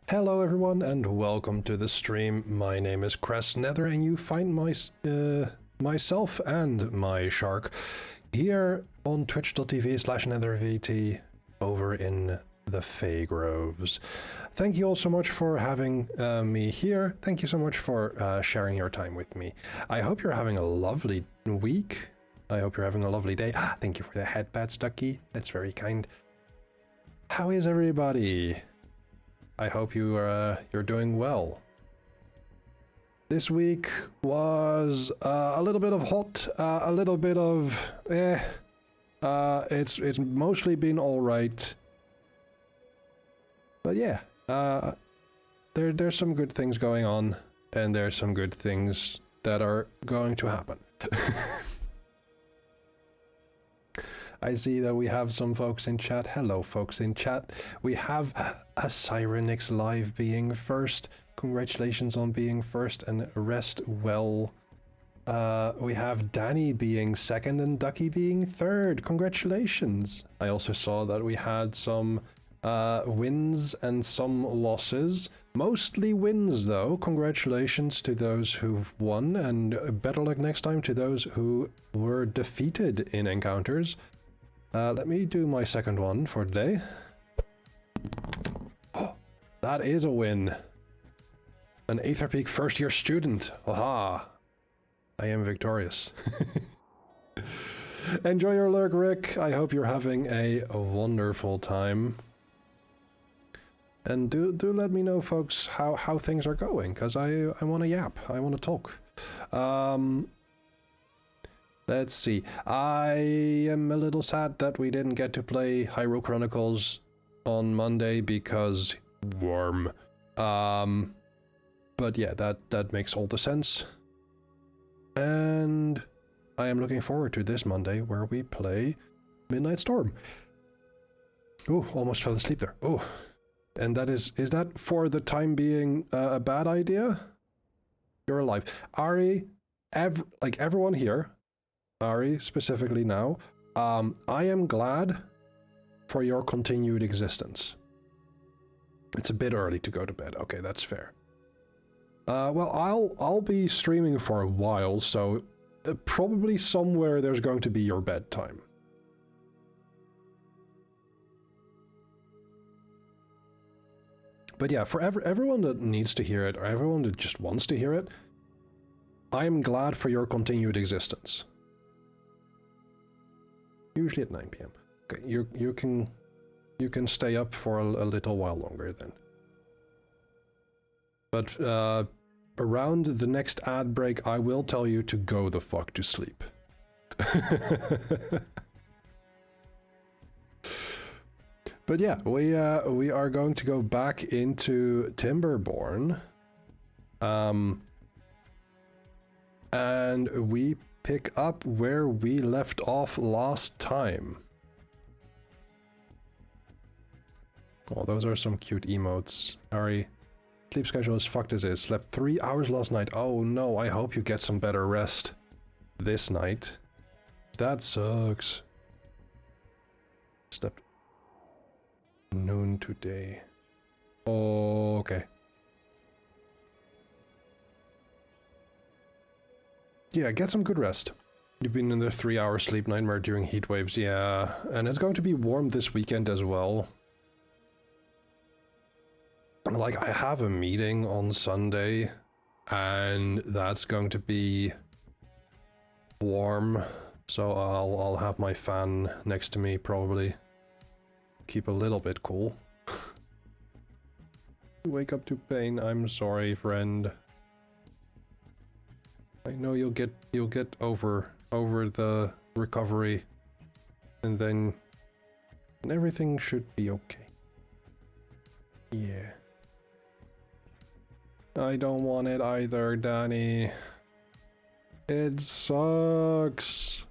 Hello everyone and welcome to the stream. My name is Cress Nether and you find myself and my shark here on twitch.tv/nethervt over in the Fey Groves. Thank you all so much for having me here. Thank you so much for sharing your time with me. I hope you're having a lovely week. I hope you're having a lovely day. Thank you for the headpats, Ducky. That's very kind. How is everybody? I hope you're doing well. This week was a little bit of hot, a little bit of it's mostly been all right. But yeah, there's some good things going on, and there's some good things that are going to happen. I see that we have some folks in chat. Hello, folks in chat. We have a Cyrenix live being first. Congratulations on being first and rest well. We have Danny being second and Ducky being third. Congratulations. I also saw that we had some wins and some losses. Mostly wins though. Congratulations to those who've won, and better luck next time to those who were defeated in encounters. Let me do my second one for today. Oh, that is a win. An Aetherpeak first year student. Aha. I am victorious. Enjoy your lurk, Rick. I hope you're having a wonderful time. And do let me know, folks, how things are going, because I want to yap. I want to talk. Let's see. I am a little sad that we didn't get to play Hyrule Chronicles on Monday because worm. But yeah, that makes all the sense. And I am looking forward to this Monday where we play Midnight Storm. Oh, almost fell asleep there. Oh, and that is that for the time being a bad idea? You're alive. Ari, like everyone here, Ari specifically now, I am glad for your continued existence. It's a bit early to go to bed. Okay, that's fair. Well, I'll be streaming for a while, so probably somewhere there's going to be your bedtime. But yeah, for everyone that needs to hear it, or everyone that just wants to hear it, I am glad for your continued existence. Usually at 9 p.m. Okay, you can stay up for a little while longer then. But around the next ad break, I will tell you to go the fuck to sleep. But yeah, we are going to go back into Timberborn. And we pick up where we left off last time. Oh, those are some cute emotes. Ari, sleep schedule is fucked as is. Slept 3 hours last night. Oh no, I hope you get some better rest this night. That sucks. Slept noon today. Oh, okay. Yeah, get some good rest. You've been in the 3-hour sleep nightmare during heat waves, yeah. And it's going to be warm this weekend as well. Like, I have a meeting on Sunday, and that's going to be warm. So I'll have my fan next to me, probably. Keep a little bit cool. Wake up to pain, I'm sorry, friend. I know you'll get over the recovery, and then everything should be okay. Yeah. I don't want it either, Danny. It sucks.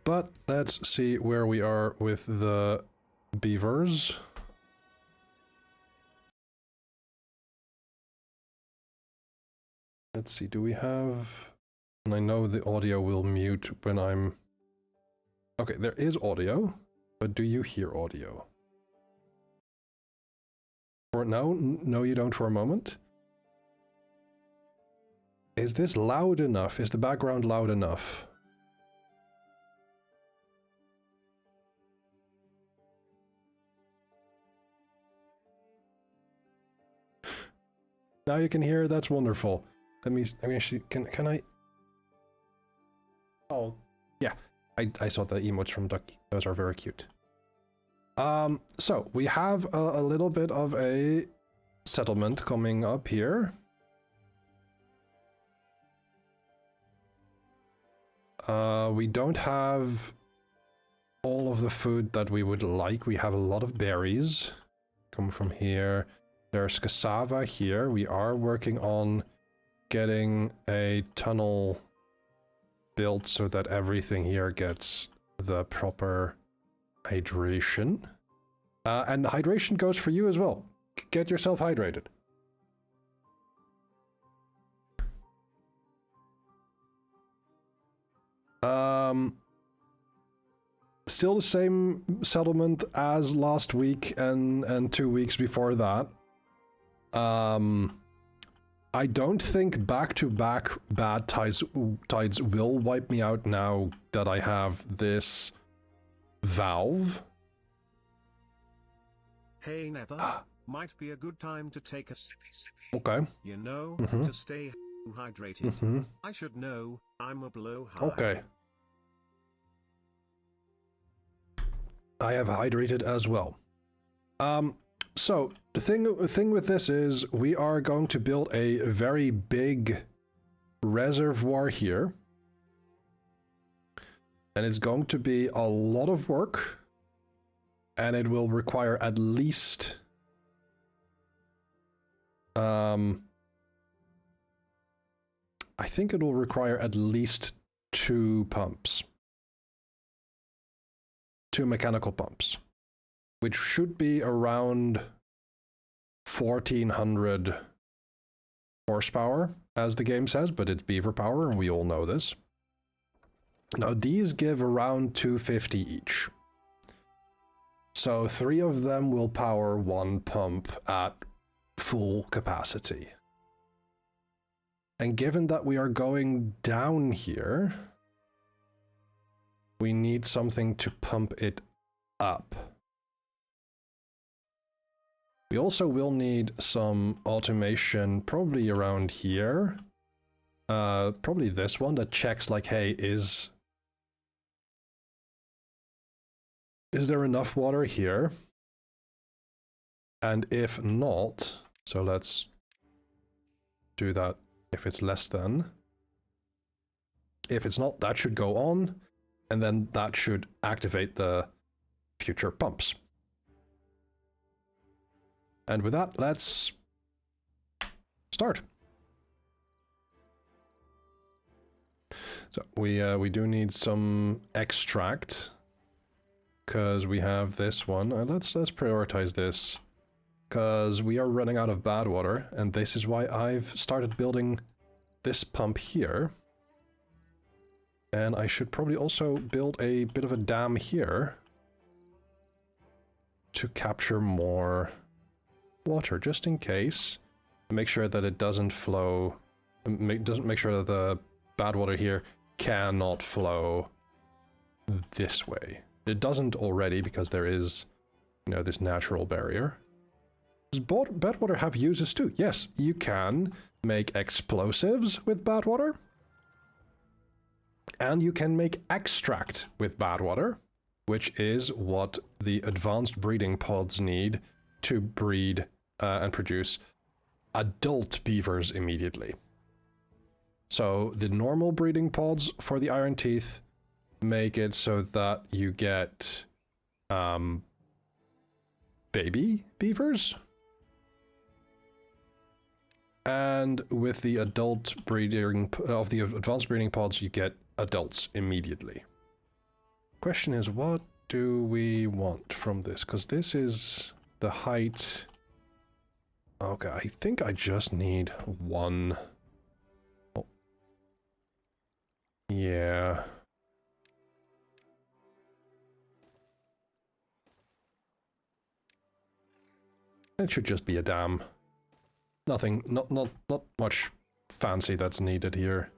But let's see where we are with the beavers. Let's see, do we have... And I know the audio will mute when I'm... Okay, there is audio, but do you hear audio? Or no, no you don't for a moment. Is this loud enough? Is the background loud enough? Now you can hear, that's wonderful. Let me actually, can I? Oh, yeah, I saw the emotes from Ducky. Those are very cute. So we have a little bit of a settlement coming up here. We don't have all of the food that we would like. We have a lot of berries. Come from here. There's cassava here. We are working on getting a tunnel built so that everything here gets the proper hydration. And hydration goes for you as well. Get yourself hydrated. Still the same settlement as last week and 2 weeks before that. I don't think back-to-back bad tides will wipe me out now that I have this valve. Hey Nether, might be a good time to take a sippy. Okay. You know, to stay hydrated. I should know, I'm a blowhard. Okay. I have hydrated as well. So the thing with this is we are going to build a very big reservoir here. And it's going to be a lot of work. And it will require at least I think it will require at least 2 pumps. 2 mechanical pumps, which should be around 1400 horsepower, as the game says, but it's beaver power, and we all know this. Now, these give around 250 each. So 3 of them will power 1 pump at full capacity. And given that we are going down here, we need something to pump it up. We also will need some automation probably around here. Probably this one that checks like, hey, is there enough water here? And if not, so let's do that if it's less than. If it's not, that should go on, and then that should activate the future pumps. And with that, let's start. So we do need some extract, because we have this one. Let's prioritize this, because we are running out of bad water, and this is why I've started building this pump here. And I should probably also build a bit of a dam here to capture more water, just in case. Make sure that it doesn't flow, make sure that the bad water here cannot flow this way. It doesn't already, because there is, you know, this natural barrier. Does bad water have uses too? Yes, you can make explosives with bad water. And you can make extract with bad water, which is what the advanced breeding pods need to breed and produce adult beavers immediately. So the normal breeding pods for the iron teeth make it so that you get baby beavers. And with the adult breeding of the advanced breeding pods, you get adults immediately. Question is, what do we want from this? Because this is the height. Okay, I think I just need 1. Oh. Yeah. It should just be a dam. Nothing, not much fancy that's needed here.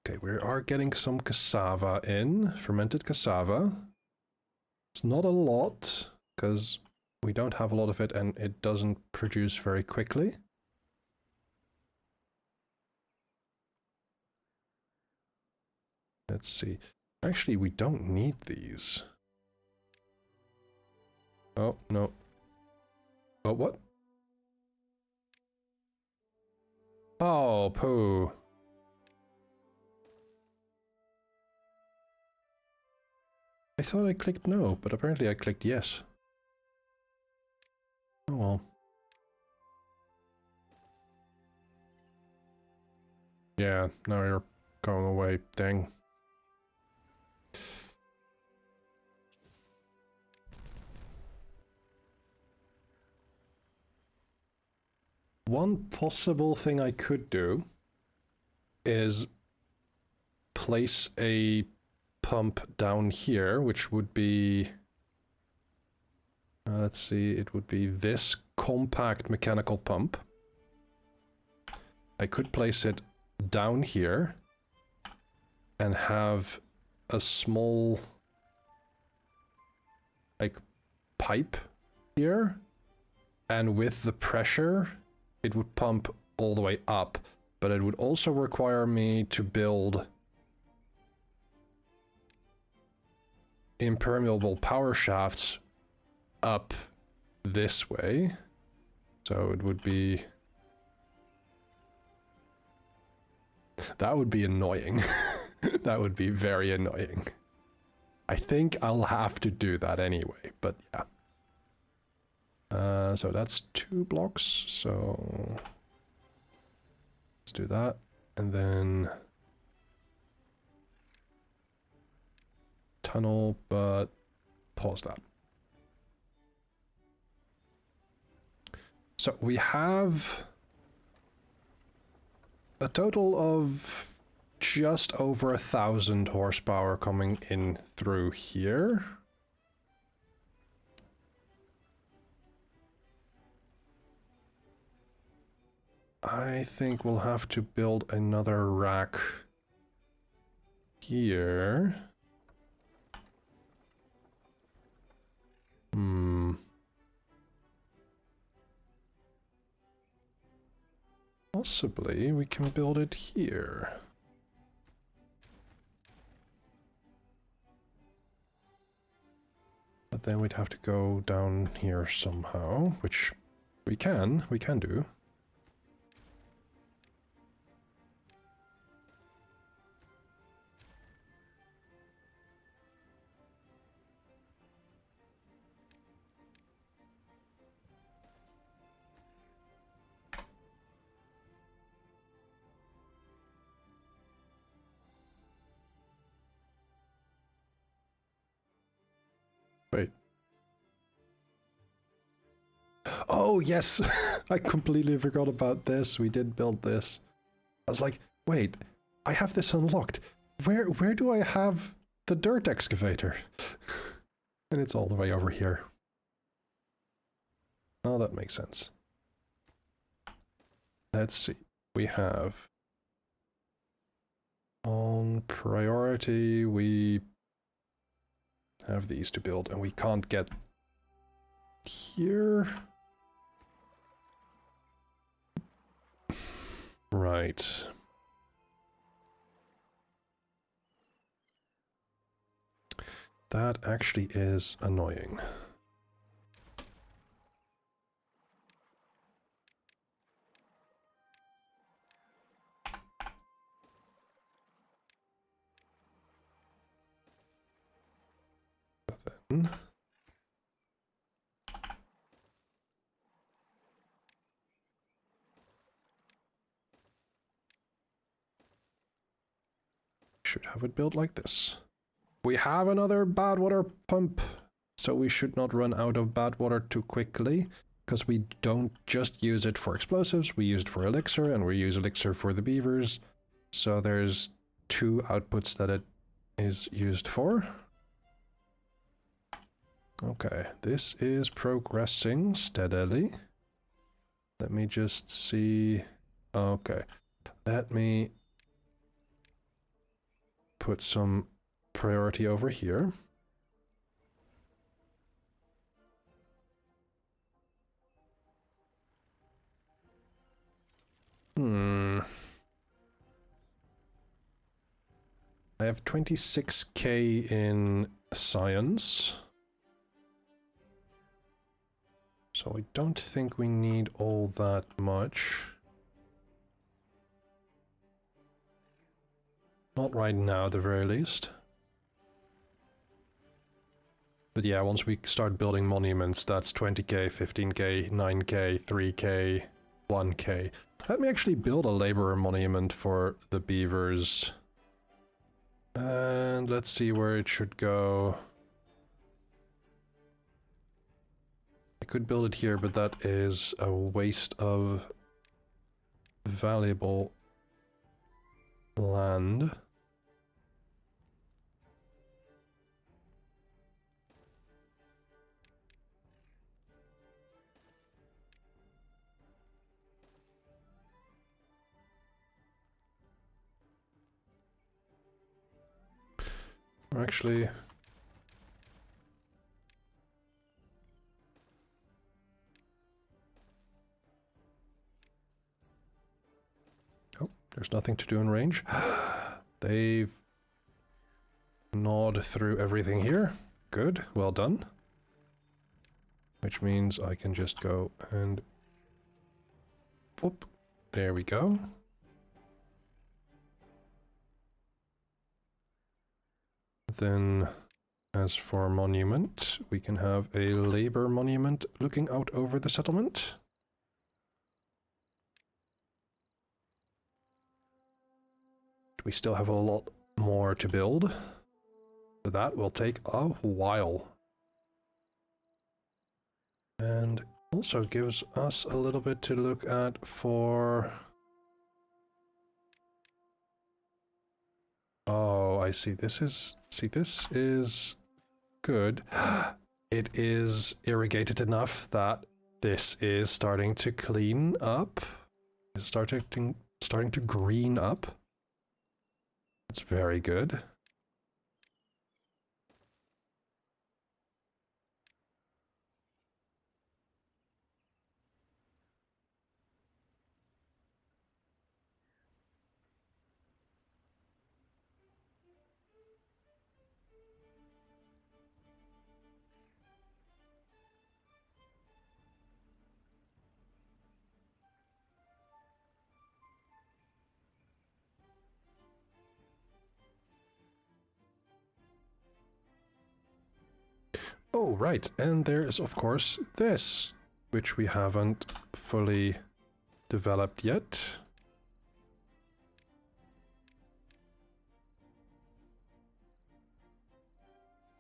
Okay, we are getting some cassava in, fermented cassava. It's not a lot, because we don't have a lot of it and it doesn't produce very quickly. Let's see. Actually, we don't need these. Oh, no. Oh, what? Oh, poo. I thought I clicked no, but apparently I clicked yes. Oh well. Yeah, now you're going away, dang. One possible thing I could do is place a pump down here, which would be... let's see, it would be this compact mechanical pump. I could place it down here and have a small, like, pipe here, and with the pressure it would pump all the way up, but it would also require me to build impermeable power shafts up this way. So it would be... that would be annoying. That would be very annoying. I think I'll have to do that anyway, but yeah. So that's 2 blocks, so let's do that, and then tunnel, but pause that. So we have a total of just over 1,000 horsepower coming in through here. I think we'll have to build another rack here. Possibly we can build it here. But then we'd have to go down here somehow, which we can do. Wait. Oh, yes! I completely forgot about this. We did build this. I was like, wait, I have this unlocked. Where do I have the dirt excavator? And it's all the way over here. Oh, that makes sense. Let's see. We have... on priority, we have these to build, and we can't get here. Right. That actually is annoying. Then should have it built like this. We have another bad water pump, so we should not run out of bad water too quickly, because we don't just use it for explosives, we use it for elixir, and we use elixir for the beavers. So there's 2 outputs that it is used for. Okay, this is progressing steadily. Let me just see. Okay, let me put some priority over here. I have 26k in science. So I don't think we need all that much. Not right now, at the very least. But yeah, once we start building monuments, that's 20k, 15k, 9k, 3k, 1k. Let me actually build a laborer monument for the beavers. And let's see where it should go. I could build it here, but that is a waste of valuable land. Actually, oh, there's nothing to do in range. They've gnawed through everything here. Good, well done. Which means I can just go and... whoop, there we go. Then, as for monument, we can have a labor monument looking out over the settlement. We still have a lot more to build. That will take a while. And also gives us a little bit to look at for... oh, I see. This is good. It is irrigated enough that this is starting to clean up. It's starting to green up. It's very good. Oh, right, and there is, of course, this, which we haven't fully developed yet.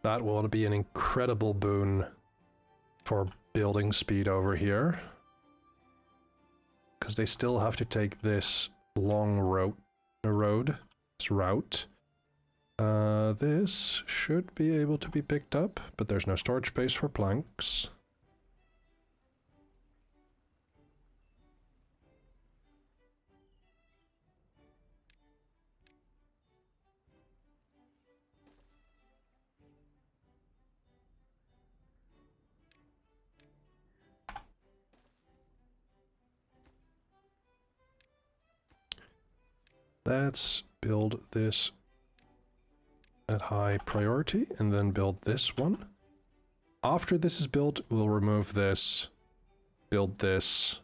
That will be an incredible boon for building speed over here. Because they still have to take this long route. This should be able to be picked up, but there's no storage space for planks. Let's build this at high priority and then build this one. After this is built, we'll remove this, build this,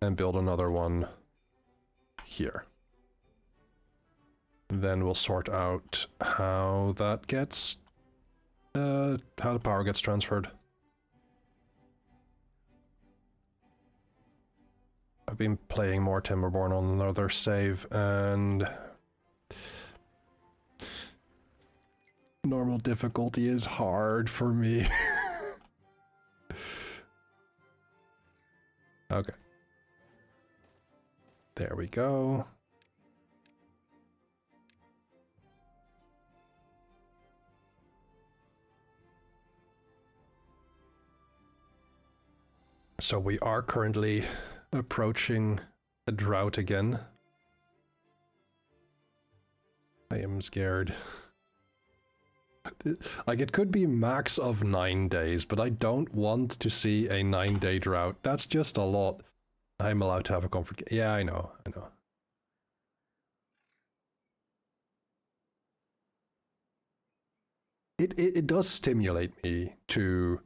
and build another one here. And then we'll sort out how that gets, how the power gets transferred. I've been playing more Timberborn on another save, and normal difficulty is hard for me. Okay. There we go. So we are currently approaching a drought again. I am scared. Like, it could be max of 9 days, but I don't want to see a 9-day drought. That's just a lot. I'm allowed to have a comfort. Yeah, I know. It does stimulate me to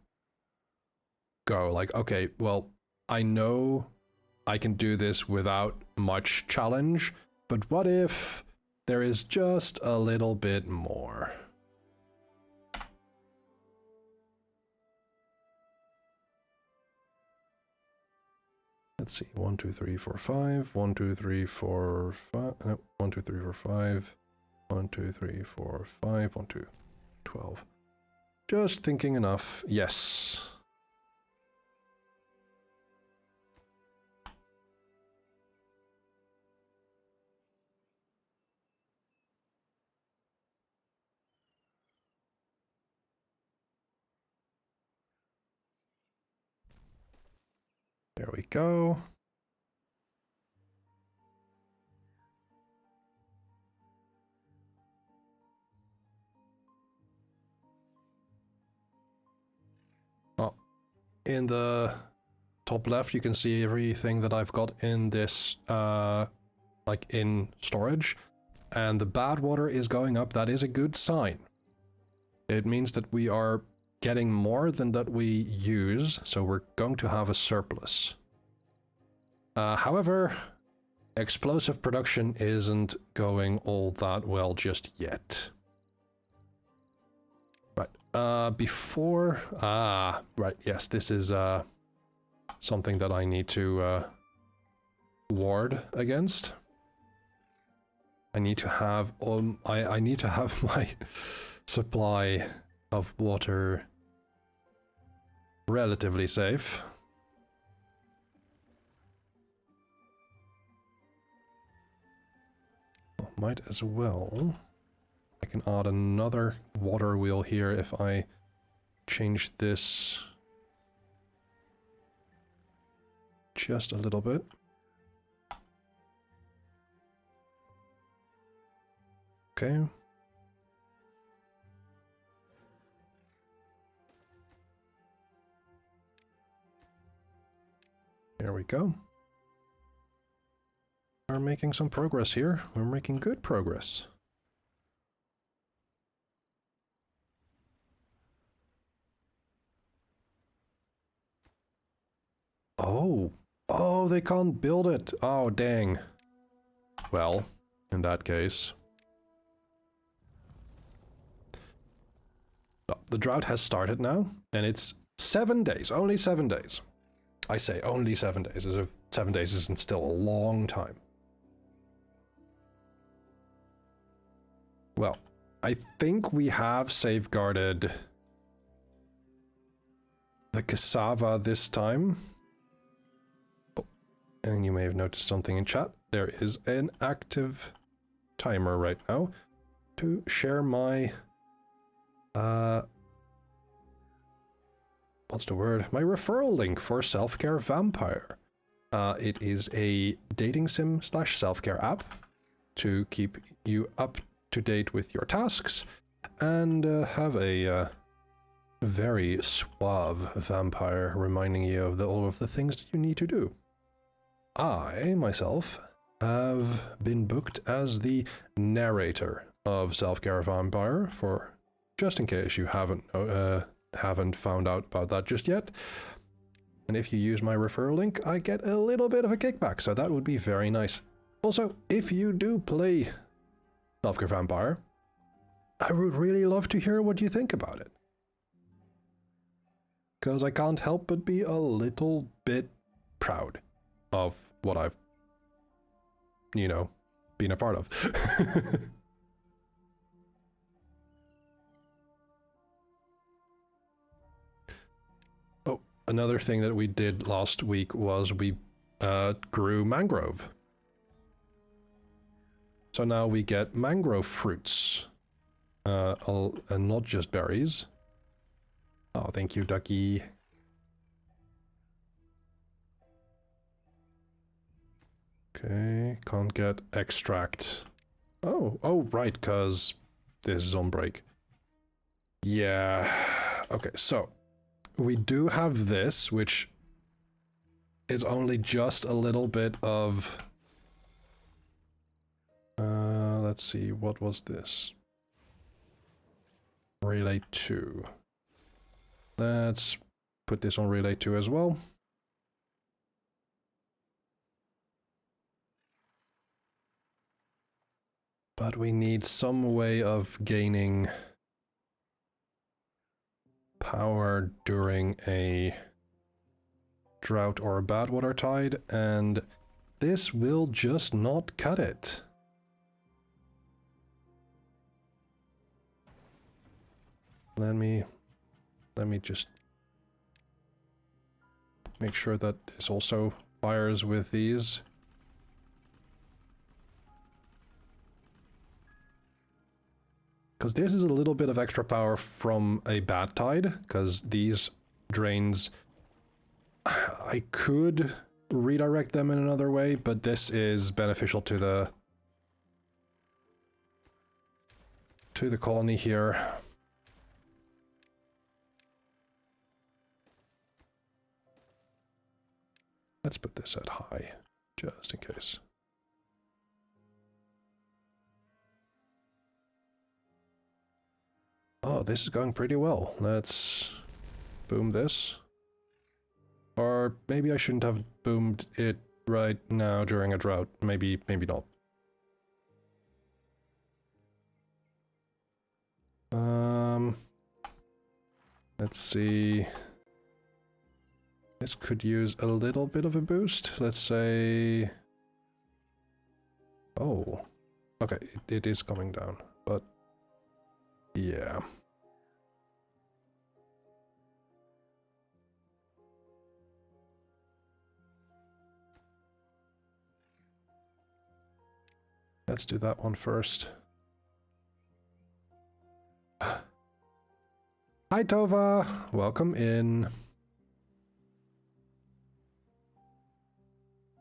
go like, okay, well, I know I can do this without much challenge, but what if there is just a little bit more? Let's see, 1, 2, 3, 4, 5, 1, 2, 3, 4, 5, no, 1, 2, 3, 4, 5, 1, 2, 3, 4, 5, 1, 2, 12. Just thinking enough, yes. There we go. Oh, in the top left, you can see everything that I've got in this, like in storage, and the bad water is going up. That is a good sign. It means that we are getting more than that we use, so we're going to have a surplus. However, explosive production isn't going all that well just yet. Right, before... right, yes, this is something that I need to ward against. I need to have I need to have my supply of water relatively safe. Might as well. I can add another water wheel here if I change this just a little bit. Okay. There we go. We're making some progress here. We're making good progress. Oh. Oh, they can't build it. Oh, dang. Well, in that case... Oh, the drought has started now, and it's 7 days. Only 7 days. I say only 7 days, as if 7 days isn't still a long time. Well, I think we have safeguarded the cassava this time. Oh, and you may have noticed something in chat. There is an active timer right now to share my... what's the word? My referral link for Self-Care Vampire. It is a dating sim / self-care app to keep you up to date with your tasks and have a very suave vampire reminding you of all of the things that you need to do. I, myself, have been booked as the narrator of Self-Care Vampire for, just in case you haven't found out about that just yet. And if you use my referral link, I get a little bit of a kickback, so that would be very nice. Also, if you do play Self-Care Vampire, I would really love to hear what you think about it. Because I can't help but be a little bit proud of what I've, you know, been a part of. Oh, another thing that we did last week was we grew mangrove. So now we get mangrove fruits, and not just berries. Oh, thank you, Ducky. Okay, can't get extract. Oh, right, because this is on break. Yeah, okay, so we do have this, which is only just a little bit of... let's see, what was this? Relay 2. Let's put this on relay 2 as well. But we need some way of gaining power during a drought or a bad water tide, and this will just not cut it. Let me just make sure that this also fires with these. Because this is a little bit of extra power from a bad tide, because these drains, I could redirect them in another way, but this is beneficial to the colony here. Let's put this at high, just in case. Oh, this is going pretty well. Let's boom this. Or maybe I shouldn't have boomed it right now during a drought. Maybe not. Let's see. This could use a little bit of a boost. Let's say... Oh. Okay, it is coming down, but... Yeah. Let's do that one first. Hi Tova! Welcome in.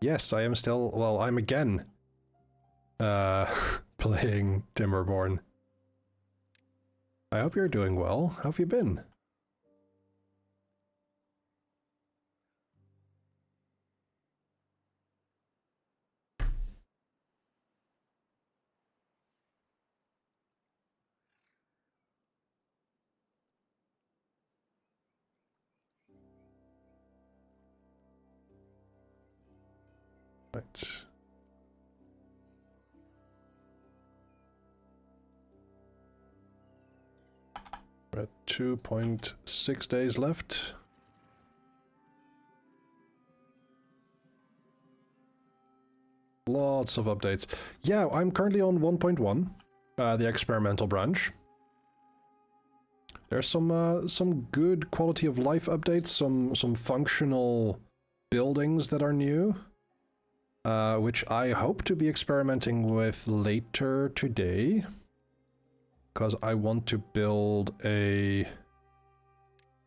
Yes, I am still... Well, I'm again playing Timberborn. I hope you're doing well. How have you been? Right. We're at 2.6 days left. Lots of updates. Yeah, I'm currently on 1.1, the experimental branch. There's some good quality of life updates, some functional buildings that are new, which I hope to be experimenting with later today, because I want to build a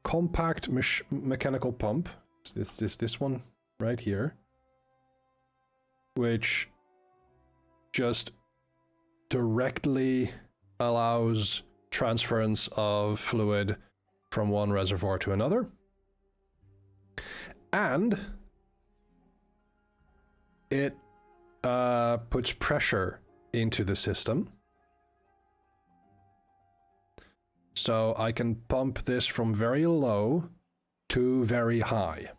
compact mechanical pump. This one right here, which just directly allows transference of fluid from one reservoir to another. And it puts pressure into the system. So I can pump this from very low to very high.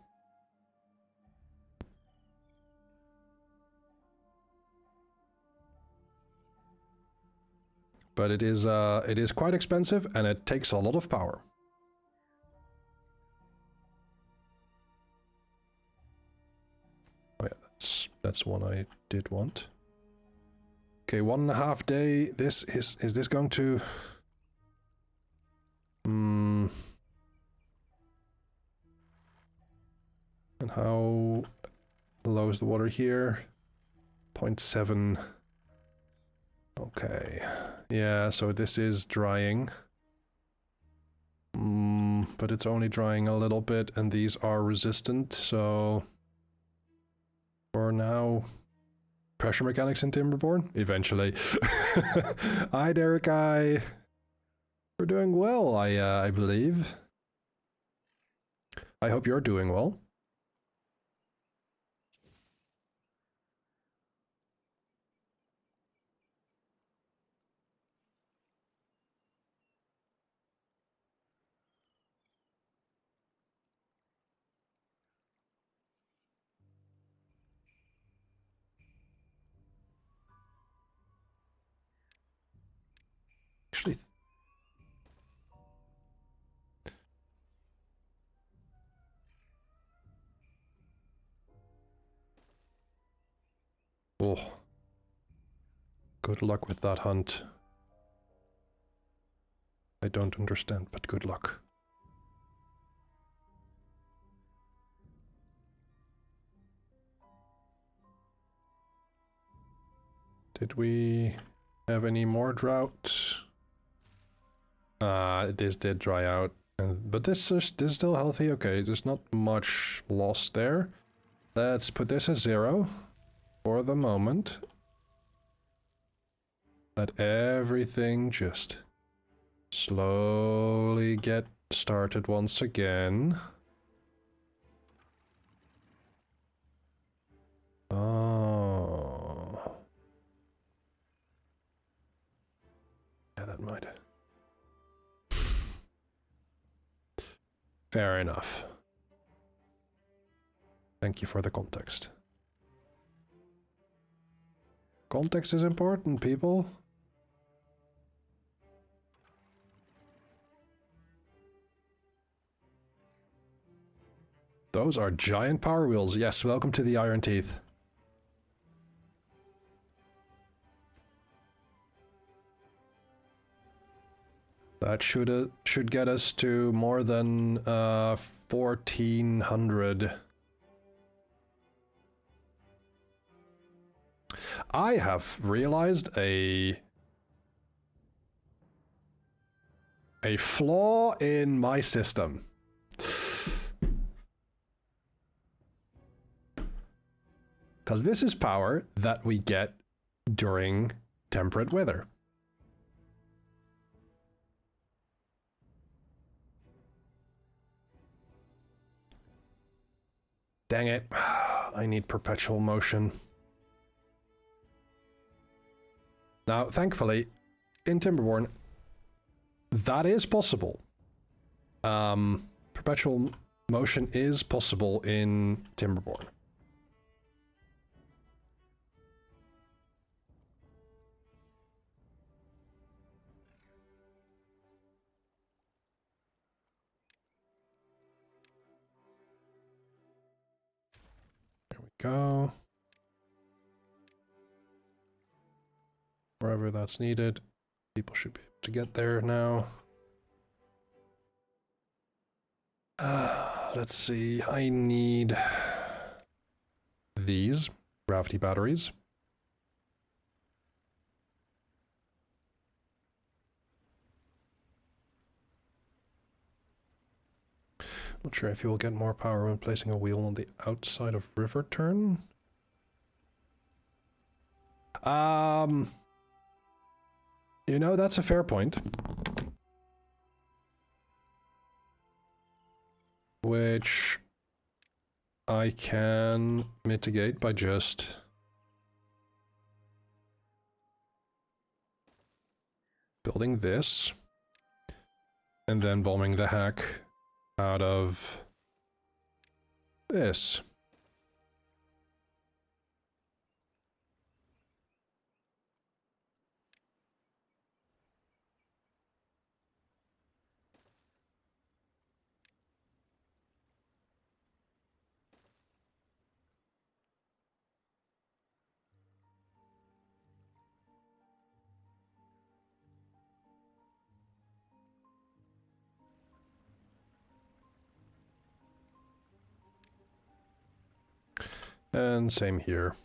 But it is quite expensive, and it takes a lot of power. Oh yeah, that's one I did want. Okay, 1.5 day. This is this going to... And how low is the water here? 0.7. Okay. Yeah, so this is drying. But it's only drying a little bit, and these are resistant, so... For now, pressure mechanics in Timberborn? Eventually. Hi there, guy. We're doing well, I believe. I hope you're doing well. Actually, oh, good luck with that hunt. I don't understand, but good luck. Did we have any more drought? This did dry out, but this is still healthy. Okay, there's not much loss there. Let's put this at 0 for the moment. Let everything just slowly get started once again. Oh. Yeah, that might. Fair enough. Thank you for the context. Context is important, people. Those are giant power wheels. Yes, welcome to the Iron Teeth. That should get us to more than 1400. I have realized a flaw in my system. Because this is power that we get during temperate weather. Dang it. I need perpetual motion. Now, thankfully, in Timberborn, that is possible. Perpetual motion is possible in Timberborn. There we go. Wherever that's needed, people should be able to get there now. Let's see, I need these gravity batteries. Not sure if you will get more power when placing a wheel on the outside of river turn. You know, that's a fair point. Which I can mitigate by just building this and then bombing the heck out of this. And same here.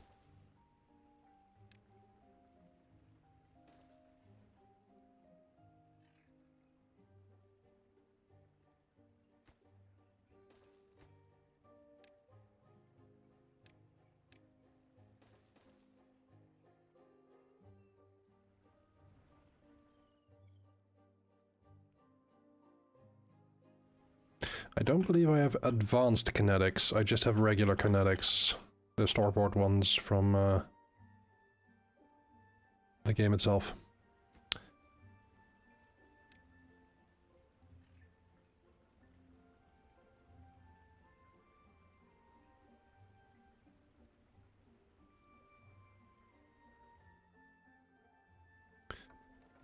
I don't believe I have advanced kinetics, I just have regular kinetics. The store-bought ones from the game itself.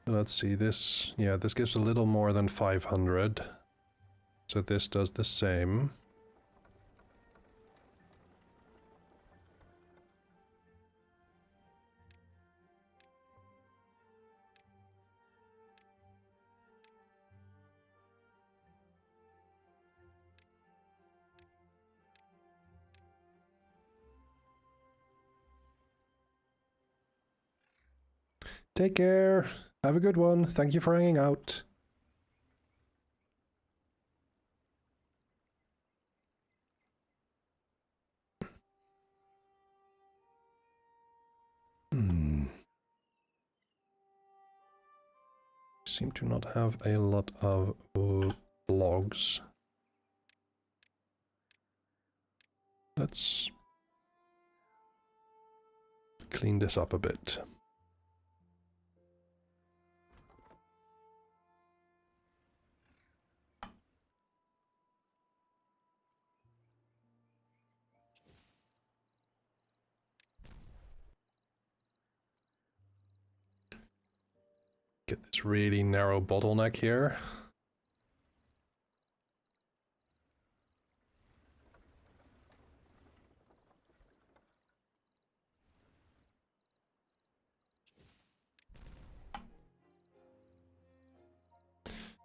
Let's see, this, yeah, this gives a little more than 500. So this does the same. Take care. Have a good one. Thank you for hanging out. Seem to not have a lot of logs. Let's clean this up a bit. Get this really narrow bottleneck here.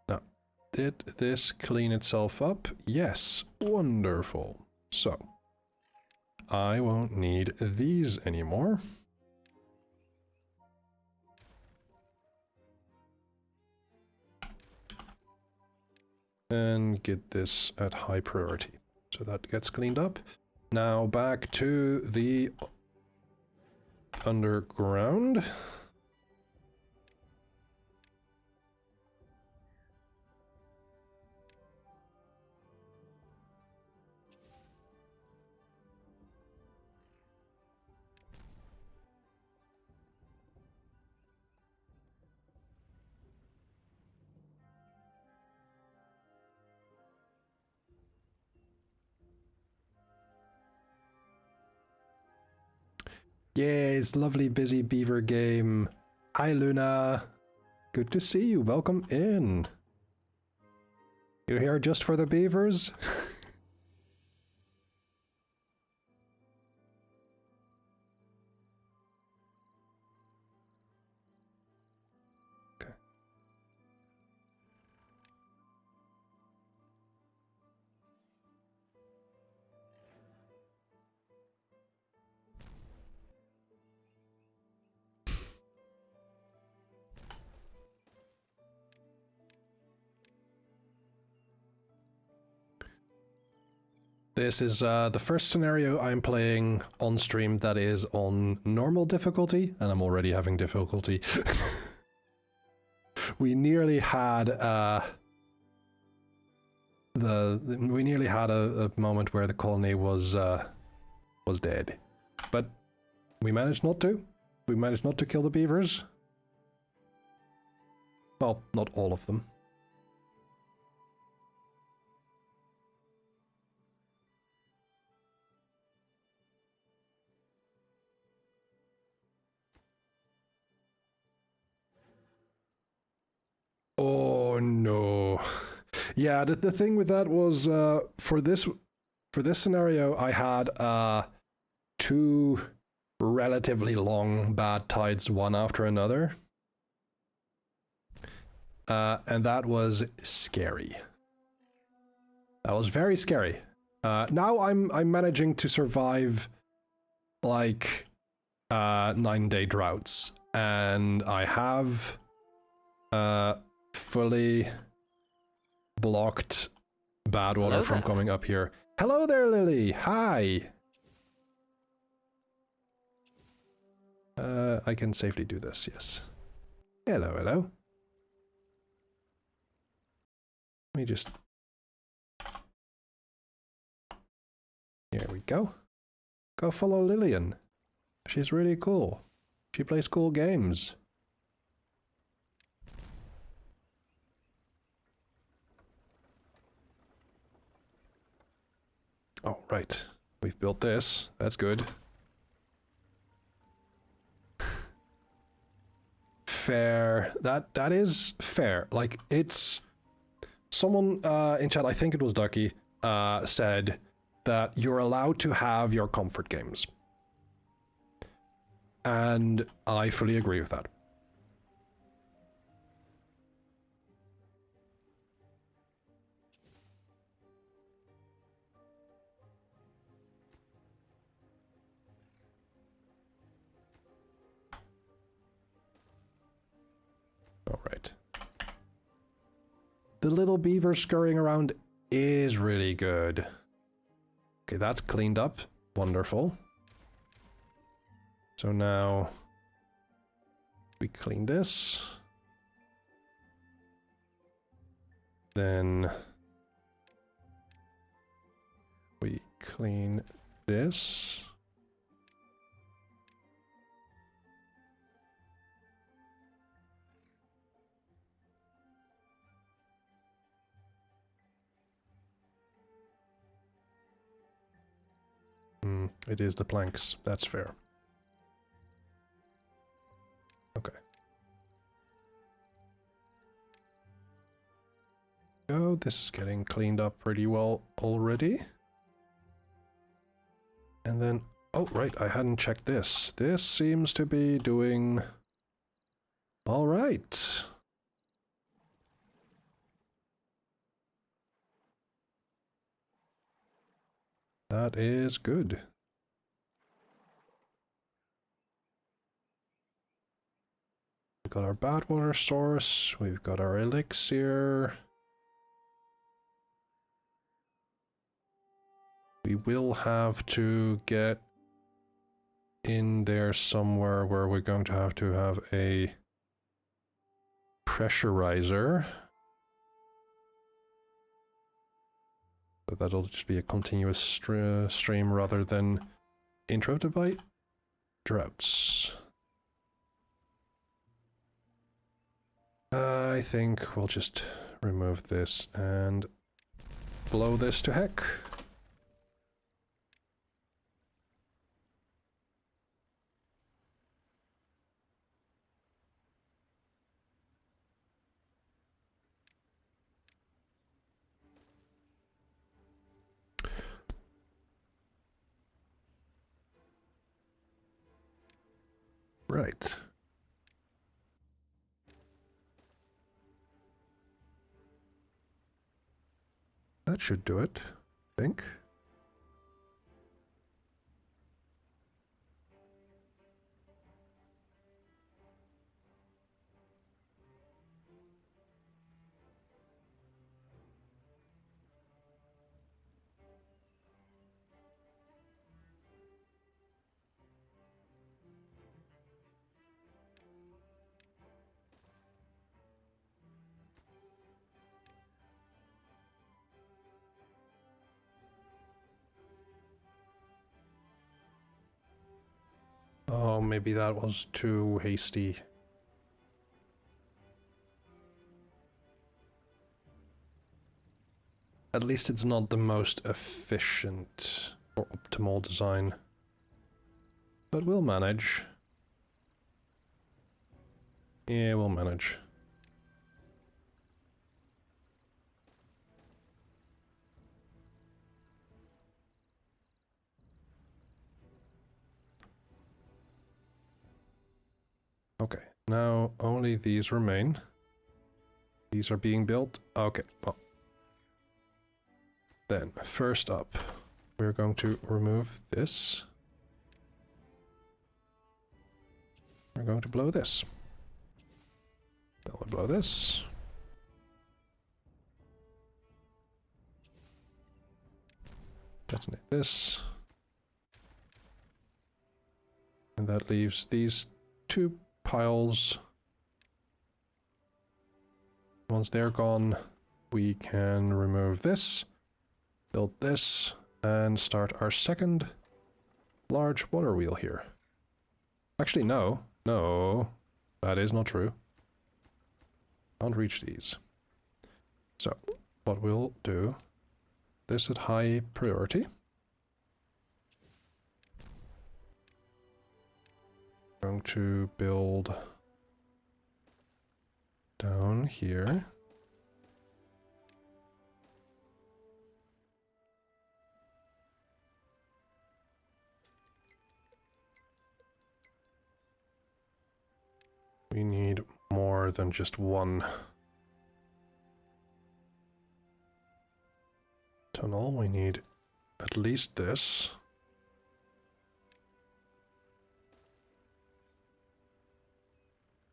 Now, did this clean itself up? Yes, wonderful. So, I won't need these anymore. And get this at high priority. So that gets cleaned up. Now back to the underground. Yes, lovely busy beaver game. Hi Luna. Good to see you. Welcome in. You're here just for the beavers? Okay. This is the first scenario I'm playing on stream that is on normal difficulty, and I'm already having difficulty. We nearly had we nearly had a moment where the colony was dead, but we managed not to. We managed not to kill the beavers. Well, not all of them. Oh no. Yeah, the thing with that was for this scenario I had two relatively long bad tides one after another. And that was scary. That was very scary. Now I'm managing to survive like 9-day droughts, and I have fully blocked bad water from coming up here. Hello there, Lily. Hi. I can safely do this, yes. Hello, hello. Let me just Go follow Lillian. She's really cool. She plays cool games. Oh, right. We've built this. That's good. Fair. That is fair. Like, it's... Someone in chat, I think it was Ducky, said that you're allowed to have your comfort games. And I fully agree with that. All right. The little beaver scurrying around is really good. Okay, that's cleaned up. Wonderful. So now we clean this. Then we clean this. It is the planks. That's fair. Okay. Oh, this is getting cleaned up pretty well already. And then, oh, right, I hadn't checked this. This seems to be doing all right. That is good. We've got our badwater source, we've got our elixir. We will have to get in there somewhere where we're going to have a pressurizer. So that'll just be a continuous stream rather than intro to bite droughts. I think we'll just remove this and blow this to heck. Right. That should do it, I think. Oh, maybe that was too hasty. At least it's not the most efficient or optimal design. But we'll manage. Yeah, we'll manage. Okay, now only these remain. These are being built. Okay, well. Then, first up, we're going to remove this. We're going to blow this. Then we'll blow this. Detonate this. And that leaves these two piles. Once they're gone, we can remove this, build this, and start our second large water wheel here. Actually, no. No. That is not true. Can't reach these. So, what we'll do, this at high priority. Going to build down here. We need more than just one tunnel. We need at least this.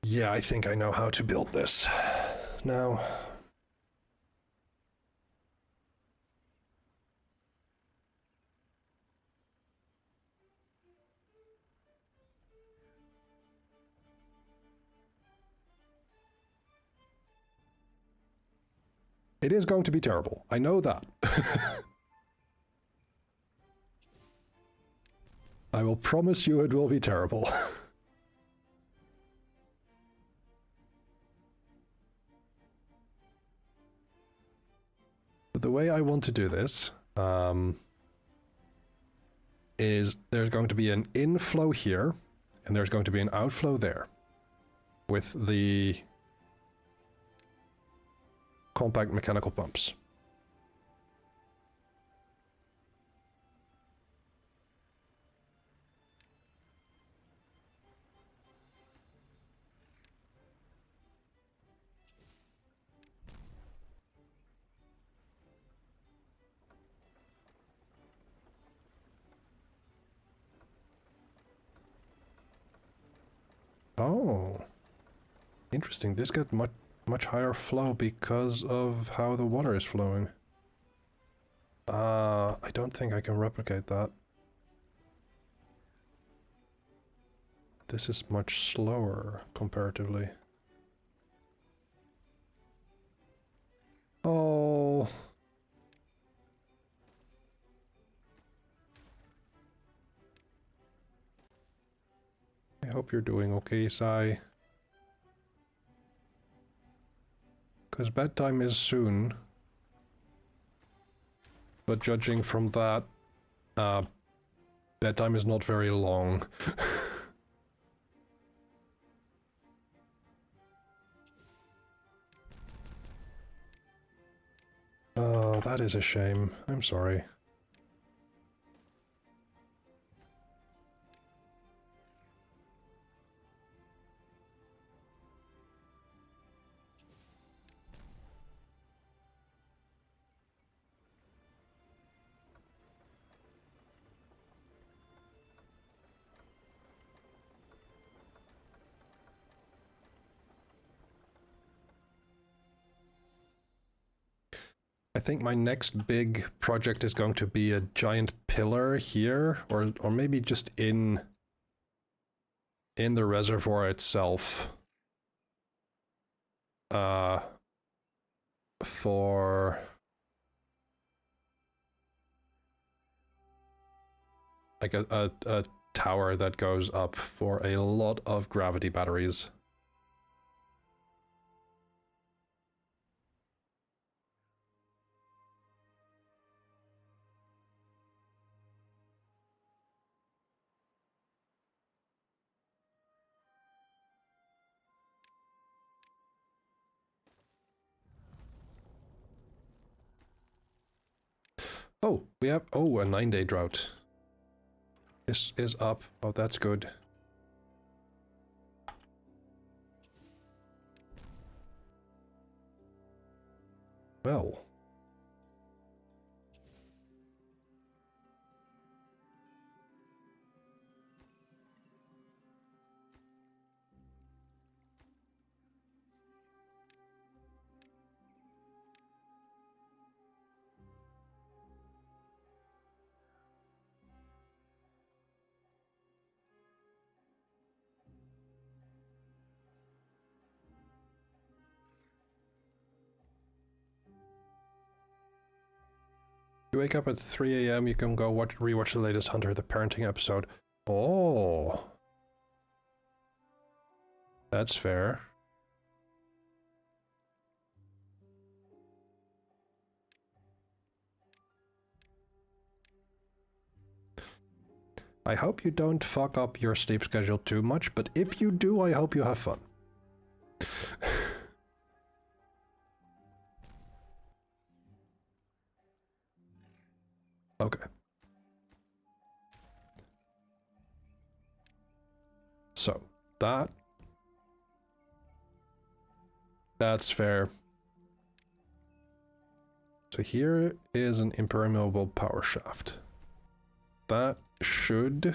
Yeah, I think I know how to build this now. It is going to be terrible. I know that. I will promise you it will be terrible. But the way I want to do this is there's going to be an inflow here, and there's going to be an outflow there, with the compact mechanical pumps. Oh, interesting. This got much higher flow because of how the water is flowing. I don't think I can replicate that. This is much slower comparatively. Oh. I hope you're doing okay, Sai. Because bedtime is soon. But judging from that, bedtime is not very long. Oh, that is a shame. I'm sorry. I think my next big project is going to be a giant pillar here, or maybe just in the reservoir itself. For like a tower that goes up for a lot of gravity batteries. Oh, we have, oh, a 9-day drought. This is up. Oh, that's good. Well. You wake up at 3 a.m., you can go rewatch the latest Hunter the Parenting episode. Oh. That's fair. I hope you don't fuck up your sleep schedule too much, but if you do, I hope you have fun. Okay. So, that's fair. So here is an impermeable power shaft. That should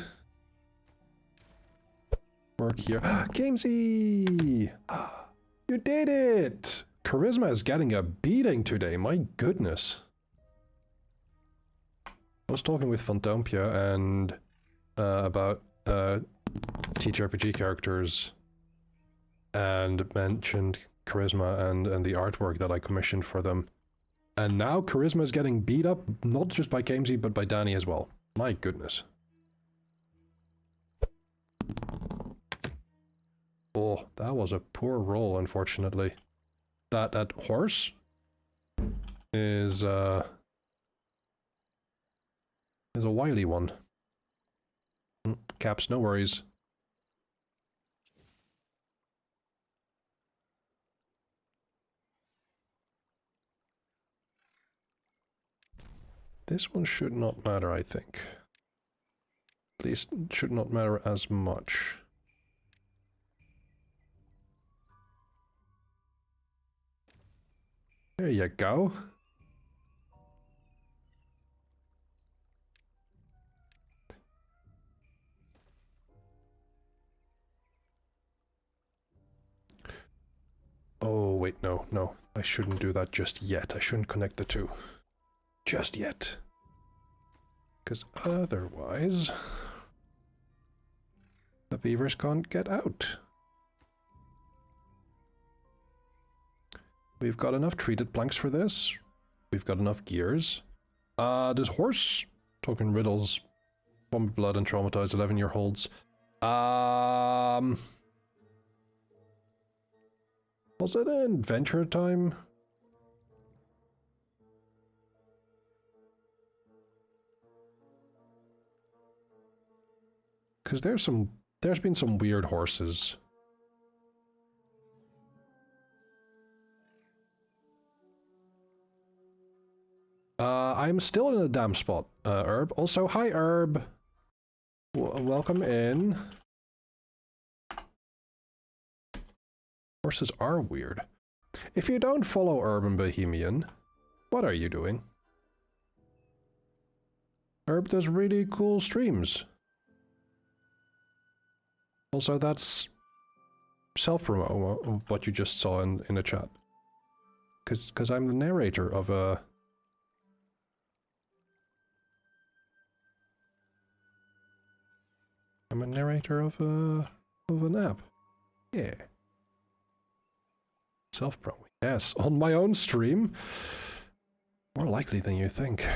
work here. Gamesy! You did it! Charisma is getting a beating today, my goodness. I was talking with Fantompia and about TTRPG characters and mentioned Charisma and the artwork that I commissioned for them. And now Charisma is getting beat up, not just by Gamesy, but by Danny as well. My goodness. Oh, that was a poor roll, unfortunately. That horse is a wily one. Caps, no worries. This one should not matter, I think. At least it should not matter as much. There you go. Oh, wait, no. I shouldn't do that just yet. I shouldn't connect the two. Just yet. Because otherwise, the beavers can't get out. We've got enough treated planks for this. We've got enough gears. This horse, talking riddles, bomb blood and traumatized 11-year-olds. Was it an adventure time? Because there's been some weird horses. I'm still in a damn spot, Herb. Also, hi, Herb. Welcome in. Horses are weird. If you don't follow Urban Bohemian, what are you doing? Herb does really cool streams. Also, that's self-promo, what you just saw in the chat. Because I'm the narrator of a... I'm a narrator of an app. Yeah. Self-promo. Yes, on my own stream. More likely than you think.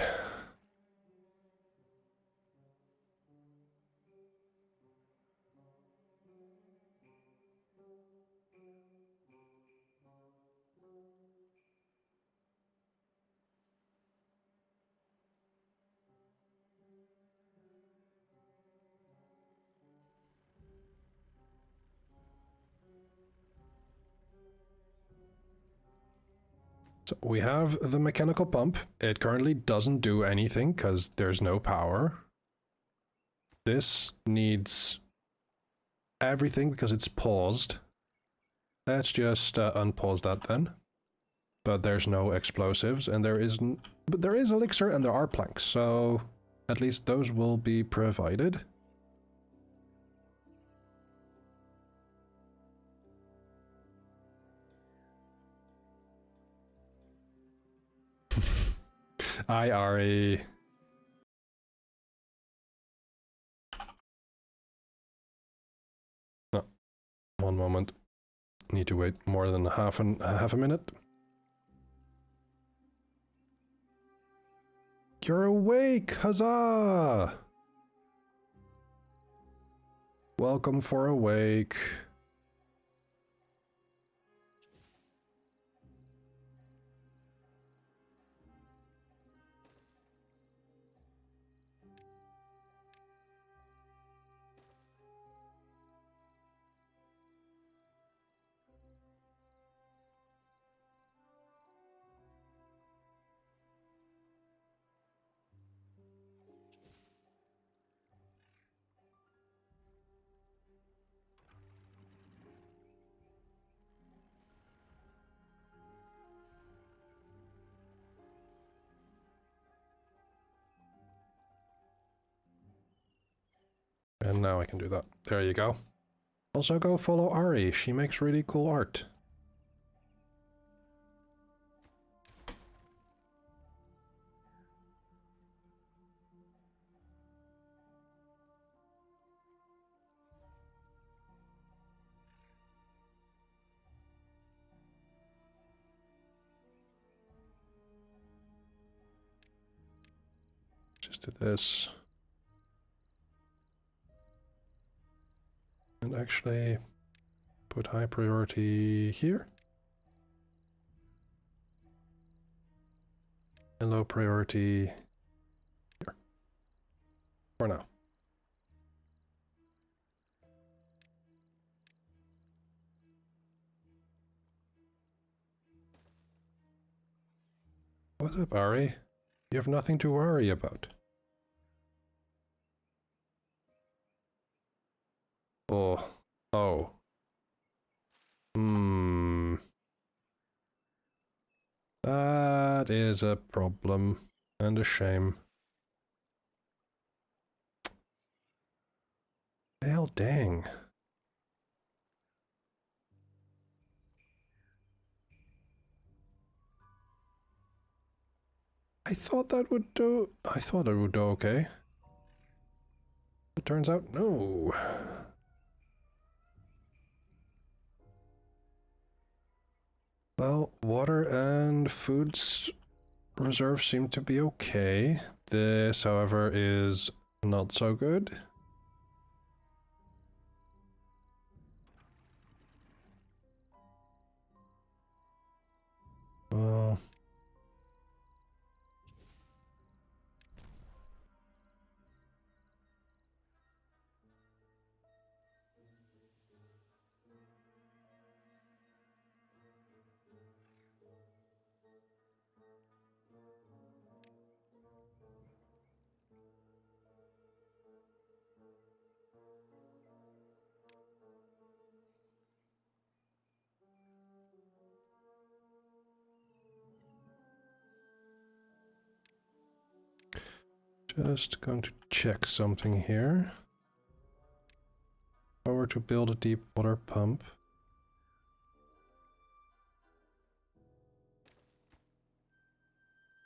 So we have the mechanical pump. It currently doesn't do anything because there's no power. This needs everything because it's paused. Let's just unpause that then. But there's no explosives and but there is elixir and there are planks, so at least those will be provided. Hi, Ari. No, one moment. Need to wait more than half a minute. You're awake! Huzzah! Welcome for awake. And now I can do that. There you go. Also go follow Ari, she makes really cool art. Just do this. And actually put high priority here. And low priority here. For now. What's up, Ari? You have nothing to worry about. Oh. Oh. That is a problem. And a shame. Well, dang. I thought that would do... I thought it would do okay. It turns out, no. Well, water and foods reserves seem to be okay. This, however, is not so good. Well... Just going to check something here. If I were to build a deep water pump.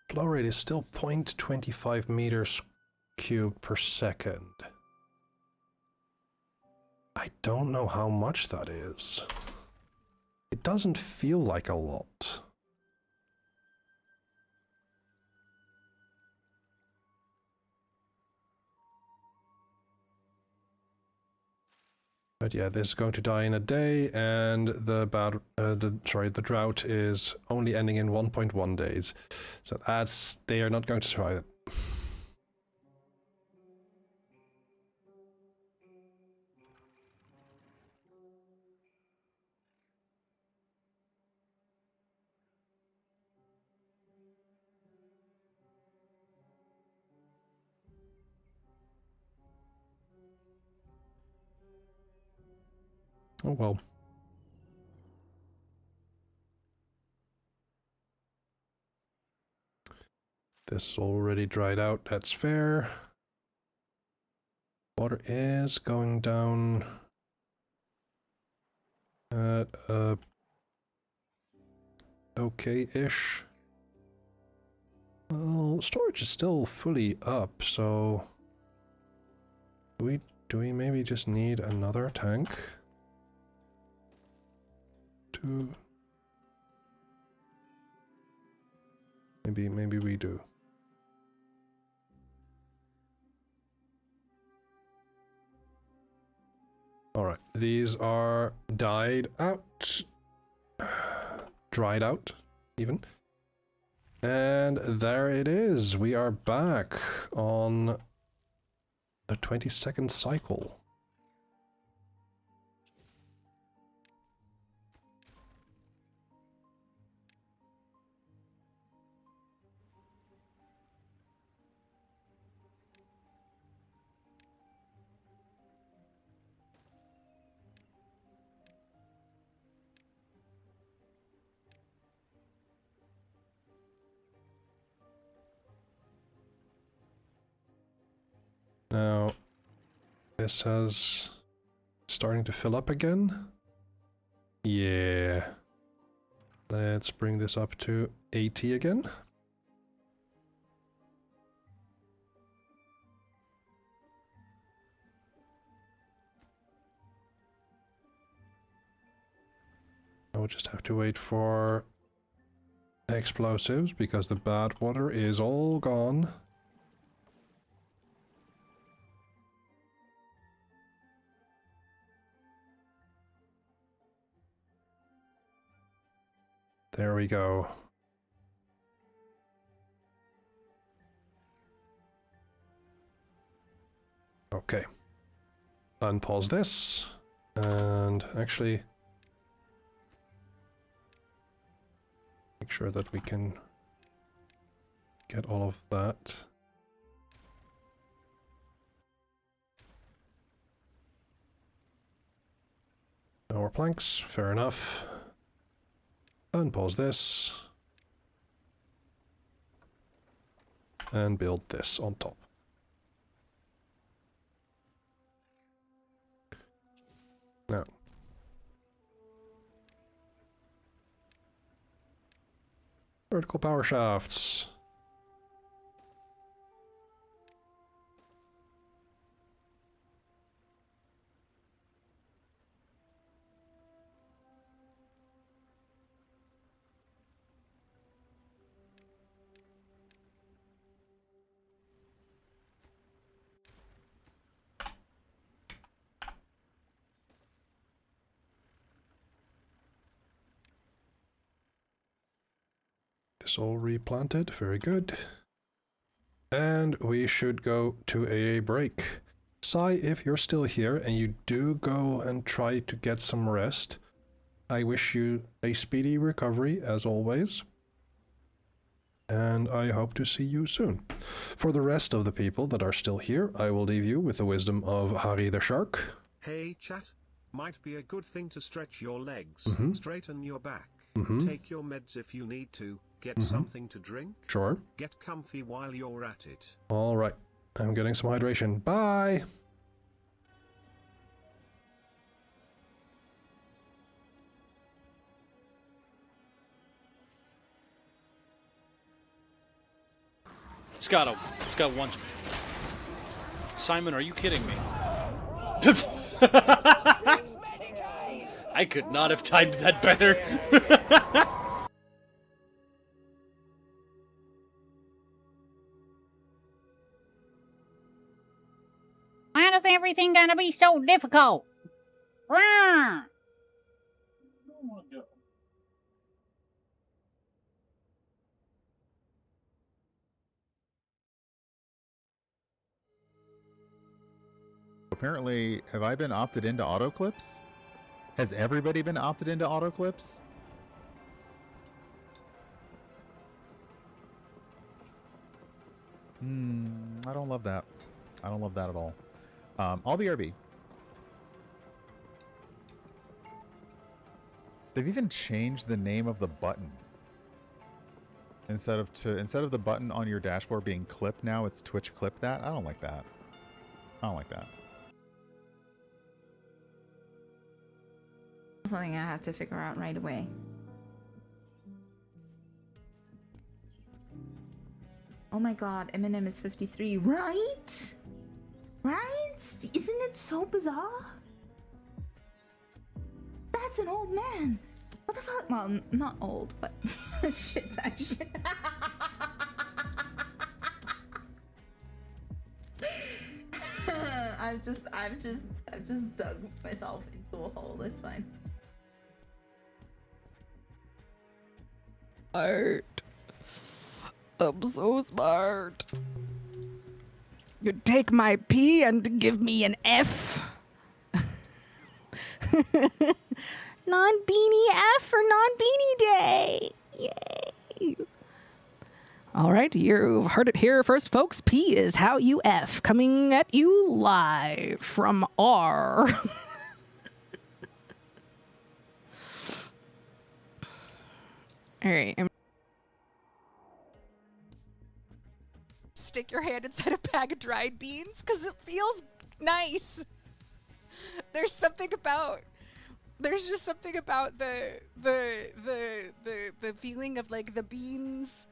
Flow rate is still 0.25 meters cubed per second. I don't know how much that is. It doesn't feel like a lot. But yeah, this is going to die in a day, and the drought is only ending in 1.1 days. So they are not going to survive it. Oh well. This already dried out, that's fair. Water is going down at okay-ish. Well, storage is still fully up, so do we maybe just need another tank? Maybe we do. Alright, these are dyed out. Dried out, even. And there it is. We are back on the 22nd cycle. Now, this has starting to fill up again. Yeah. Let's bring this up to 80 again. I'll just have to wait for explosives because the bad water is all gone. There we go. Okay. Unpause this. And actually make sure that we can get all of that. No more planks, fair enough. Unpause this. And build this on top. Now. Vertical power shafts. This all replanted, very good. And we should go to a break. Sai, if you're still here and you do go and try to get some rest, I wish you a speedy recovery as always. And I hope to see you soon. For the rest of the people that are still here, I will leave you with the wisdom of Hari the Shark. Hey chat, might be a good thing to stretch your legs, straighten your back, take your meds if you need to, get something to drink, Sure. get comfy while you're at it. Alright, I'm getting some hydration. Bye! It's got one. Simon, are you kidding me? I could not have timed that better. Why does everything gotta be so difficult? Rawr! Apparently, have I been opted into auto clips? Has everybody been opted into auto clips? I don't love that. I don't love that at all. I'll BRB. They've even changed the name of the button. Instead of the button on your dashboard being clip now, it's Twitch clip that. I don't like that. I don't like that. Something I have to figure out right away. Oh my god, Eminem is 53, right? Right? Isn't it so bizarre? That's an old man. What the fuck? Well, not old, but shit, shit. I I've just dug myself into a hole. It's fine. Smart. I'm so smart. You take my P and give me an F. Non-beanie F for non-beanie day. Yay. All right, you've heard it here first, folks. P is how you F, coming at you live from R. All right. Stick your hand inside a bag of dried beans because it feels nice. There's just something about the feeling of like the beans.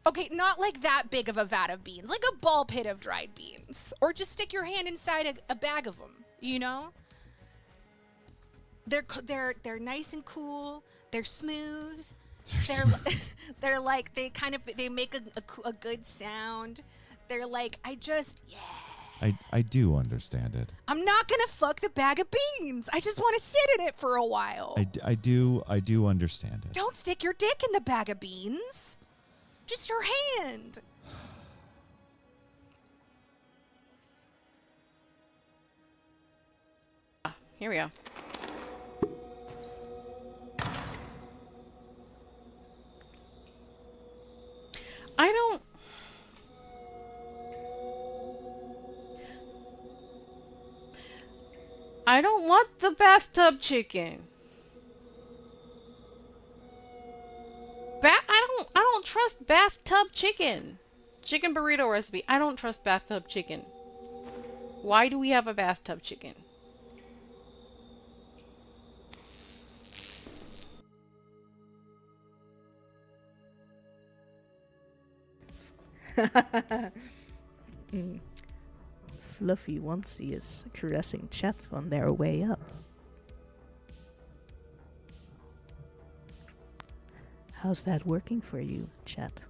Okay, not like that big of a vat of beans, like a ball pit of dried beans, or just stick your hand inside a bag of them. You know, they're nice and cool. They're smooth. They're like they make a good sound. They're like I do understand it. I'm not gonna fuck the bag of beans. I just want to sit in it for a while. I do understand it. Don't stick your dick in the bag of beans. Just your hand. Here we go. I don't want the bathtub chicken. I don't trust bathtub chicken. Chicken burrito recipe. I don't trust bathtub chicken. Why do we have a bathtub chicken? Fluffy Onesie is caressing Chet on their way up. How's that working for you, Chet?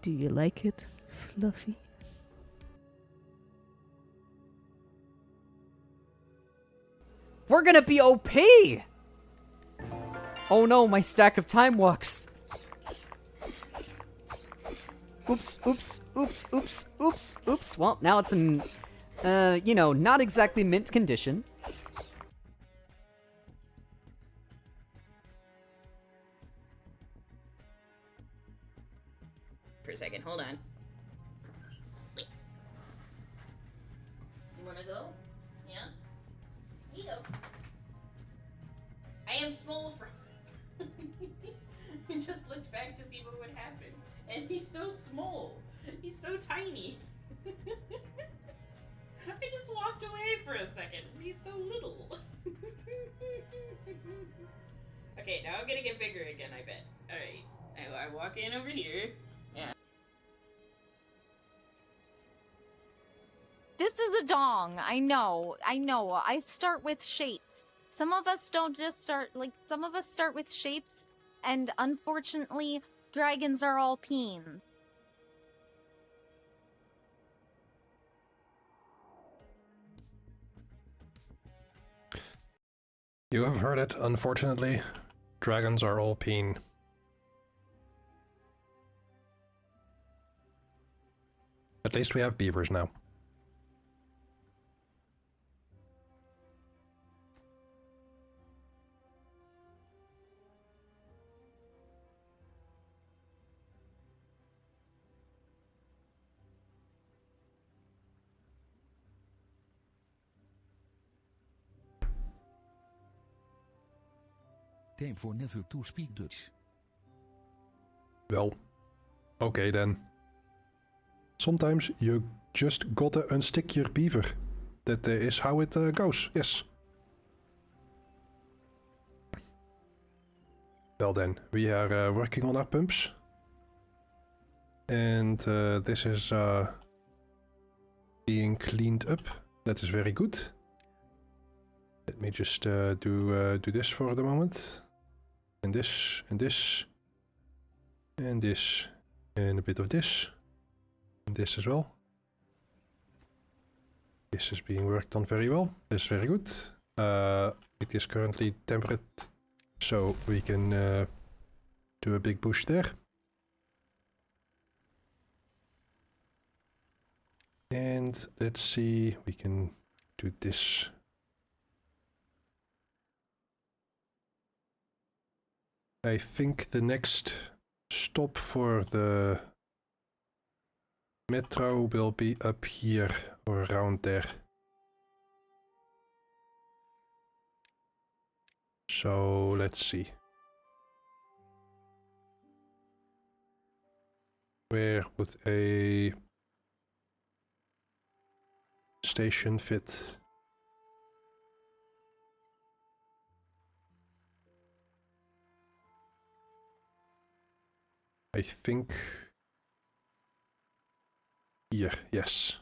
Do you like it, Fluffy? We're gonna be OP! Oh no, my stack of time walks. Oops, oops, oops, oops, oops, oops. Well, now it's in, you know, not exactly mint condition. For a second, hold on. You wanna go? Yeah? Here you go. I am small for. He just looked back to see what would happen. And he's so small. He's so tiny. I just walked away for a second. He's so little. Okay, now I'm gonna get bigger again, I bet. Alright. I walk in over here. Yeah. This is a dong. I know. I start with shapes. Some of us don't just start, like, some of us start with shapes, and unfortunately, dragons are all peen. You have heard it, unfortunately. Dragons are all peen. At least we have beavers now. Time for never to speak Dutch. Well, okay then. Sometimes you just gotta unstick your beaver. That is how it goes, yes. Well then, we are working on our pumps. And this is being cleaned up. That is very good. Let me just do this for the moment. And this, and this, and this, and a bit of this, and this as well. This is being worked on very well. This is very good. It is currently temperate, so we can do a big bush there. And let's see, we can do this. I think the next stop for the metro will be up here or around there. So let's see. Where would a station fit? I think here, yes.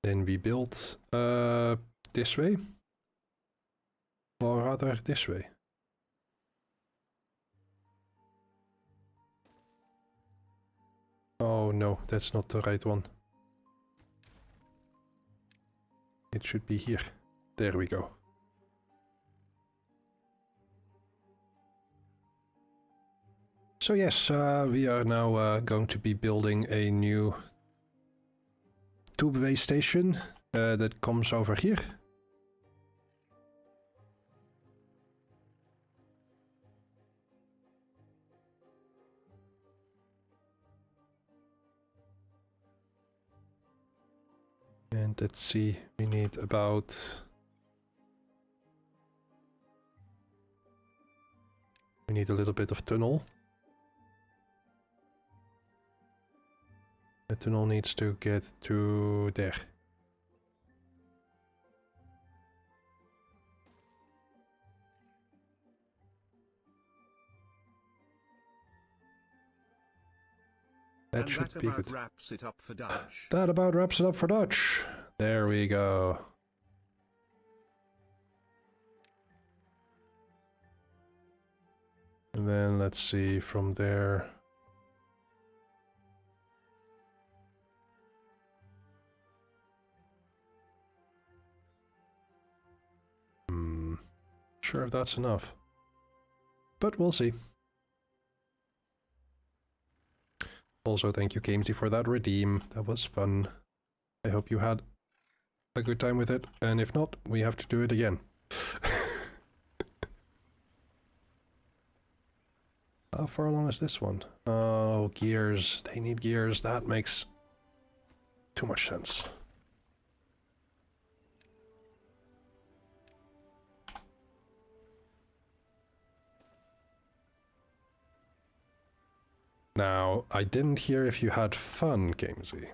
Then we build this way, or rather this way. Oh no, that's not the right one. It should be here. There we go. So yes, we are now going to be building a new tubeway station that comes over here. And let's see, we need about... We need a little bit of tunnel. The tunnel needs to get to there. That and should that be about good. wraps it up for Dutch. That about wraps it up for Dutch. There we go. And then let's see from there. Sure if that's enough. But we'll see. Also, thank you, Gamesy, for that redeem. That was fun. I hope you had a good time with it, and if not, we have to do it again. How far along is this one? Oh, gears. They need gears. That makes too much sense. Now, I didn't hear if you had fun, Gamesy.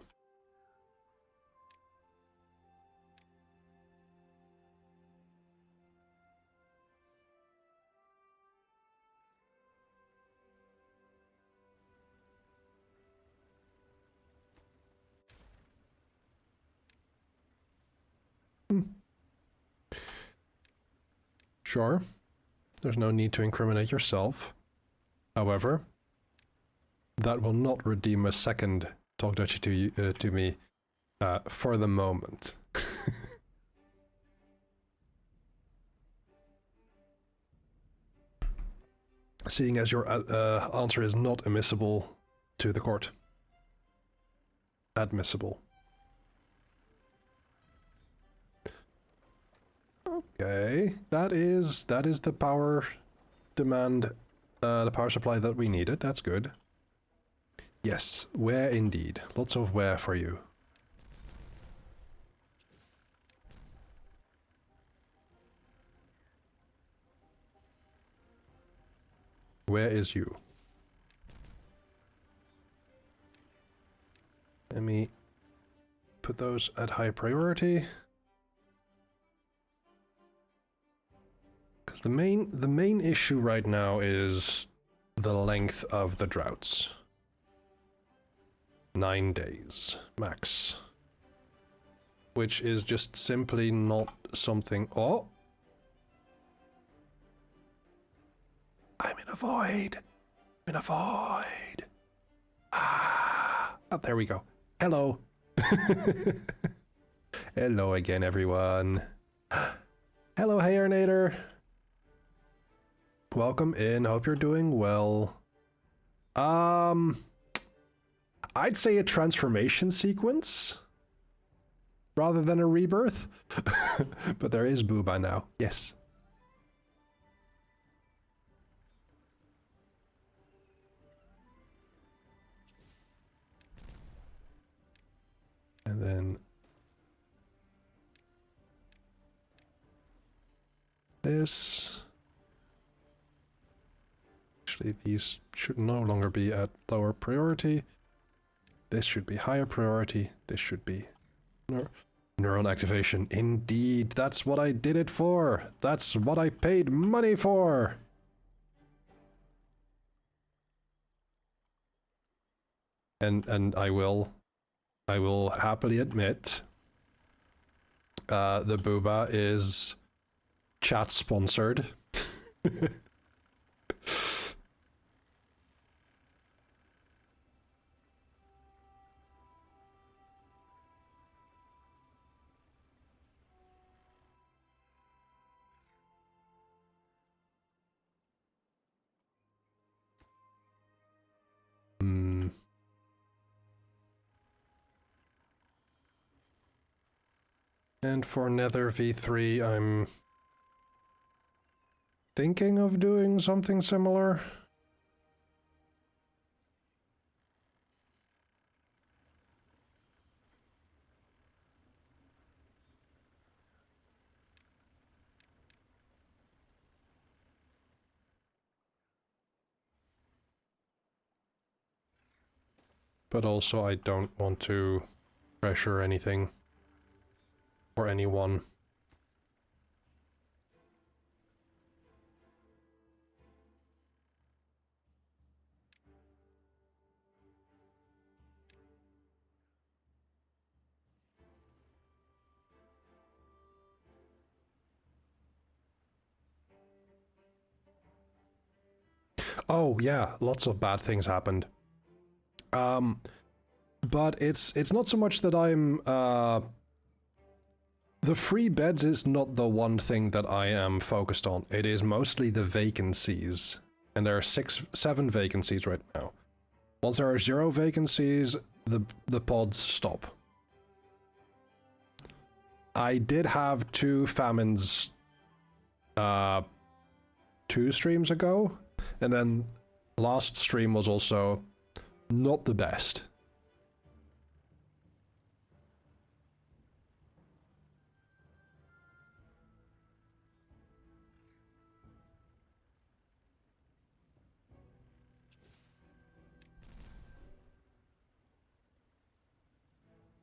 Sure. There's no need to incriminate yourself. However, that will not redeem a second Talk Dutchy to you, to me for the moment. Seeing as your answer is not admissible to the court. Admissible. Okay, that is the power demand, the power supply that we needed. That's good. Yes, where indeed. Lots of where for you. Where is you? Let me put those at high priority. Because the main issue right now is the length of the droughts. 9 days max. Which is just simply not something... Oh! I'm in a void. I'm in a void. Ah, oh, there we go. Hello. Hello again, everyone. Hello, Hayernator. Welcome in. Hope you're doing well. I'd say a transformation sequence rather than a rebirth. But there is Booba now. Yes. And then this. Actually, these should no longer be at lower priority. This should be higher priority. This should be neuron activation. Indeed, that's what I did it for. That's what I paid money for. And I will happily admit, the Booba is chat sponsored. And for Nether V3, I'm thinking of doing something similar. But also I don't want to pressure anything or anyone. Oh yeah, lots of bad things happened. But it's not so much that I'm the free beds is not the one thing that I am focused on. It is mostly the vacancies. And there are 7 vacancies right now. Once there are 0 vacancies, the pods stop. I did have 2 famines 2 streams ago, and then last stream was also not the best.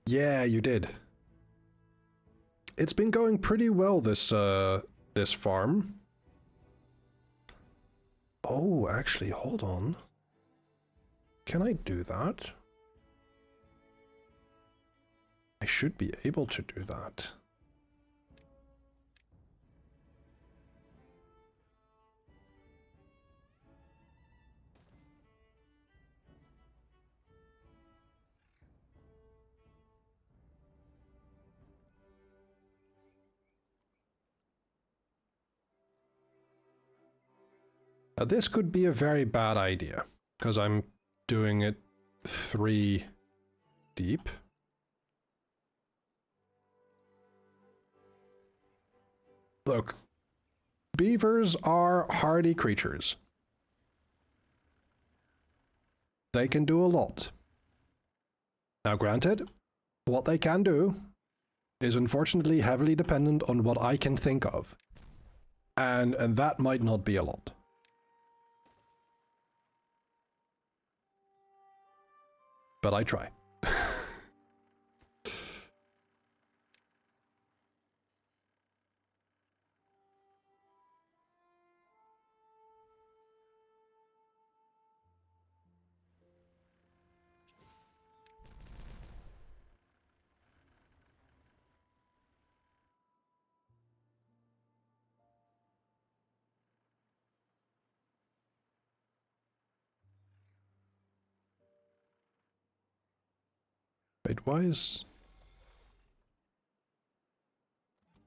Yeah, you did. It's been going pretty well, this farm. Oh, actually, hold on. Can I do that? I should be able to do that. This could be a very bad idea, because I'm doing it 3 deep. Look, beavers are hardy creatures. They can do a lot. Now granted, what they can do is unfortunately heavily dependent on what I can think of. And that might not be a lot. But I try. Wait, why is...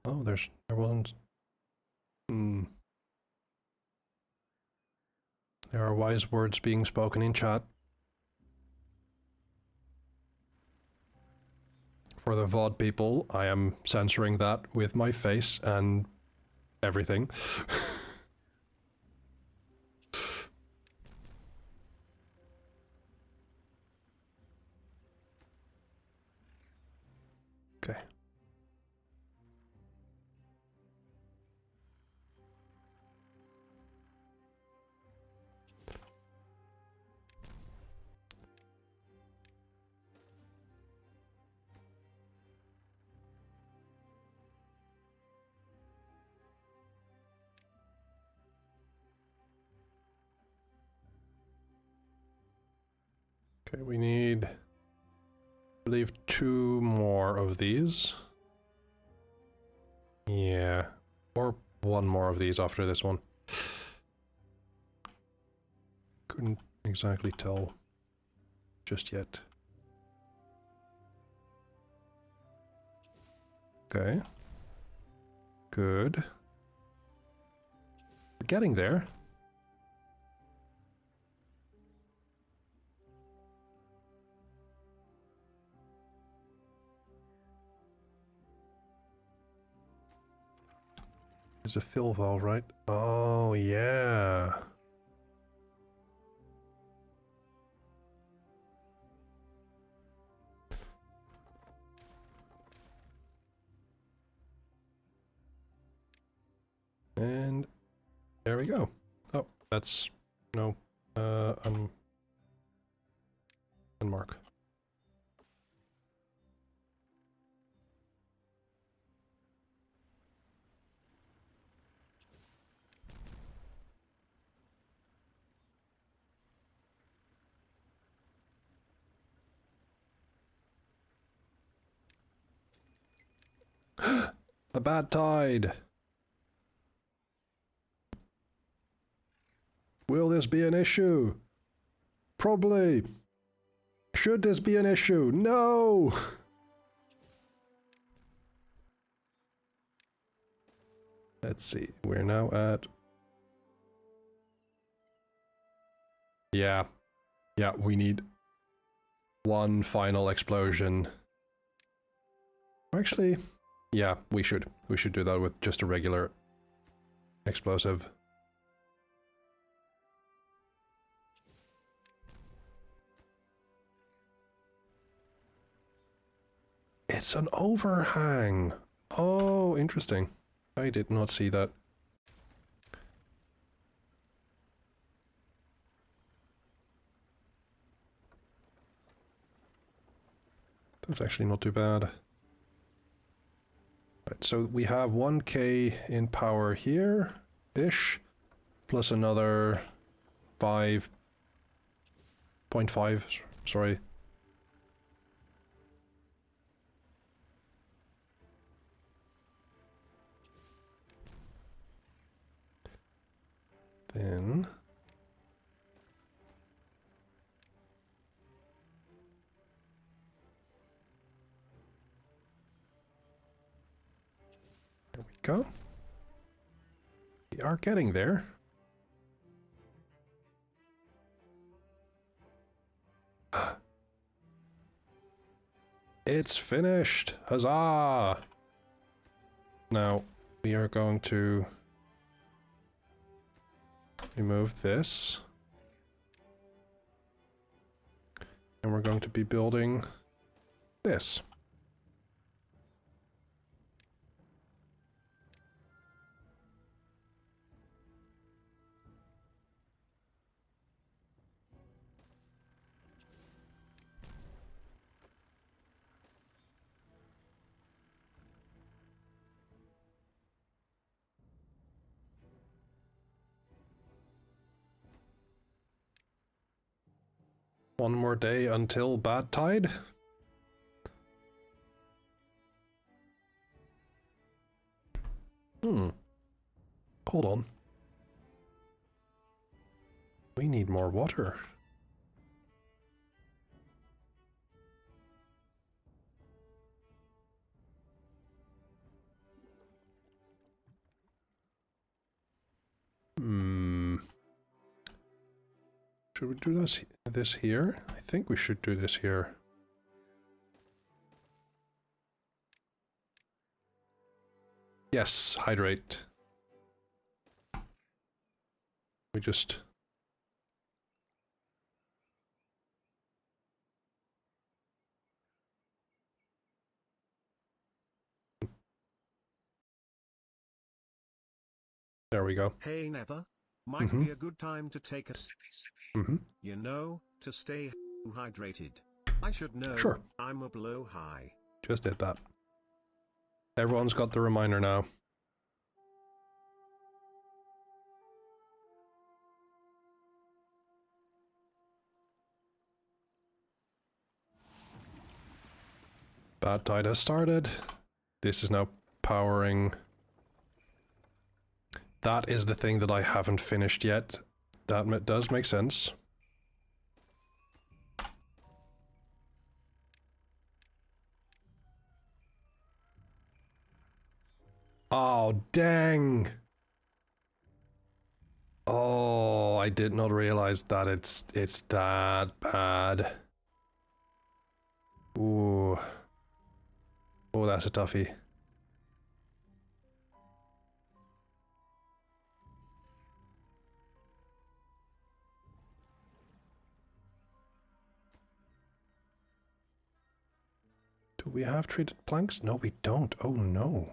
Oh, there wasn't... There are wise words being spoken in chat. For the VOD people, I am censoring that with my face and everything. Okay. Okay, we need, I believe, 2 more of these. Yeah, or 1 more of these after this one. Couldn't exactly tell just yet. Okay. Good. We're getting there. It's a fill valve, right? Oh, yeah. And there we go. Oh, that's no. Mark. The bad tide. Will this be an issue? Probably. Should this be an issue? No! Let's see. We're now at... Yeah. Yeah, we need 1 final explosion. Actually, yeah, we should. We should do that with just a regular explosive. It's an overhang. Oh, interesting. I did not see that. That's actually not too bad. Right, so we have 1k in power here-ish, plus another 5.5, sorry. Then... There we go. We are getting there. It's finished! Huzzah! Now, we are going to remove this. And we're going to be building this. One more day until bad tide. Hold on. We need more water. Should we do this here? I think we should do this here. Yes, hydrate. We just... There we go. Hey Nether, might be a good time to take a sippy. You know, to stay hydrated. I should know. Sure. I'm a blow high. Just did that. Everyone's got the reminder now. Bad tide has started. This is now powering. That is the thing that I haven't finished yet. That does make sense. Oh, dang! Oh, I did not realize that it's that bad. Ooh. Oh, that's a toughie. Do we have treated planks? No, we don't. Oh, no.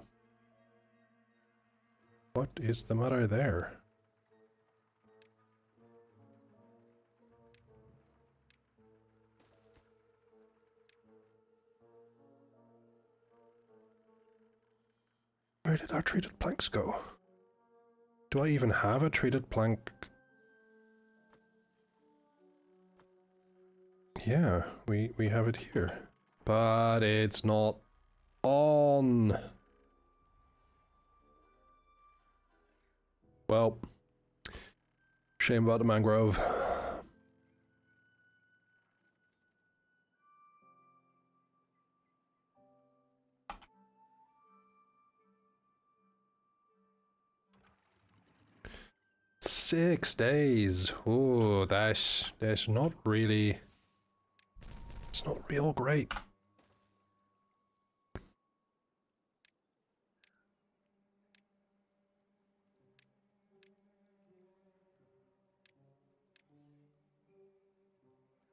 What is the matter there? Where did our treated planks go? Do I even have a treated plank? Yeah, we have it here. But it's not on. Well, shame about the mangrove. Six days. Ooh, that's not really. It's not real great.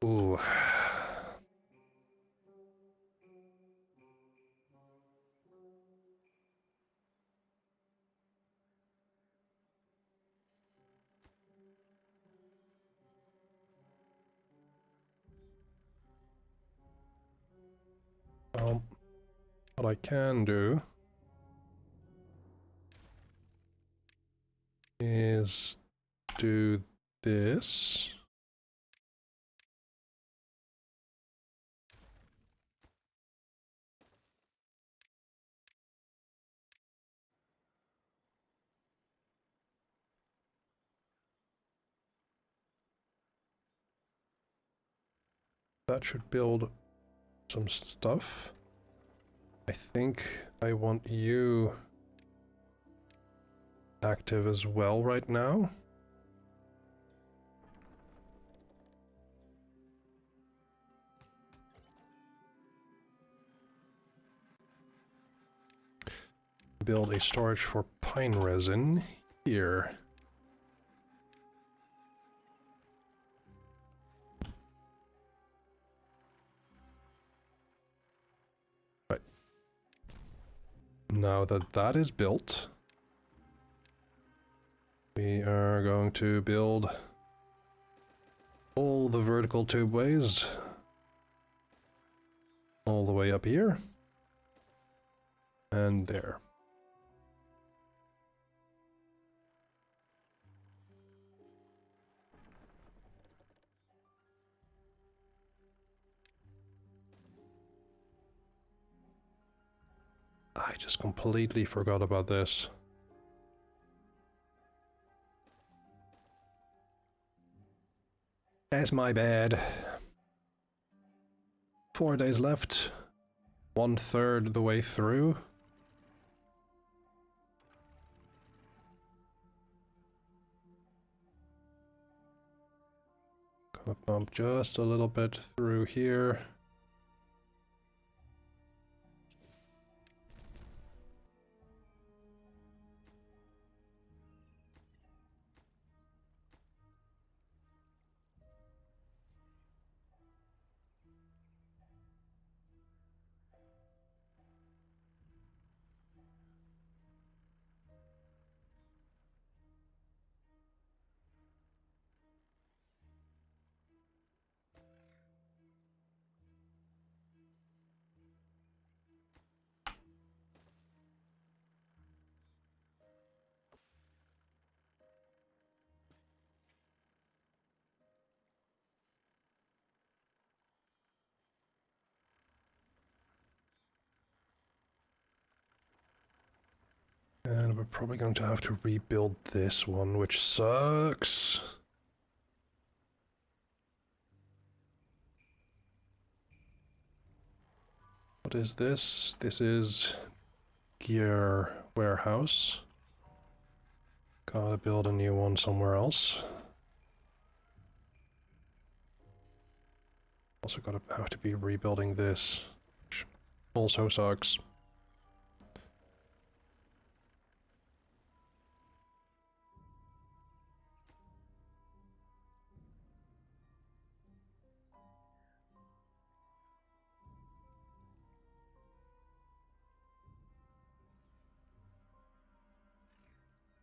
Ooh. What I can do is do this. That should build some stuff. I think I want you active as well right now. Build a storage for pine resin here. Right. Now that that is built, we are going to build all the vertical tubeways all the way up here and there. I just completely forgot about this. That's my bad. 4 days left. 1/3 the way through. Gonna bump just a little bit through here. And we're probably going to have to rebuild this one, which sucks. What is this? This is gear warehouse. Gotta build a new one somewhere else. Also gotta have to be rebuilding this, which also sucks.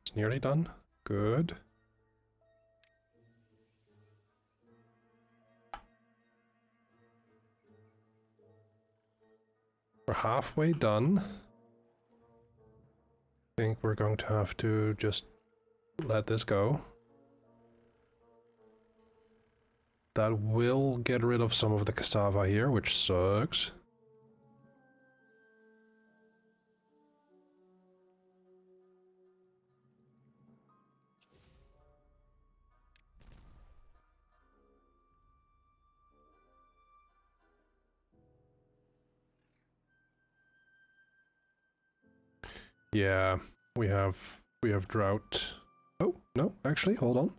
It's nearly done. Good. We're halfway done. I think we're going to have to just let this go. That will get rid of some of the cassava here, which sucks. Yeah, we have drought. Oh, no, actually, hold on.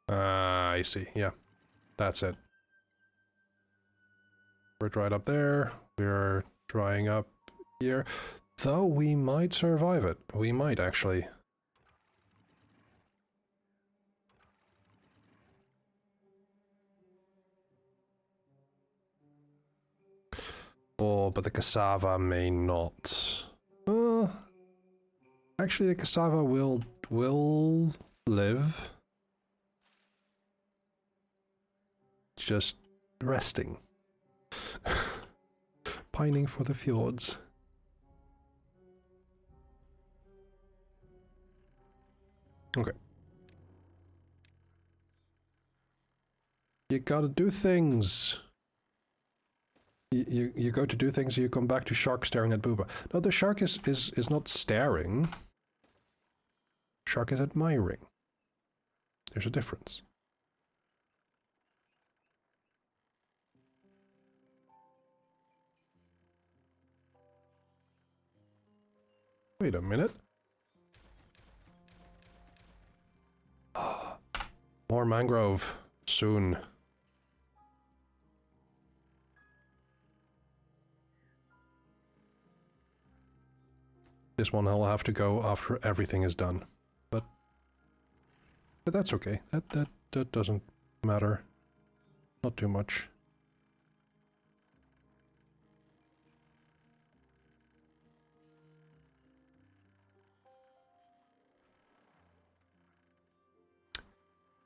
I see, yeah. That's it. We're dried up there. We're drying up here. Though we might survive it. We might, actually. Oh, but the cassava may not. Actually, the cassava will live. It's just resting. Pining for the fjords. Okay. You gotta do things. You go to do things, you come back to shark staring at Booba. No, the shark is not staring. Shark is admiring. There's a difference. Wait a minute. More mangrove. Soon. This one I'll have to go after everything is done. But that's okay. That doesn't matter. Not too much.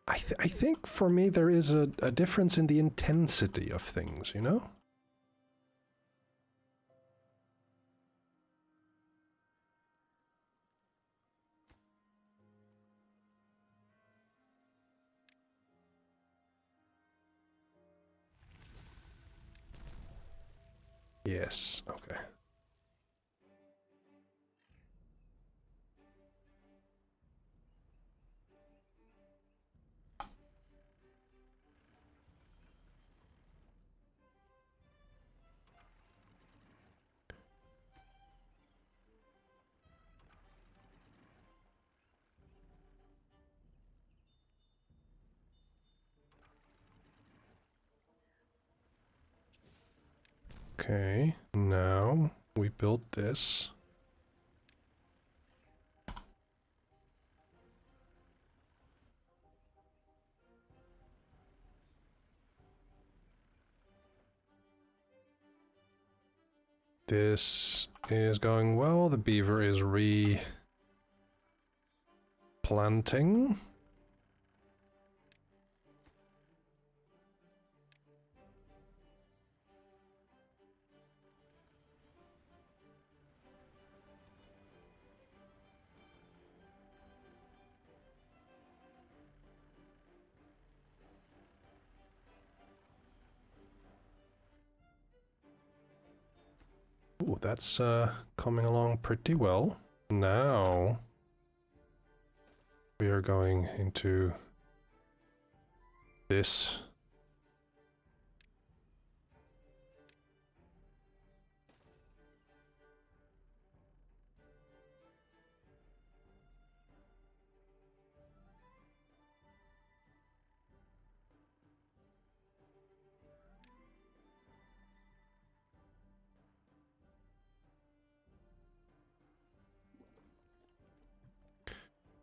I think for me there is a difference in the intensity of things, you know? Yes, okay. Okay, now we built this. This is going well. The beaver is replanting. Ooh, that's coming along pretty well. Now we are going into this.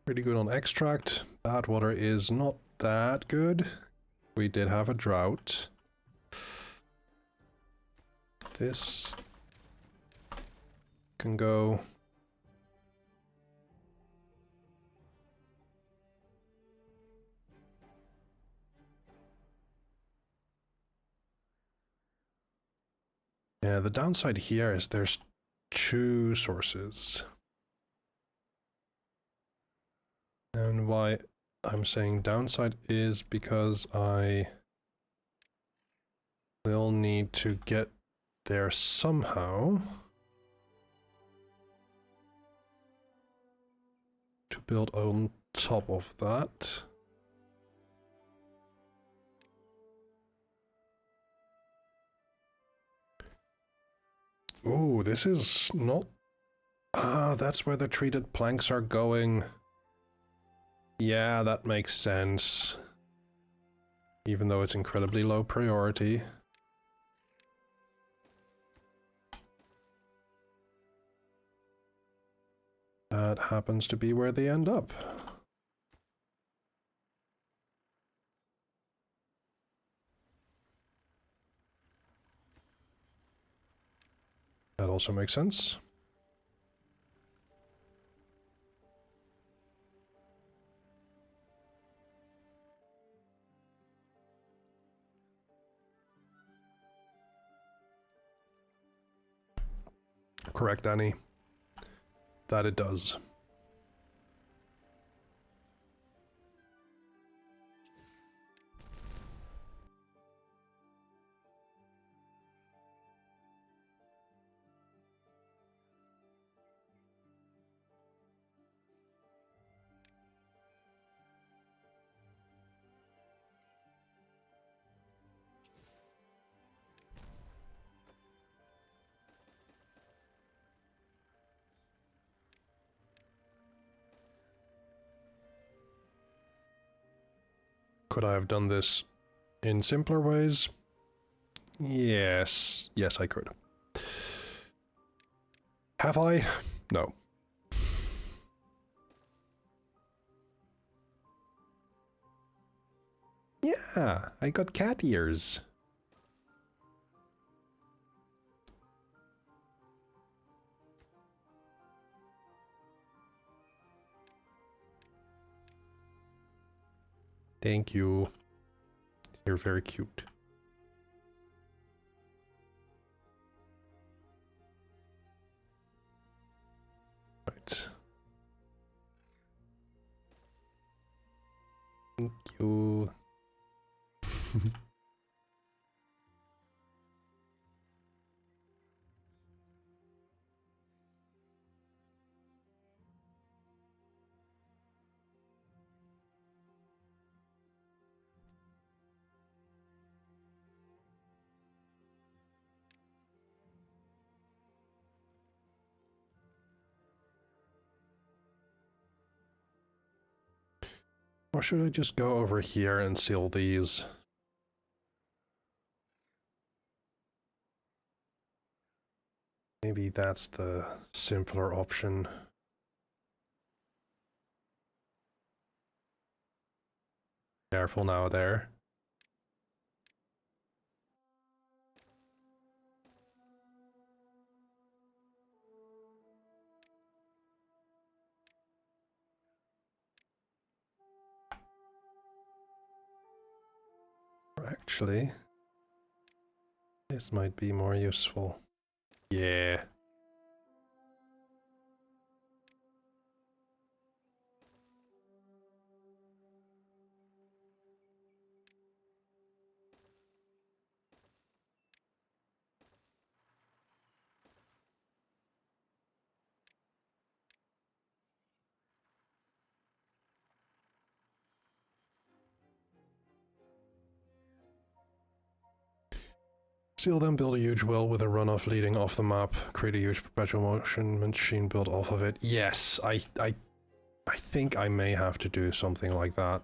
Pretty good on extract. Bad water is not that good. We did have a drought. This can go. Yeah, the downside here is there's two sources. And why I'm saying downside is because I will need to get there somehow to build on top of that. Ooh, this is not... Ah, that's where the treated planks are going. Yeah, that makes sense. Even though it's incredibly low priority. That happens to be where they end up. That also makes sense. Correct, Danny. That it does. Could I have done this in simpler ways? Yes. Yes, I could. Have I? No. Yeah, I got cat ears. Thank you. You're very cute. Right. Thank you. Or should I just go over here and seal these? Maybe that's the simpler option. Careful now there. Actually, this might be more useful. Yeah. Seal them, build a huge well with a runoff leading off the map, create a huge perpetual motion machine built off of it. Yes, I think I may have to do something like that.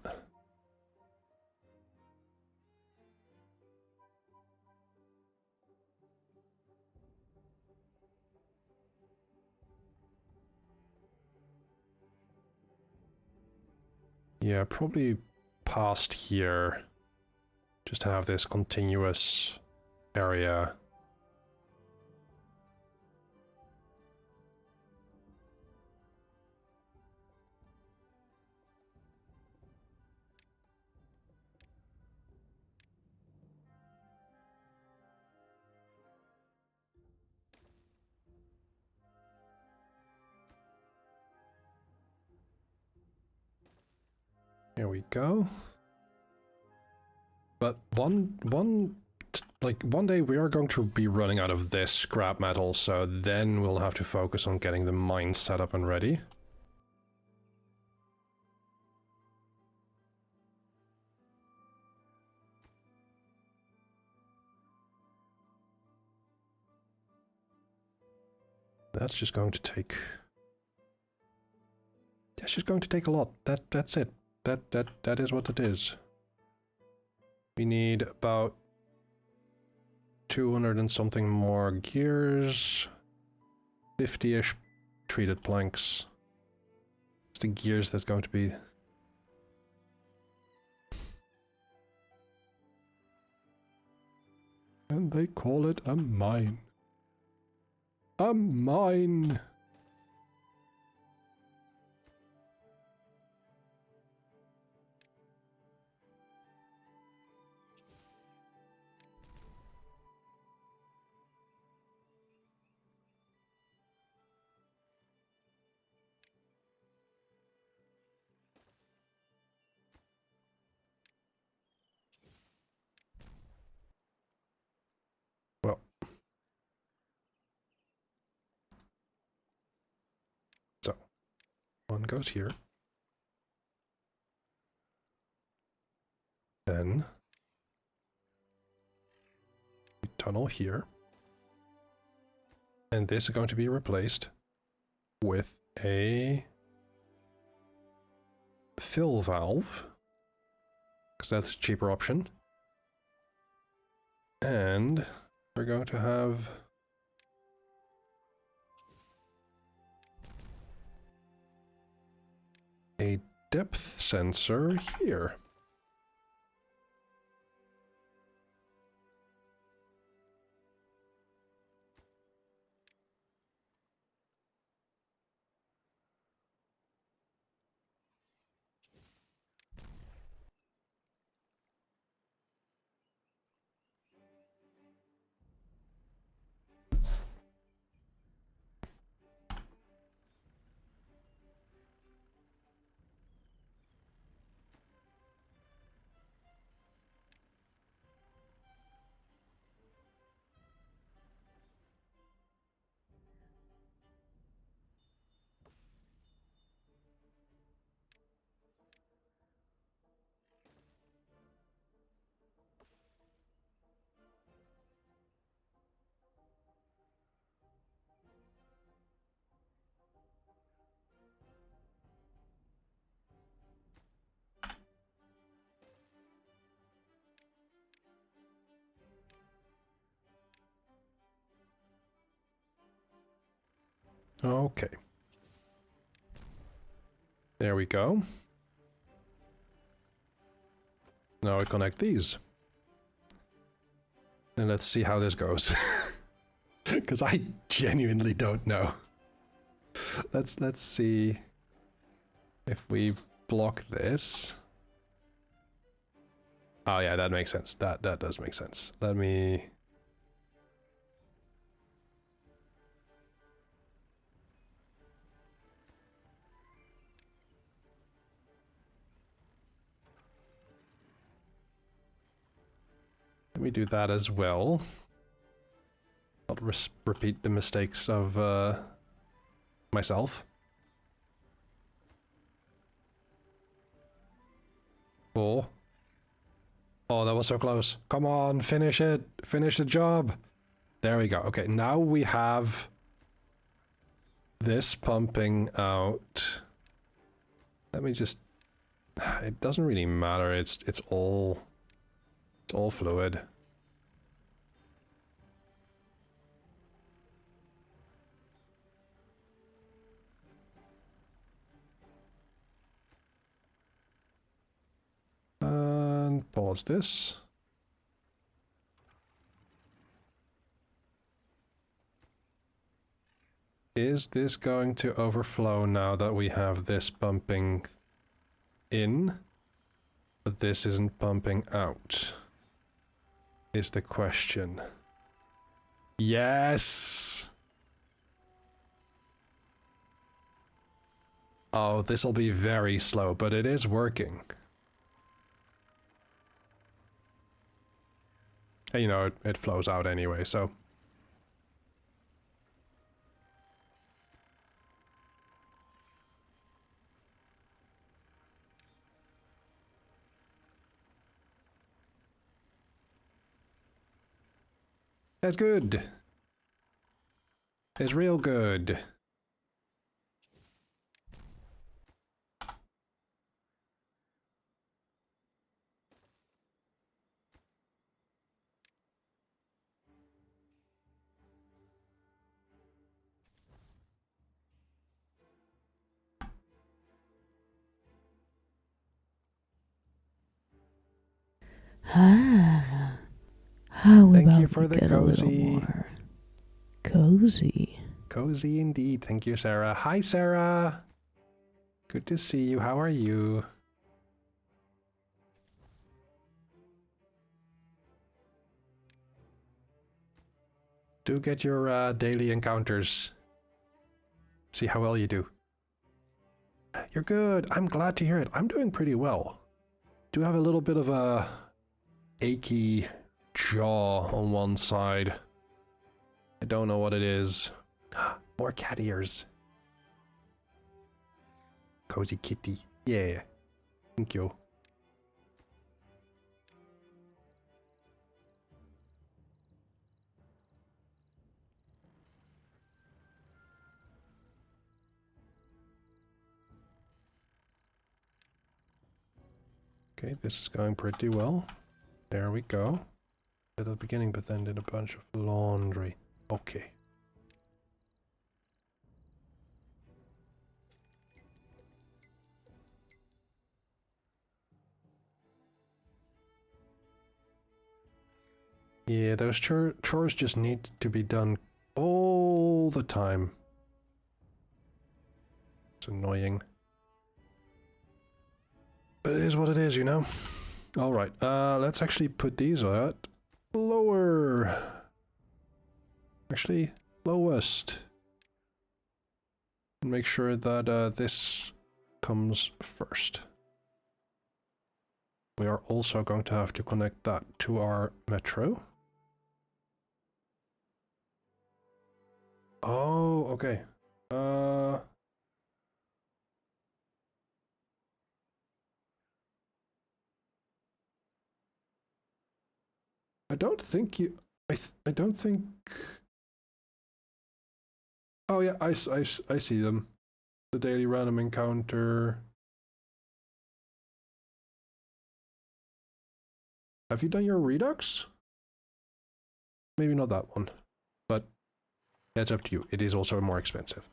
Yeah, probably past here. Just have this continuous area. Here we go. But one day we are going to be running out of this scrap metal, so then we'll have to focus on getting the mine set up and ready. That's just going to take... That's just going to take a lot. That's it. That is what it is. We need about 200 and something more gears. 50-ish treated planks. It's the gears that's going to be... And they call it a mine. A mine! Well. So, one goes here. Then we tunnel here. And this is going to be replaced with a fill valve, because that's a cheaper option. And we're going to have a depth sensor here. Okay. There we go. Now we connect these. And let's see how this goes. Because I genuinely don't know. Let's see if we block this. Oh yeah, that makes sense. That does make sense. Let me... Let me do that as well. Not repeat the mistakes of myself. Oh. Oh, that was so close. Come on, finish it. Finish the job. There we go. Okay, now we have this pumping out. Let me just... It doesn't really matter. It's all fluid. And pause this. Is this going to overflow now that we have this pumping in, but this isn't pumping out? Is the question. Yes! Oh, this'll be very slow, but it is working. And, you know, it flows out anyway, so... That's good. It's real good. Ah, how Thank about you for we the get a little cozy. more cozy? Cozy indeed. Thank you, Sarah. Hi, Sarah. Good to see you. How are you? Do get your daily encounters. See how well you do. You're good. I'm glad to hear it. I'm doing pretty well. Do have a little bit of a achy jaw on one side. I don't know what it is. More cat ears. Cozy kitty. Yeah. Thank you. Okay, this is going pretty well. There we go. At the beginning, but then did a bunch of laundry. Okay. Yeah, those chores just need to be done all the time. It's annoying. But it is what it is, you know? Alright, let's actually put these at lower. Actually, lowest. And make sure that this comes first. We are also going to have to connect that to our metro. Oh, okay. I don't think you... I don't think... Oh yeah, I see them. The daily random encounter. Have you done your Redux? Maybe not that one. But that's up to you. It is also more expensive.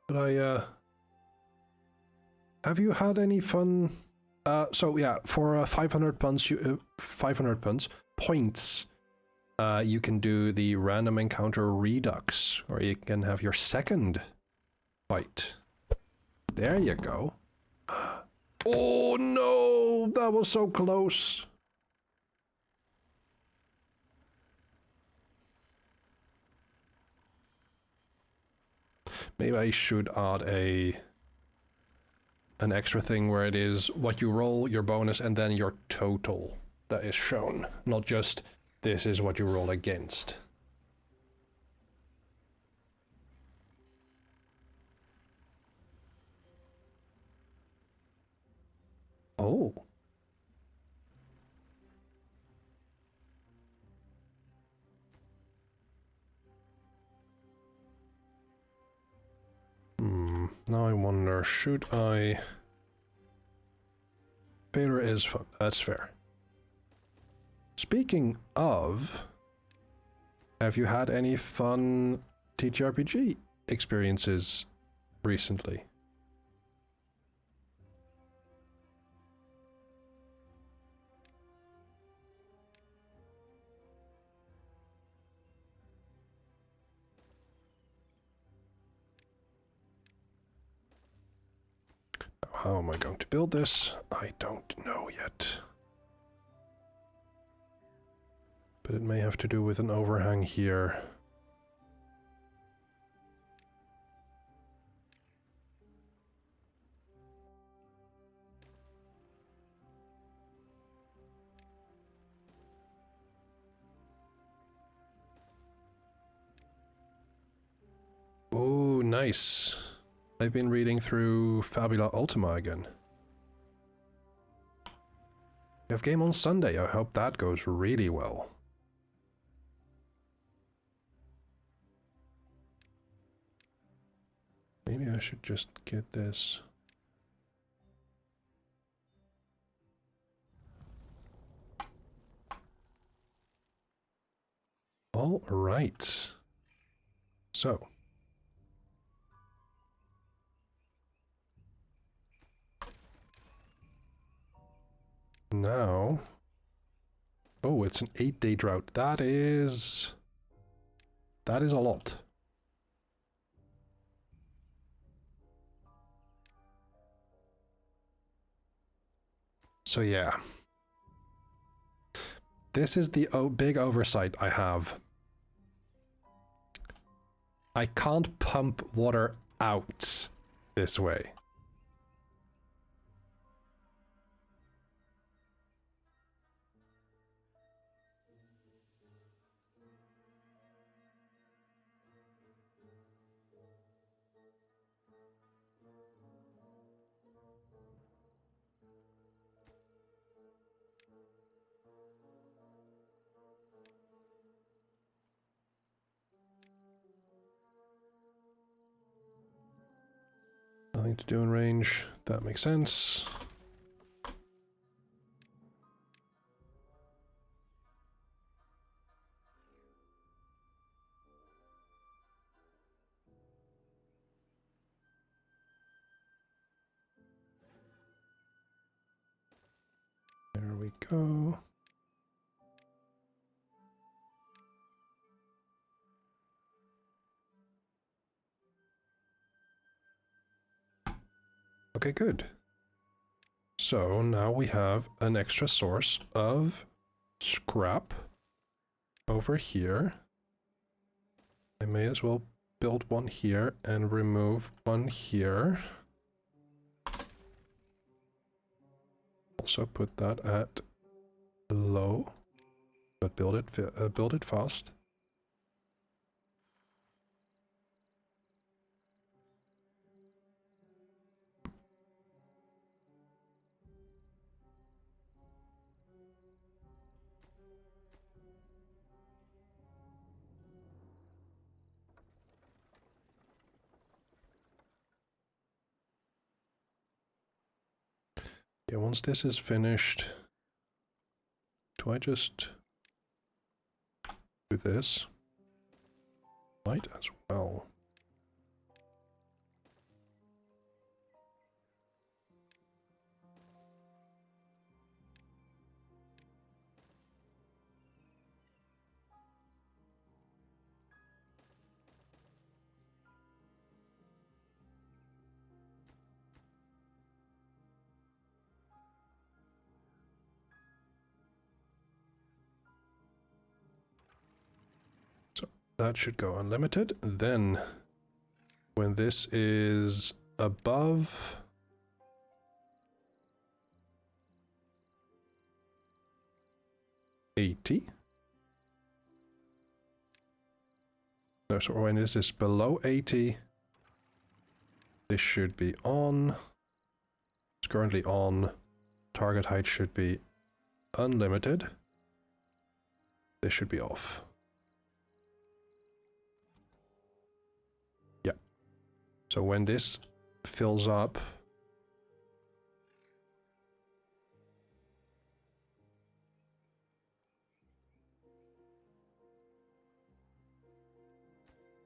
But have you had any fun? So yeah, for 500 punts, 500 points, you can do the random encounter redux, or you can have your second fight. There you go. Oh no, that was so close. Maybe I should add an extra thing where it is what you roll, your bonus, and then your total that is shown, not just this is what you roll against. Oh. Now I wonder, should I... Failure is fun. That's fair. Speaking of, have you had any fun TTRPG experiences recently? How am I going to build this? I don't know yet. But it may have to do with an overhang here. Oh, nice. I've been reading through Fabula Ultima again. We have game on Sunday. I hope that goes really well. Maybe I should just get this. All right. So. Now. Oh, it's an 8-day drought. That is a lot. So yeah. This is the big oversight I have. I can't pump water out this way. Nothing to do in range. That makes sense. There we go. Okay, good. So now we have an extra source of scrap over here. I may as well build one here and remove one here. Also put that at low, but build it fast. Yeah, once this is finished, do I just do this? Might as well. that should go unlimited. Then, when this is above 80. No, so when this is below 80, this should be on. It's currently on. Target height should be unlimited. This should be off. Yeah. So when this fills up,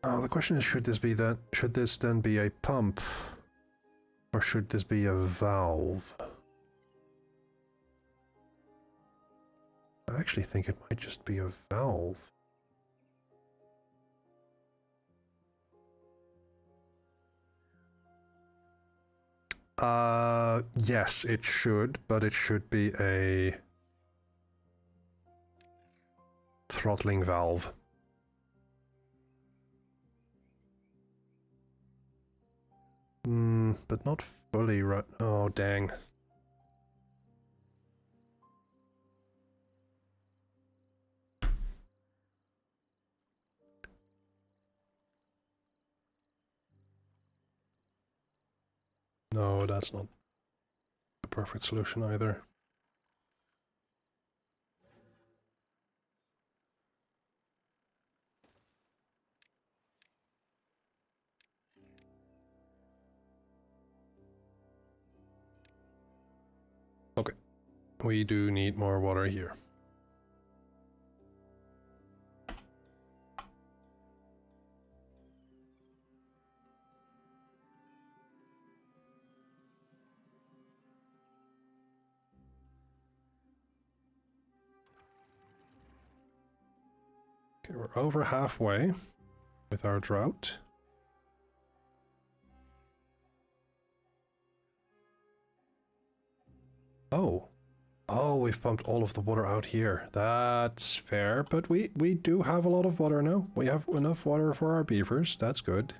the question is, should this then be a pump? Or should this be a valve? I actually think it might just be a valve. Yes, it should, but it should be a throttling valve. But not fully right. Oh, dang. No, that's not a perfect solution either. Okay, we do need more water here. Okay, we're over halfway with our drought. Oh. Oh, we've pumped all of the water out here. That's fair, but we do have a lot of water now. We have enough water for our beavers. That's good.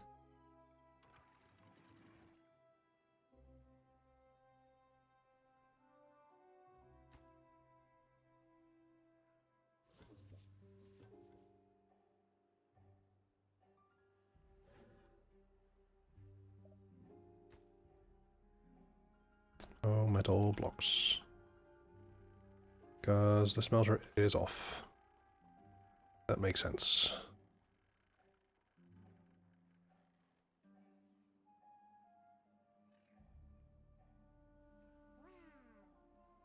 Oh, metal blocks. Because the smelter is off. That makes sense.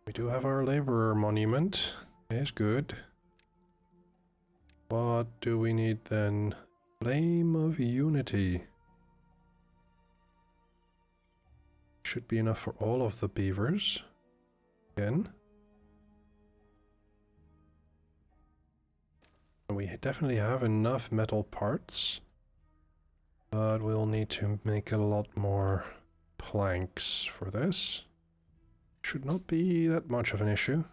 We do have our laborer monument. It's good. What do we need then? Flame of Unity. Should be enough for all of the beavers. Again. We definitely have enough metal parts. But we'll need to make a lot more planks for this. Should not be that much of an issue.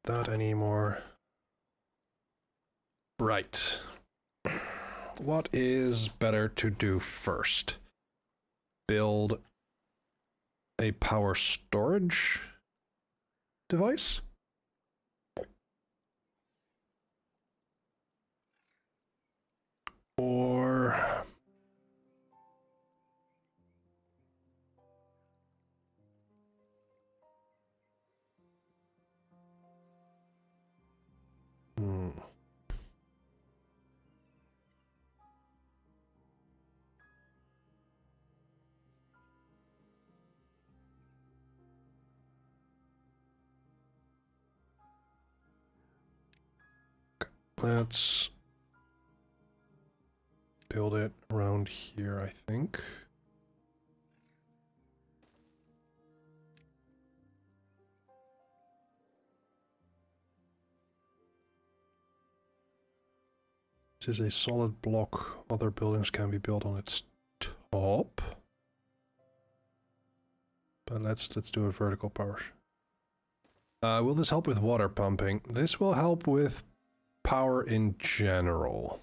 That anymore. Right. What is better to do first? Build a power storage device? Or let's build it around here, I think. This is a solid block. Other buildings can be built on its top. But let's do a vertical power. Will this help with water pumping? This will help with power in general.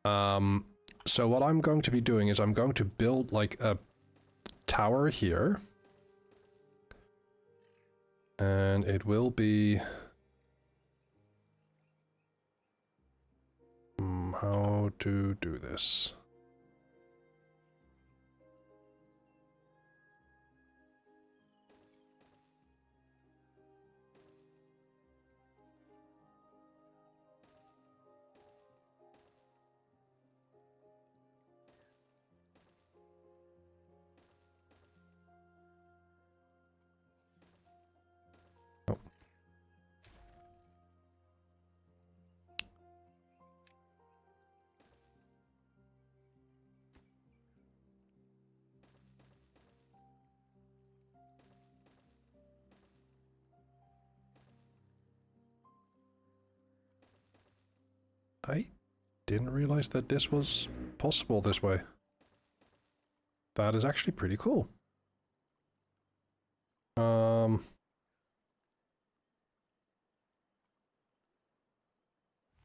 So what I'm going to be doing is I'm going to build like a tower here. And it will be... how to do this? I didn't realize that this was possible this way. That is actually pretty cool.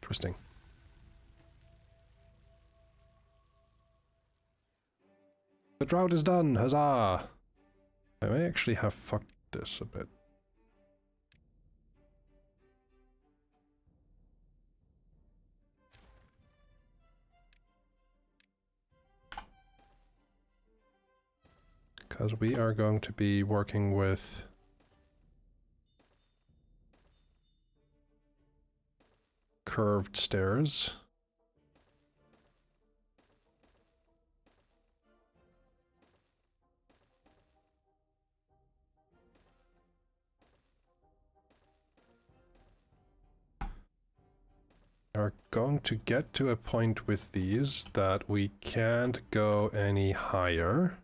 Interesting. The drought is done, huzzah! I may actually have fucked this a bit. Because we are going to be working with curved stairs. We are going to get to a point with these that we can't go any higher.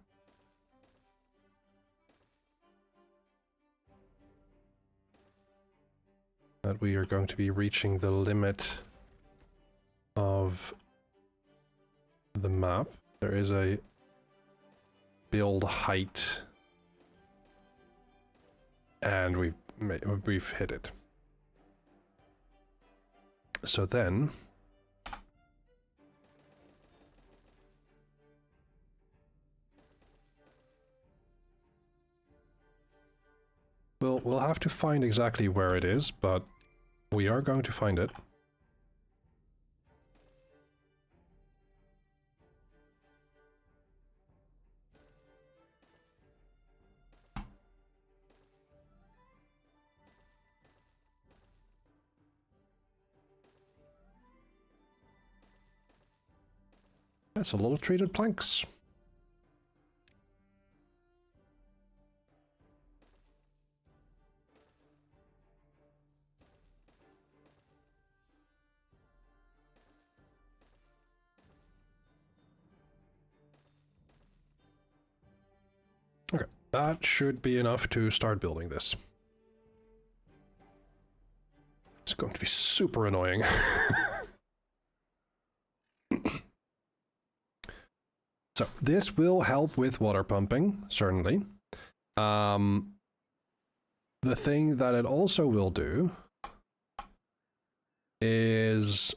That we are going to be reaching the limit of the map. There is a build height, and we've hit it. So then we'll have to find exactly where it is, but we are going to find it. That's a lot of treated planks. Okay, that should be enough to start building this. It's going to be super annoying. So this will help with water pumping, certainly. The thing that it also will do is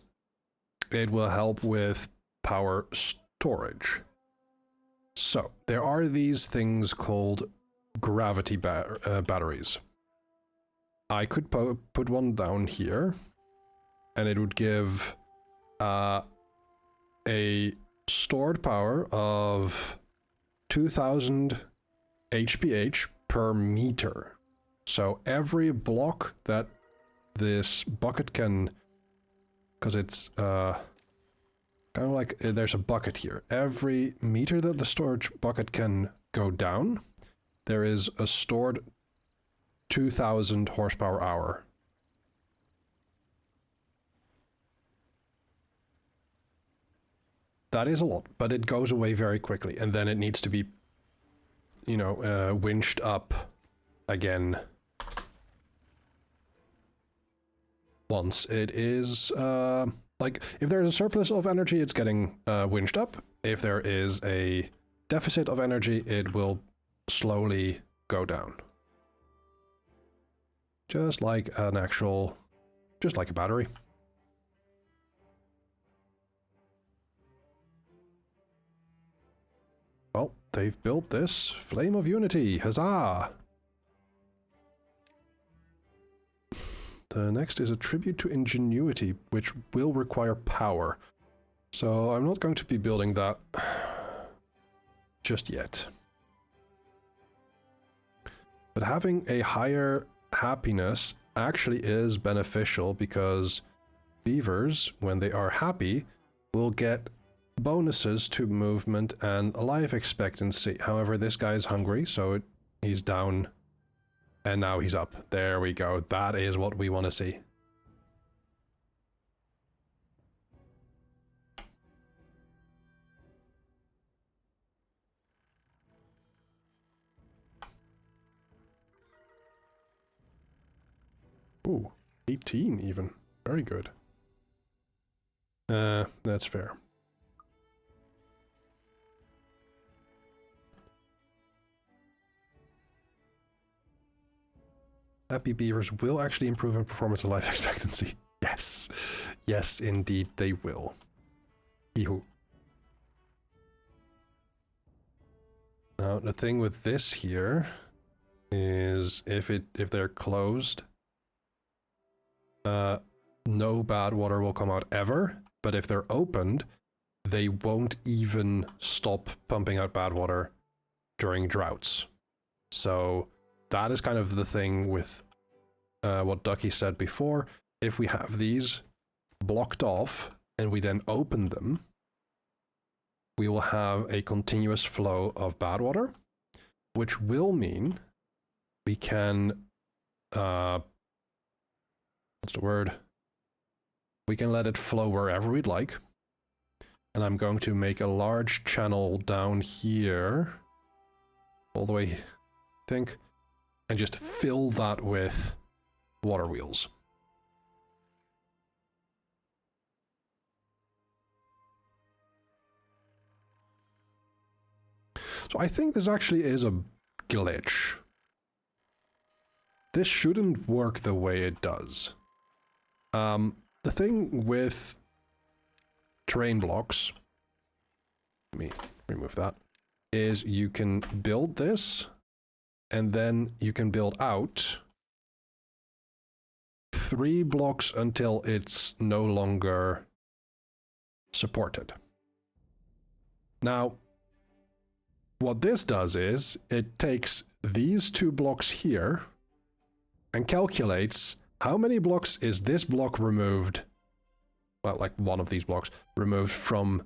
it will help with power storage. So there are these things called gravity batteries. I could put one down here, and it would give a stored power of 2000 HPH per meter. So every block that this bucket can, because it's kind of like there's a bucket here. Every meter that the storage bucket can go down, there is a stored 2000 horsepower hour. That is a lot, but it goes away very quickly, and then it needs to be, you know, winched up again once it is, like, if there's a surplus of energy, it's getting winched up. If there is a deficit of energy, it will slowly go down. Just like an actual, just like a battery. Well, they've built this Flame of Unity. Huzzah! The next is a tribute to ingenuity, which will require power. So I'm not going to be building that just yet. But having a higher happiness actually is beneficial because beavers, when they are happy, will get bonuses to movement and life expectancy. However, this guy is hungry, so he's down. And now he's up. There we go. That is what we want to see. Ooh, 18 even. Very good. That's fair. Happy beavers will actually improve in performance and life expectancy. Yes. Yes, indeed they will. Eehoo. Now, the thing with this here is if they're closed, no bad water will come out ever, but if they're opened, they won't even stop pumping out bad water during droughts. So that is kind of the thing with what Ducky said before. If we have these blocked off and we then open them, we will have a continuous flow of bad water, which will mean we can, what's the word? We can let it flow wherever we'd like. And I'm going to make a large channel down here, all the way, I think, and just fill that with water wheels. So I think this actually is a glitch. This shouldn't work the way it does. The thing with terrain blocks, let me remove that, is you can build this, and then you can build out 3 blocks until it's no longer supported. Now, what this does is, it takes these 2 blocks here and calculates how many blocks is this block removed, well, like one of these blocks, removed from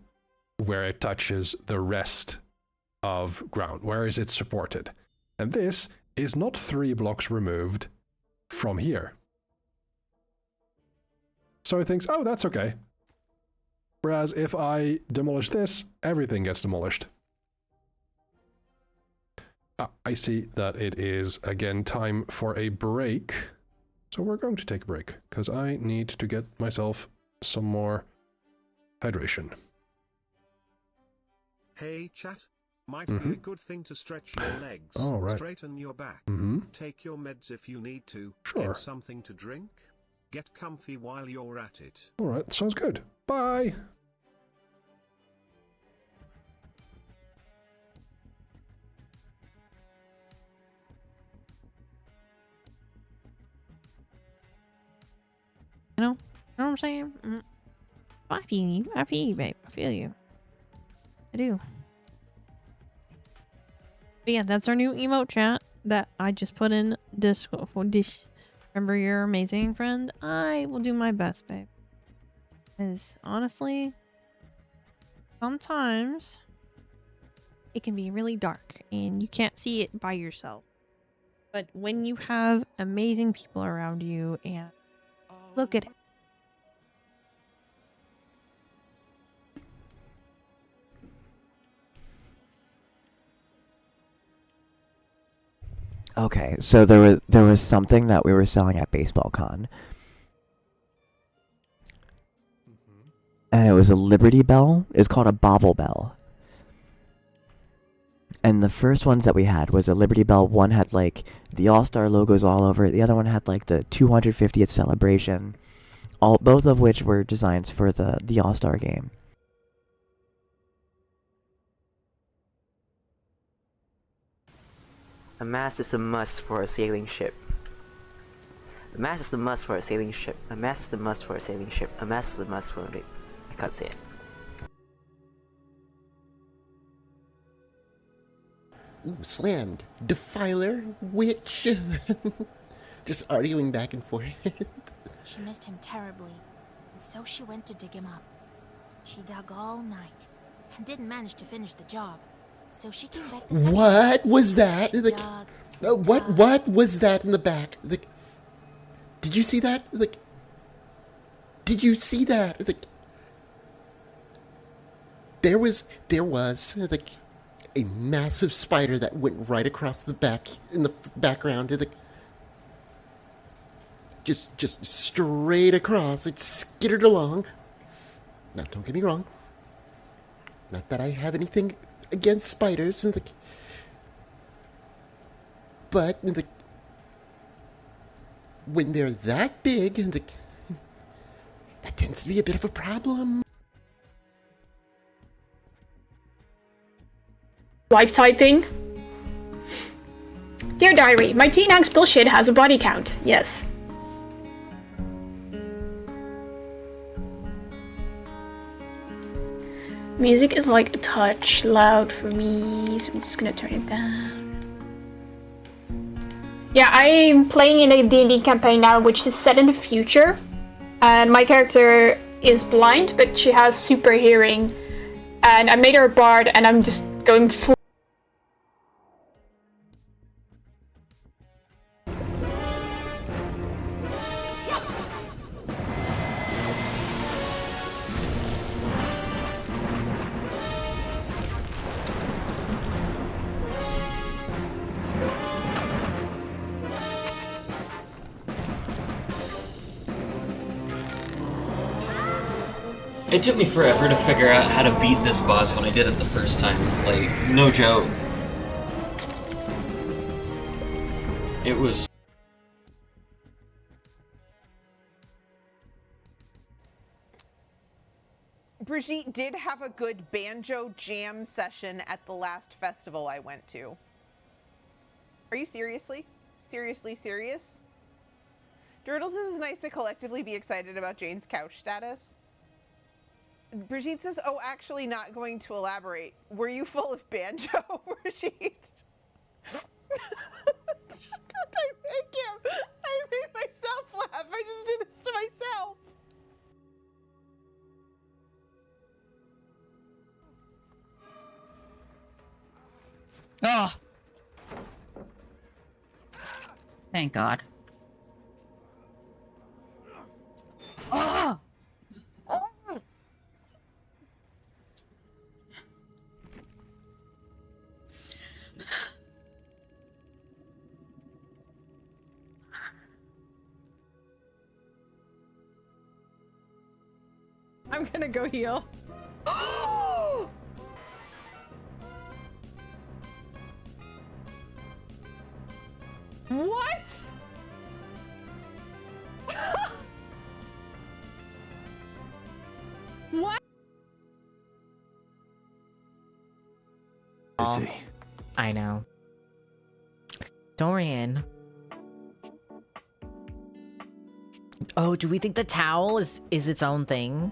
where it touches the rest of ground. Where is it supported? And this is not 3 blocks removed from here. So it thinks, oh, that's okay. Whereas if I demolish this, everything gets demolished. I see that it is, again, time for a break. So we're going to take a break, because I need to get myself some more hydration. Hey chat, might be a good thing to stretch your legs, straighten your back, take your meds if you need to, get something to drink, get comfy while you're at it. Alright, sounds good. Bye! You know what I'm saying? I feel you. I feel you, babe. I feel you. I do. But yeah, that's our new emote chat that I just put in Discord for this. Remember, you're amazing, friend. I will do my best, babe. Because honestly, sometimes it can be really dark and you can't see it by yourself. But when you have amazing people around you and look at it. Okay, so there was something that we were selling at Baseball Con. was a Liberty Bell. It's called a Bobble Bell. And the first ones that we had was a Liberty Bell. One had like the All-Star logos all over it. The other one had like the 250th celebration. Both of which were designs for the All-Star game. A mast is a must for a sailing ship. A mast is the must for a sailing ship. A mast is the must for a sailing ship. A mast is the must for a... I can't say it. Ooh, slammed. Defiler, witch. Just arguing back and forth. She missed him terribly, and so she went to dig him up. She dug all night, and didn't manage to finish the job. So she came back the second What night. was that? She Like, dug, what was that in the back? Like, did you see that? Like, did you see that? Like, there was like a massive spider that went right across the back in the background. Like, just straight across. It skittered along. Now, don't get me wrong. Not that I have anything against spiders, and like, but like, when they're that big, and like, that tends to be a bit of a problem. Wipe typing. Dear Diary, my teen angst bullshit has a body count. Yes. Music is like a touch loud for me, so I'm just gonna turn it down. Yeah, I'm playing in a D&D campaign now, which is set in the future. And my character is blind, but she has super hearing. And I made her a bard, and I'm just going full. It took me forever to figure out how to beat this boss when I did it the first time. Like, no joke. It was... Brigitte did have a good banjo jam session at the last festival I went to. Are you seriously serious? Durdle says it's nice to collectively be excited about Jane's couch status. Brigitte says, oh, actually not going to elaborate. Were you full of banjo, Brigitte? I made myself laugh. I just did this to myself. Oh. Thank God. Oh. I'm gonna go heal. What? What? I know. Dorian. Oh, do we think the towel is its own thing?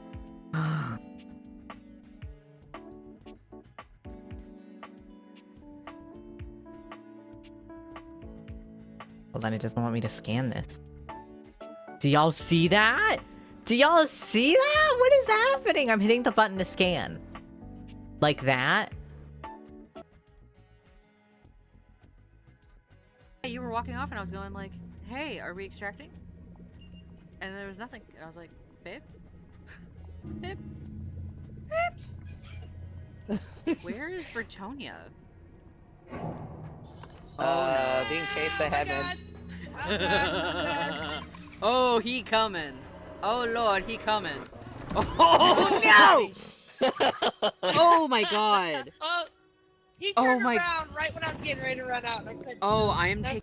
Well, then it doesn't want me to scan this. Do y'all see that? Do y'all see that? What is happening? I'm hitting the button to scan. Like that? You were walking off and I was going like, hey, are we extracting? And there was nothing. And I was like, babe? Babe? Babe? Where is Bertonia? Being chased by Headman. Oh, he coming. Oh lord, he coming. Oh no! Oh my god. Oh, he Oh turned my- around right when I was getting ready to run out, and I couldn't. Oh, I am That's- taking.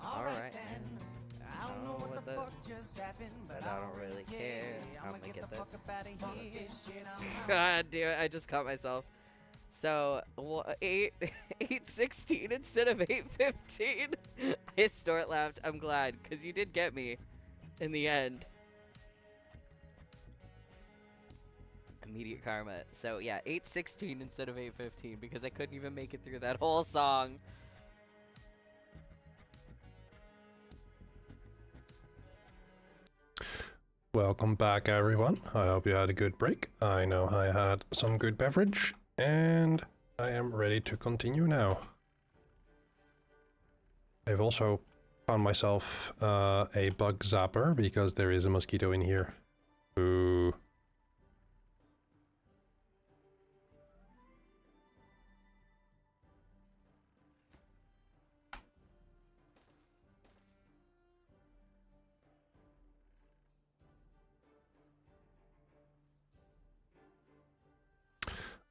Alright then. I don't know what the fuck just happened, but I don't really care. I'm gonna get the fuck up out of here. God damn it, I just caught myself. So, 8:16 instead of 8:15. I snort laughed. I'm glad, because you did get me in the end. Immediate karma. So, yeah, 8:16 instead of 8:15, because I couldn't even make it through that whole song. Welcome back, everyone. I hope you had a good break. I know I had some good beverage, and I am ready to continue now. I've also found myself a bug zapper because there is a mosquito in here. Ooh.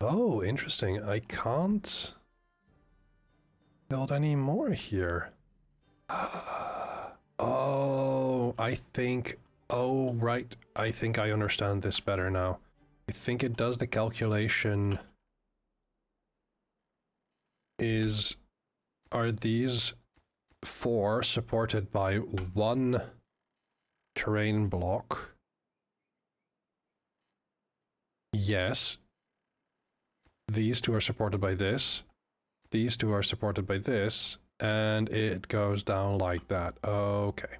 Oh, interesting. I can't build any more here. Oh, I think... Oh, right. I think I understand this better now. I think it does the calculation... Are these 4 supported by 1 terrain block? Yes. These 2 are supported by this. These 2 are supported by this. And it goes down like that. Okay.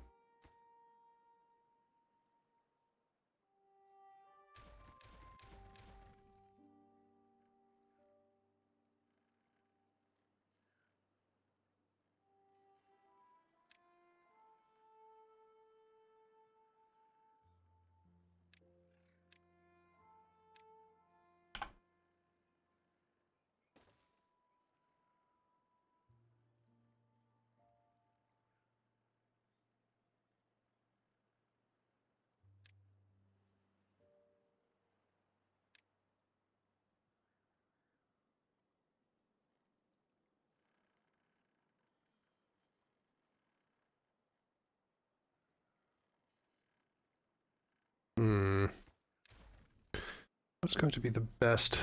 What's going to be the best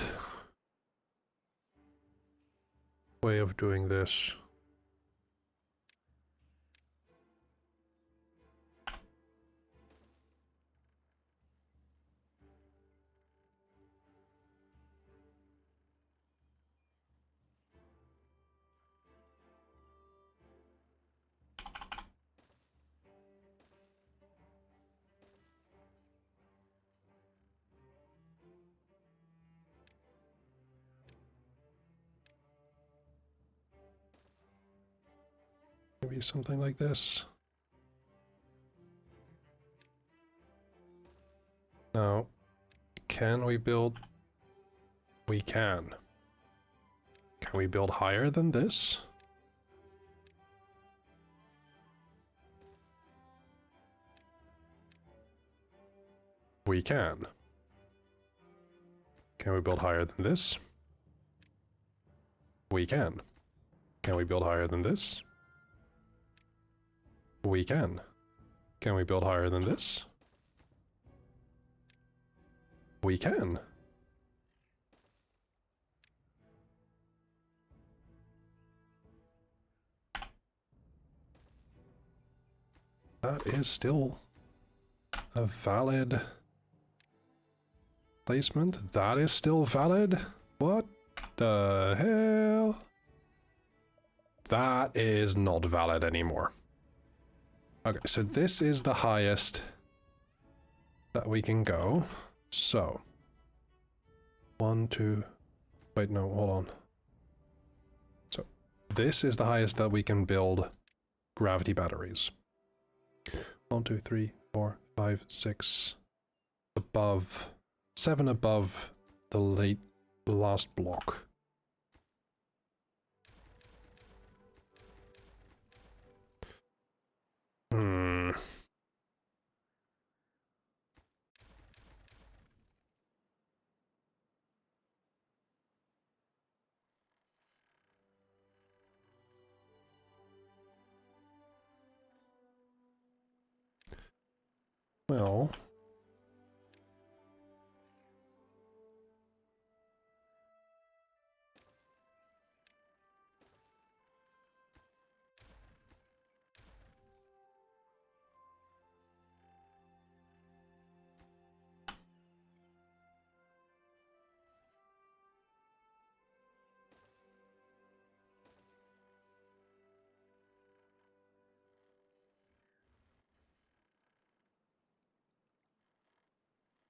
way of doing this? Maybe something like this. Now, can we build... We can. Can we build higher than this? We can. Can we build higher than this? We can. Can we build higher than this? We can. Can we build higher than this? We can. That is still a valid placement. That is still valid? What the hell? That is not valid anymore. Okay, so this is the highest that we can go. So, 1, 2, wait, no, hold on. So, this is the highest that we can build gravity batteries. 1, 2, 3, 4, 5, 6 above, 7 above the last block. Well...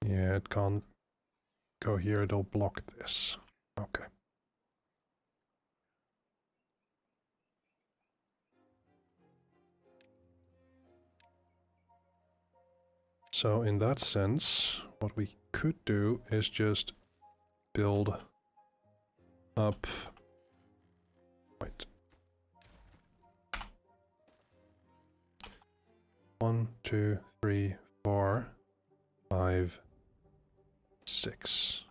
Yeah, it can't go here, it'll block this. Okay. So in that sense, what we could do is just build up... Wait. 1, 2, 3, 4, 5, 6.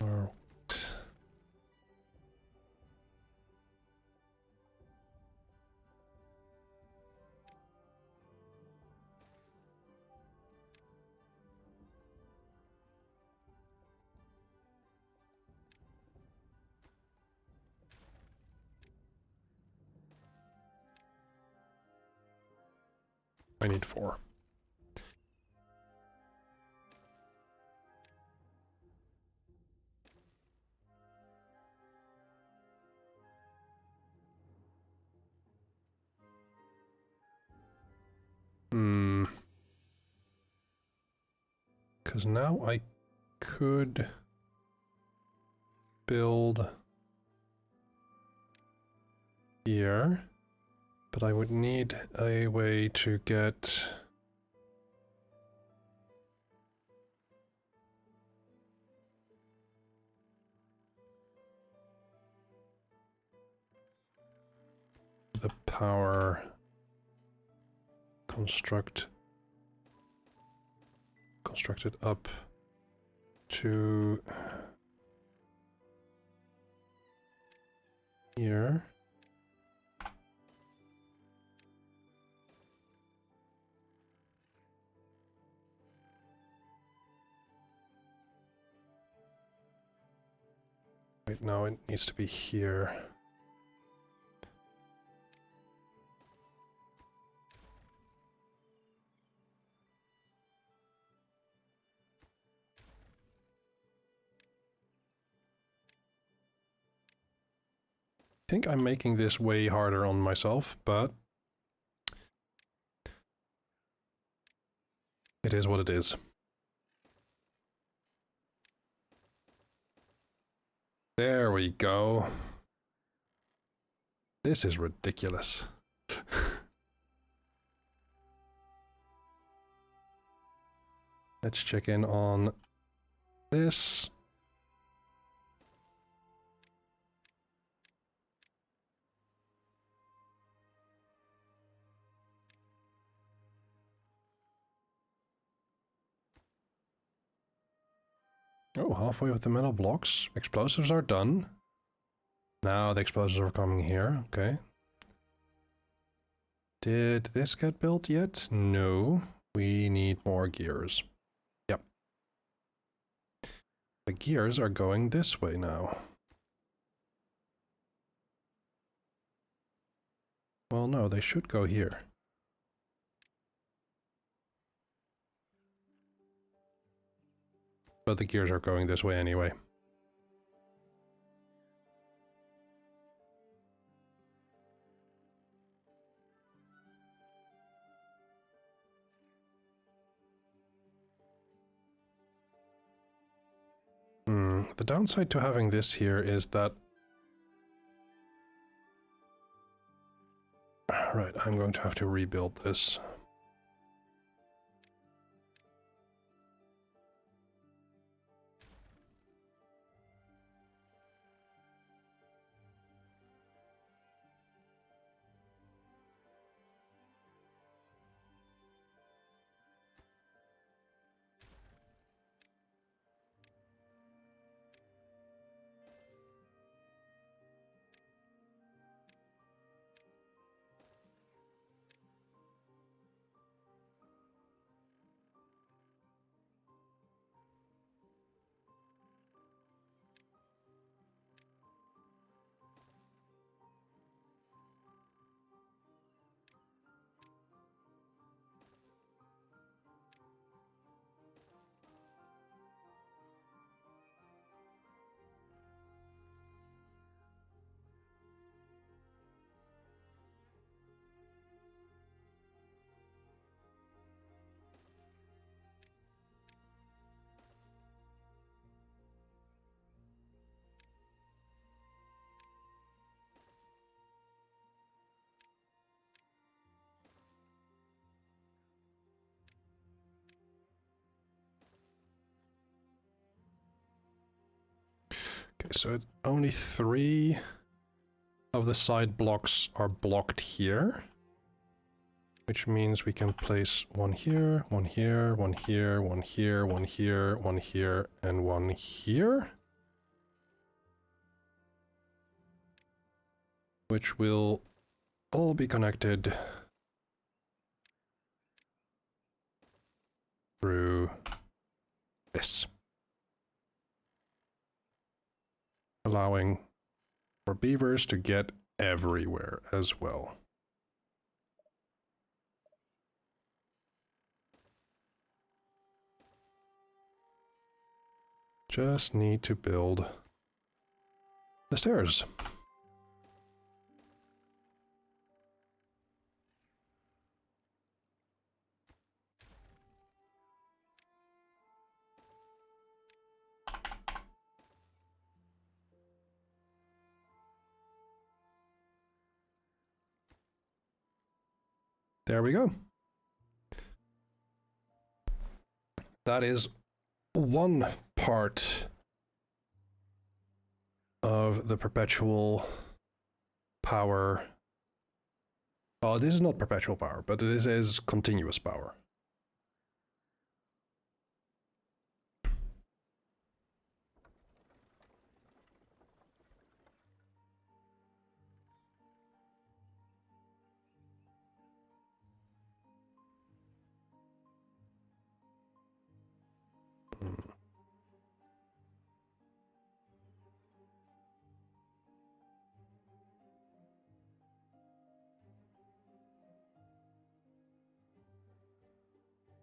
Alright. I need 4. Because now I could build here, but I would need a way to get the power constructed up to here. Wait, no, it needs to be here. I think I'm making this way harder on myself, but it is what it is. There we go. This is ridiculous. Let's check in on this. Oh, halfway with the metal blocks. Explosives are done. Now the explosives are coming here. Okay. Did this get built yet? No. We need more gears. Yep. The gears are going this way now. Well, no, they should go here. But the gears are going this way anyway. The downside to having this here is that... Right, I'm going to have to rebuild this. so only 3 of the side blocks are blocked here. Which means we can place one here, one here, one here, one here, one here, one here, and one here. Which will all be connected through this. Allowing for beavers to get everywhere as well. Just need to build the stairs. There we go. That is one part of the perpetual power. Oh, this is not perpetual power, but this is continuous power.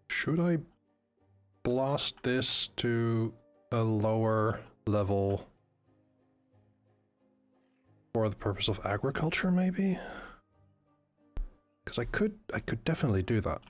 Should I blast this to a lower level for the purpose of agriculture, maybe? Because I could definitely do that.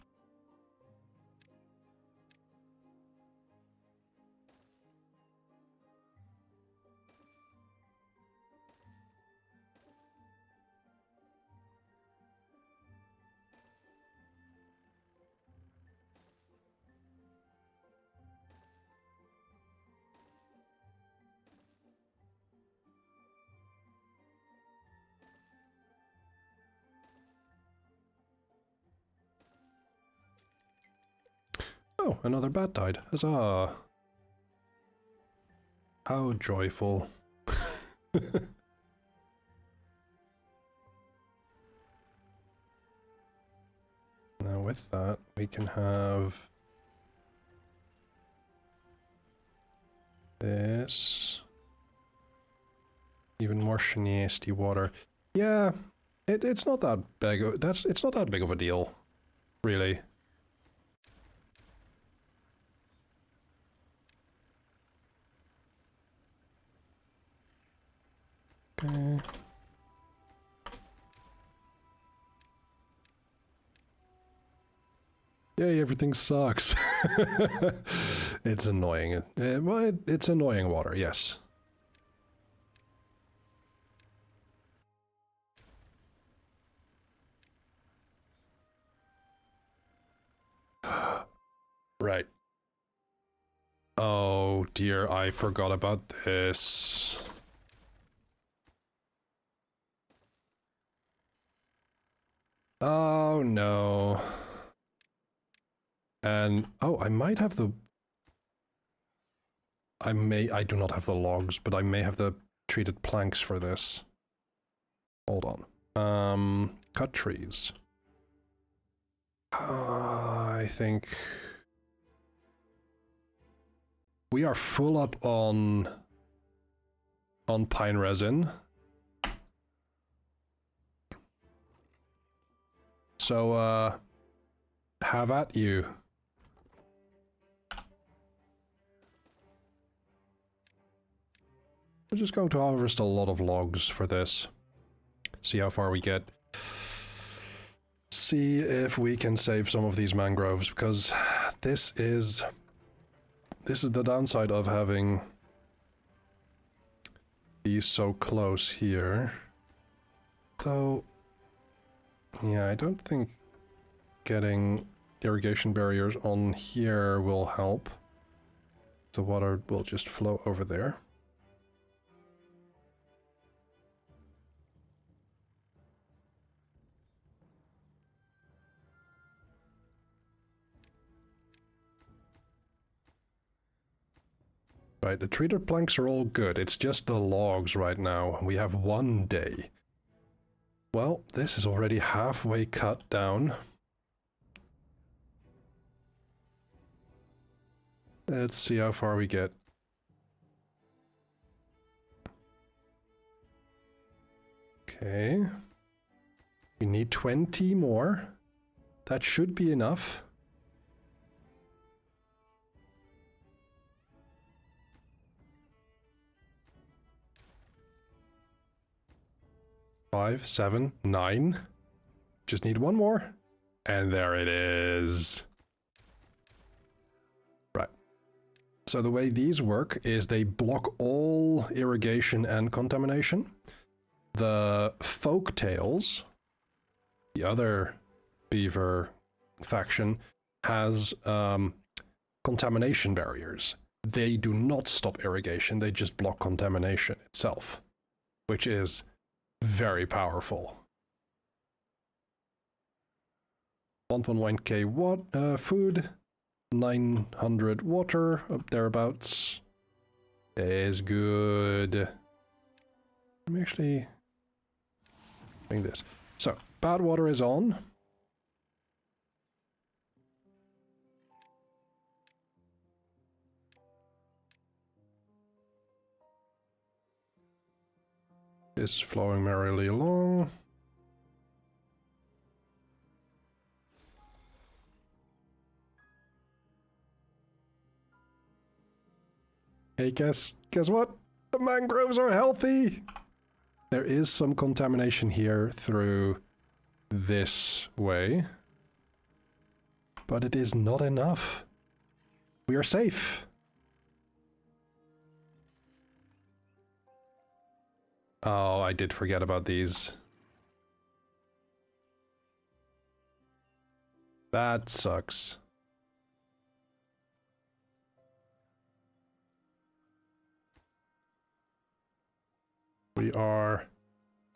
Oh, another bat died. Huzzah! How joyful. Now with that, we can have this. Even more nasty water. Yeah, it's not that big. It's not that big of a deal, really. Okay. Yay, everything sucks. It's annoying. Well, it's annoying water, yes. Right. Oh dear, I forgot about this. Oh no. And oh, I might have the I do not have the logs, but I may have the treated planks for this. Hold on. Cut trees. I think we are full up on pine resin. So have at you. We're just going to harvest a lot of logs for this. See how far we get. See if we can save some of these mangroves, because this is the downside of having these so close here. Though, yeah, I don't think getting irrigation barriers on here will help. The water will just flow over there. Right, the treated planks are all good. It's just the logs right now. We have 1 day. Well, this is already halfway cut down. Let's see how far we get. Okay. We need 20 more. That should be enough. Five, 7, 9. Just need 1 more. And there it is. Right. So the way these work is they block all irrigation and contamination. The folktails, the other beaver faction, has contamination barriers. They do not stop irrigation, they just block contamination itself, which is very powerful. 1.1k food, 900 water, up thereabouts. Is good. Let me actually bring this. So, bad water is on. Is flowing merrily along. Hey, guess what? The mangroves are healthy! There is some contamination here through this way. But it is not enough. We are safe. Oh, I did forget about these. That sucks. We are...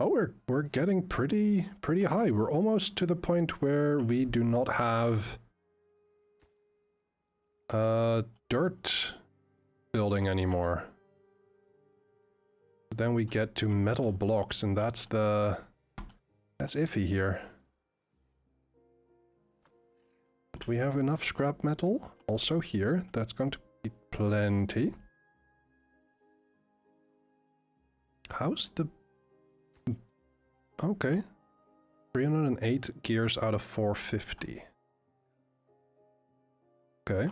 Oh, we're getting pretty high. We're almost to the point where we do not have dirt building anymore. Then we get to metal blocks, and that's iffy here. But we have enough scrap metal also here. That's going to be plenty. How's the... Okay. 308 gears out of 450. Okay.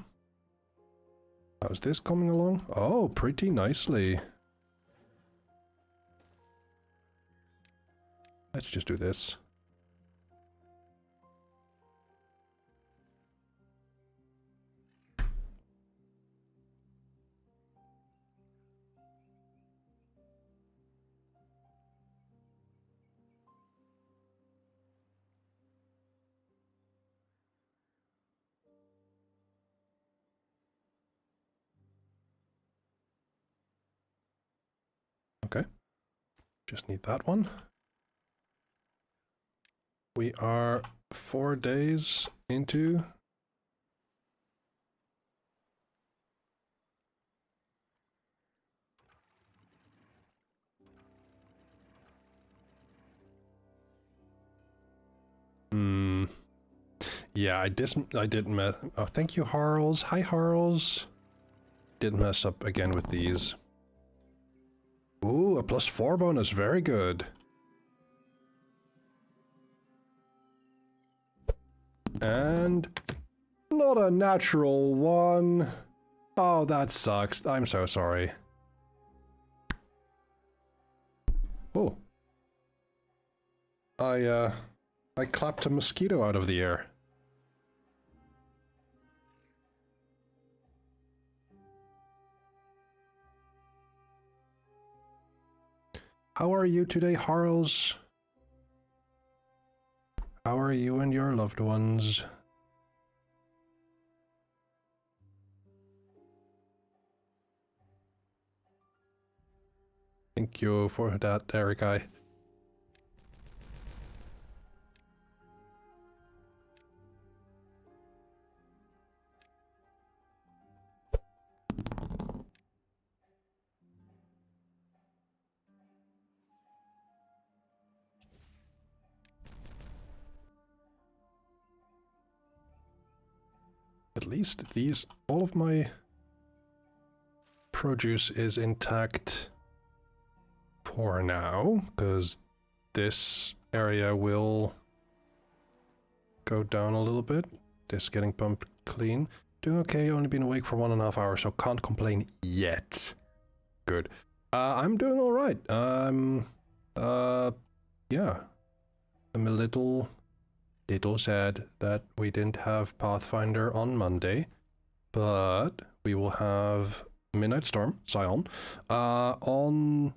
How's this coming along? Oh, pretty nicely. Let's just do this. Okay. Just need that one. We are 4 days into... Yeah, I did mess... Oh, thank you, Harls. Hi, Harls. Did mess up again with these. Ooh, a +4 bonus. Very good. And... not a natural one. Oh, that sucks. I'm so sorry. Oh. I clapped a mosquito out of the air. How are you today, Harls? How are you and your loved ones? Thank you for that, Eric. At least these, all of my produce is intact for now, because this area will go down a little bit. This getting pumped clean. Doing okay, only been awake for 1.5 hours, so can't complain yet. Good. I'm doing alright. Yeah. I'm a little sad that we didn't have Pathfinder on Monday, but we will have Midnight Storm, Scion, on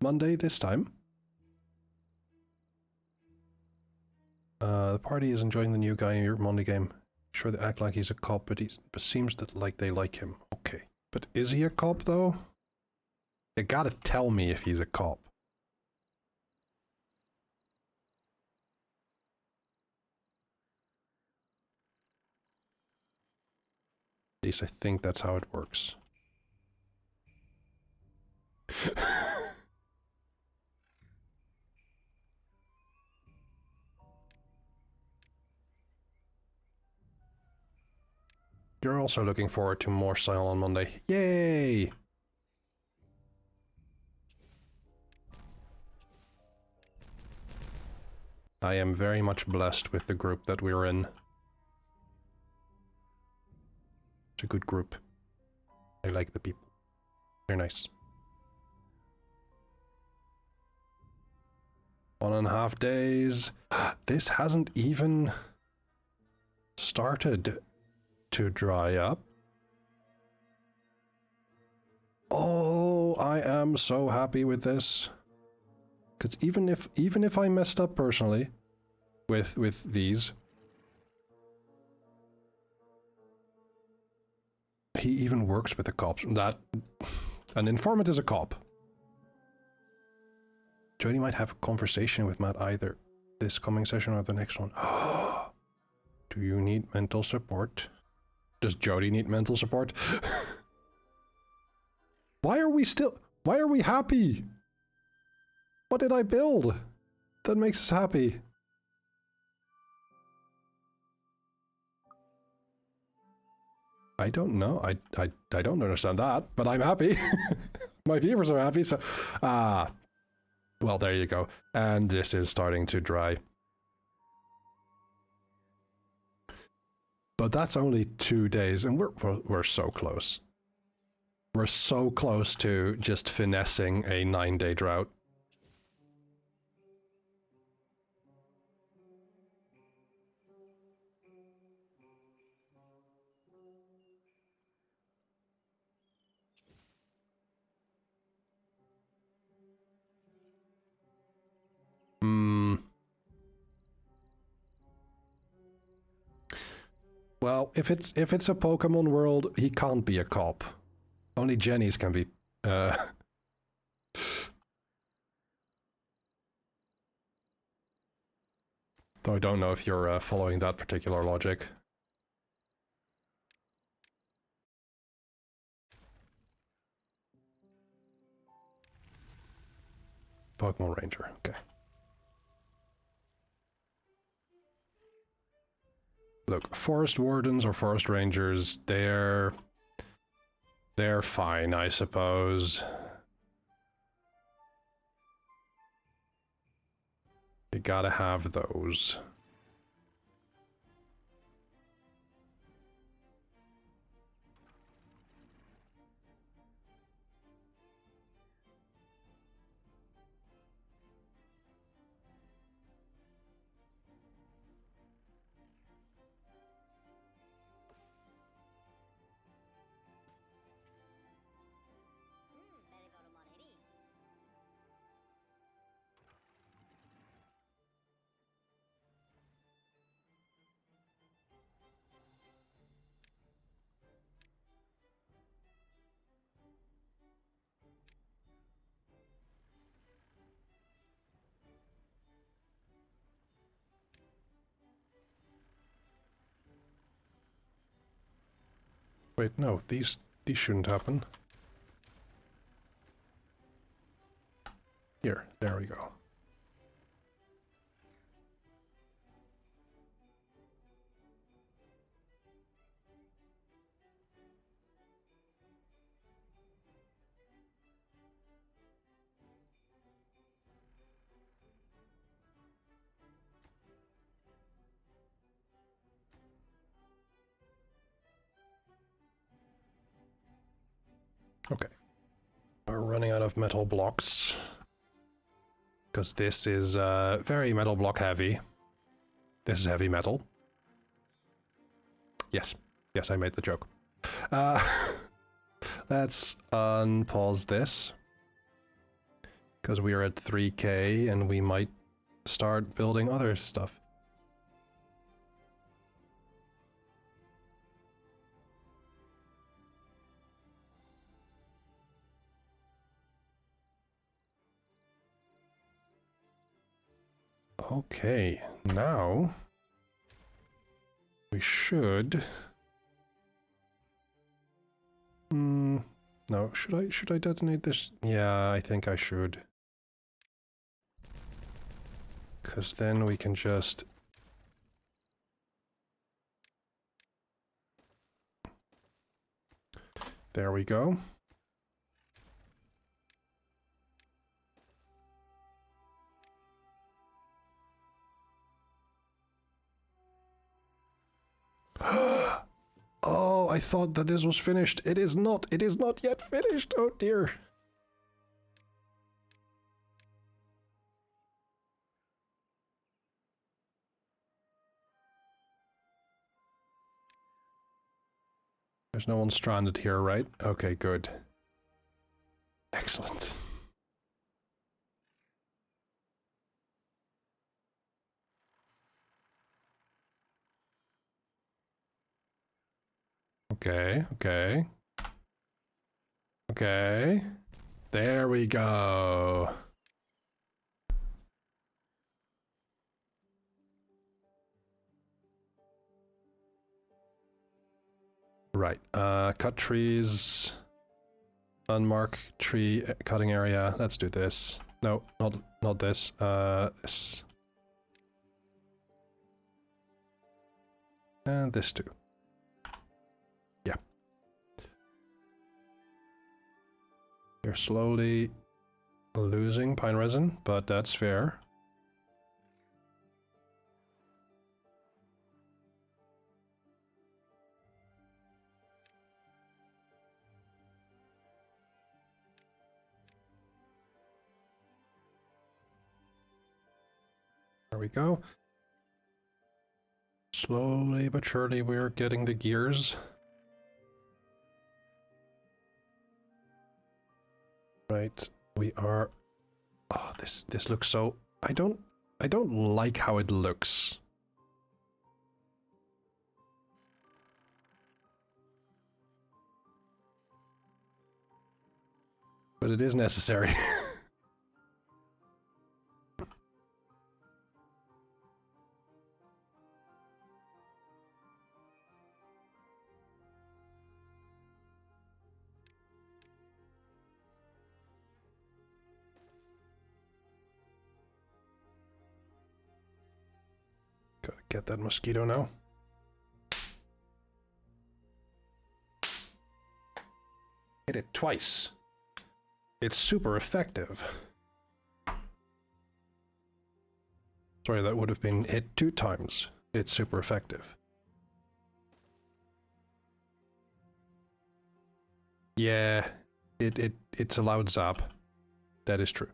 Monday this time. The party is enjoying the new guy in your Monday game. Sure, they act like he's a cop, but seems that like they like him. Okay, but is he a cop though? You gotta tell me if he's a cop. At least I think that's how it works. You're also looking forward to more Scion on Monday. Yay! I am very much blessed with the group that we're in. It's a good group. I like the people. They're nice. 1.5 days. This hasn't even started to dry up. Oh, I am so happy with this. Because even if I messed up personally with these, he even works with the cops. That an informant is a cop. Jody might have a conversation with Matt either this coming session or the next one. Do you need mental support? Does Jody need mental support? Why are we happy? What did I build that makes us happy? I don't know. I don't understand that, but I'm happy. My viewers are happy, so well, there you go. And this is starting to dry. But that's only 2 days, and we're so close. We're so close to just finessing a 9-day drought. Well, if it's a Pokemon world, he can't be a cop. Only Jennies can be. Though I don't know if you're following that particular logic. Pokemon Ranger, okay. Look, Forest Wardens or Forest Rangers, they're fine, I suppose. You gotta have those. Wait, no, these shouldn't happen. Here, there we go. Okay. We're running out of metal blocks. Because this is very metal block heavy. This is heavy metal. Yes. Yes, I made the joke. Let's unpause this. Because we are at 3K and we might start building other stuff. Okay, now we should. No, should I detonate this? Yeah, I think I should. 'Cause then we can just there we go. Oh, I thought that this was finished. It is not. It is not yet finished. Oh dear. There's no one stranded here, right? Okay, good. Excellent. Okay, okay. Okay. There we go. Right, cut trees. Unmark tree cutting area. Let's do this. No, not this. This. And this too. Yeah. You're slowly losing pine resin, but that's fair. There we go. Slowly but surely we're getting the gears. Right, we are. Oh, this looks so. I don't like how it looks. But it is necessary. Gotta get that mosquito now. Hit it twice. It's super effective. Sorry, that would have been hit 2 times. It's super effective. Yeah, it's a loud zap. That is true.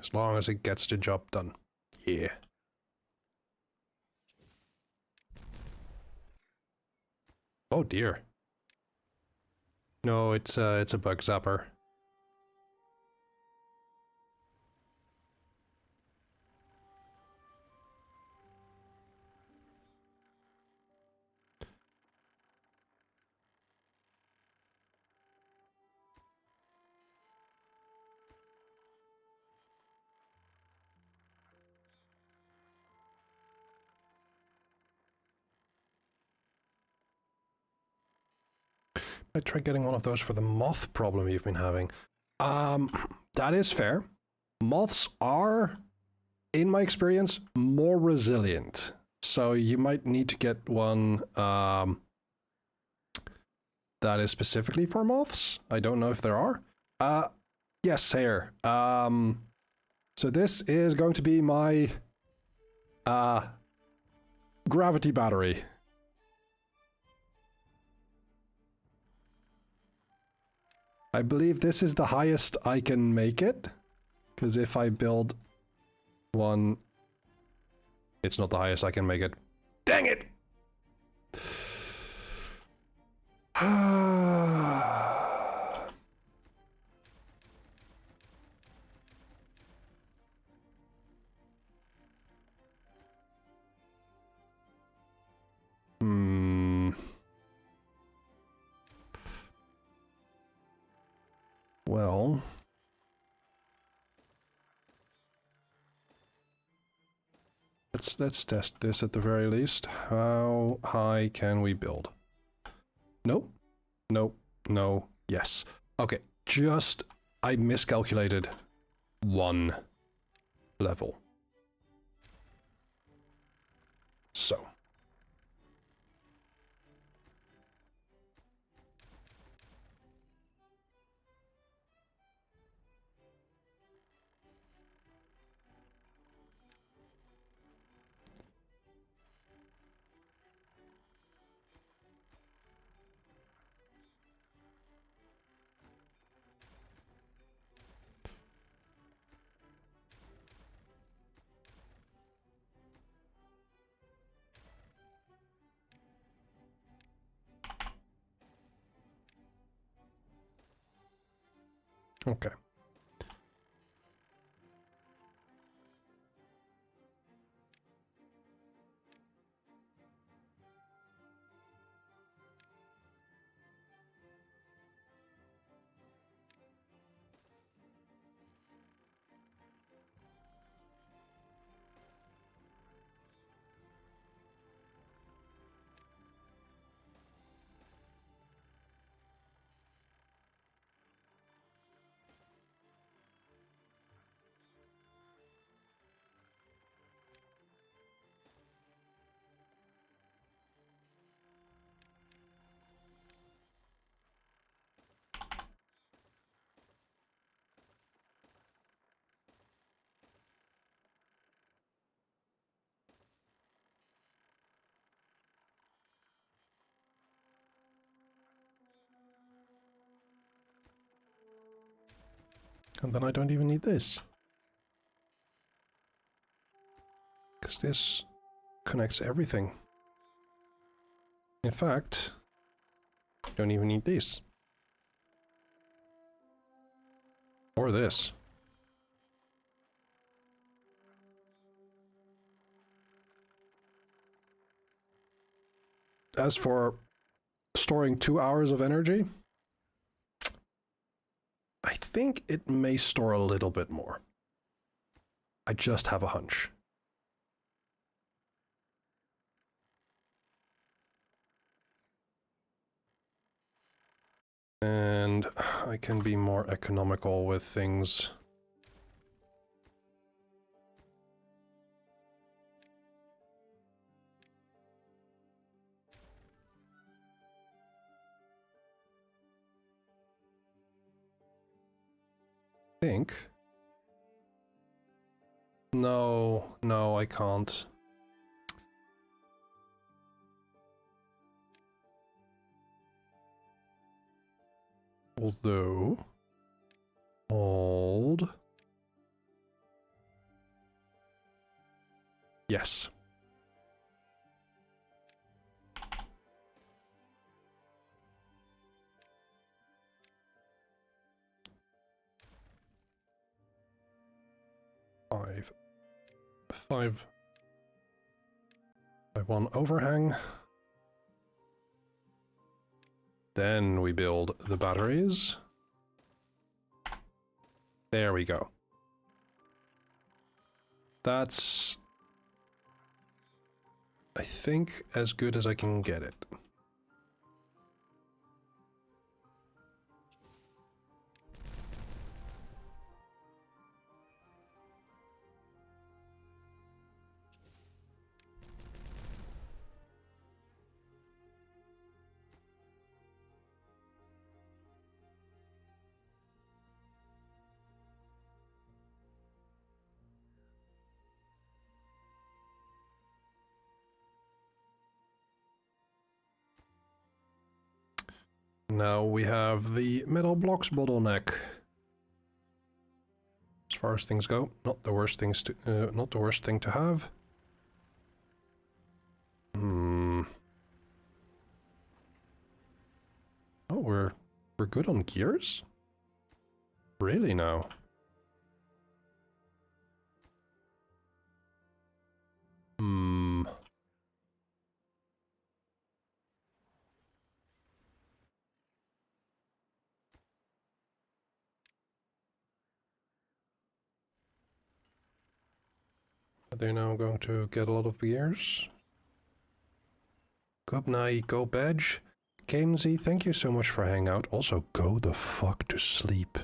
As long as it gets the job done. Yeah. Oh dear. No, it's a bug zapper. I try getting one of those for the moth problem you've been having. That is fair. Moths are, in my experience, more resilient. So you might need to get one that is specifically for moths. I don't know if there are. Yes, here. So this is going to be my gravity battery. I believe this is the highest I can make it, because if I build one, it's not the highest I can make it. Dang it! Well, let's test this at the very least. How high can we build? Nope. Nope. No. Yes. Okay. I miscalculated one level. So. Okay. And then I don't even need this. Because this connects everything. In fact, I don't even need this. Or this. As for storing 2 hours of energy, I think it may store a little bit more. I just have a hunch. And I can be more economical with things. Think. No, no, I can't. Although, hold. Yes. Five by one overhang. Then we build the batteries. There we go. That's, I think, as good as I can get it. now we have the metal blocks bottleneck. As far as things go, not the worst thing to have. Oh, we're good on gears? Really now? Are they now going to get a lot of gears? Good night, go badge. Kamesy, thank you so much for hanging out. Also, go the fuck to sleep.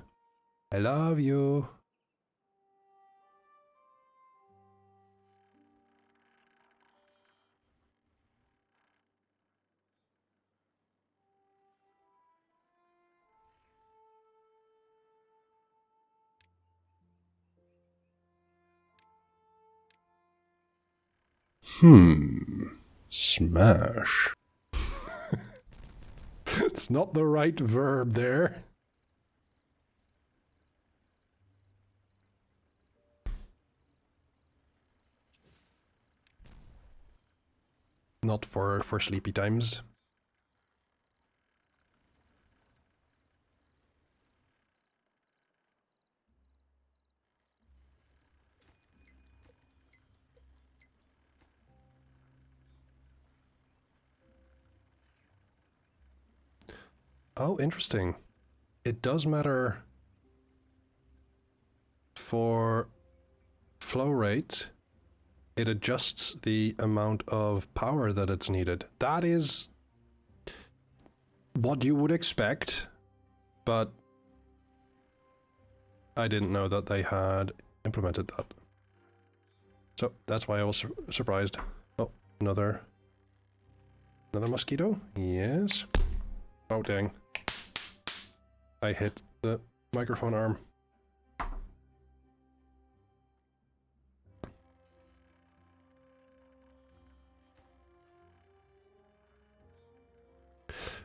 I love you. Smash. It's not the right verb there. Not for sleepy times. Oh, interesting. It does matter for flow rate. It adjusts the amount of power that it's needed. That is what you would expect, but I didn't know that they had implemented that. So that's why I was surprised. Oh, another mosquito? Yes. Oh, dang. I hit the microphone arm.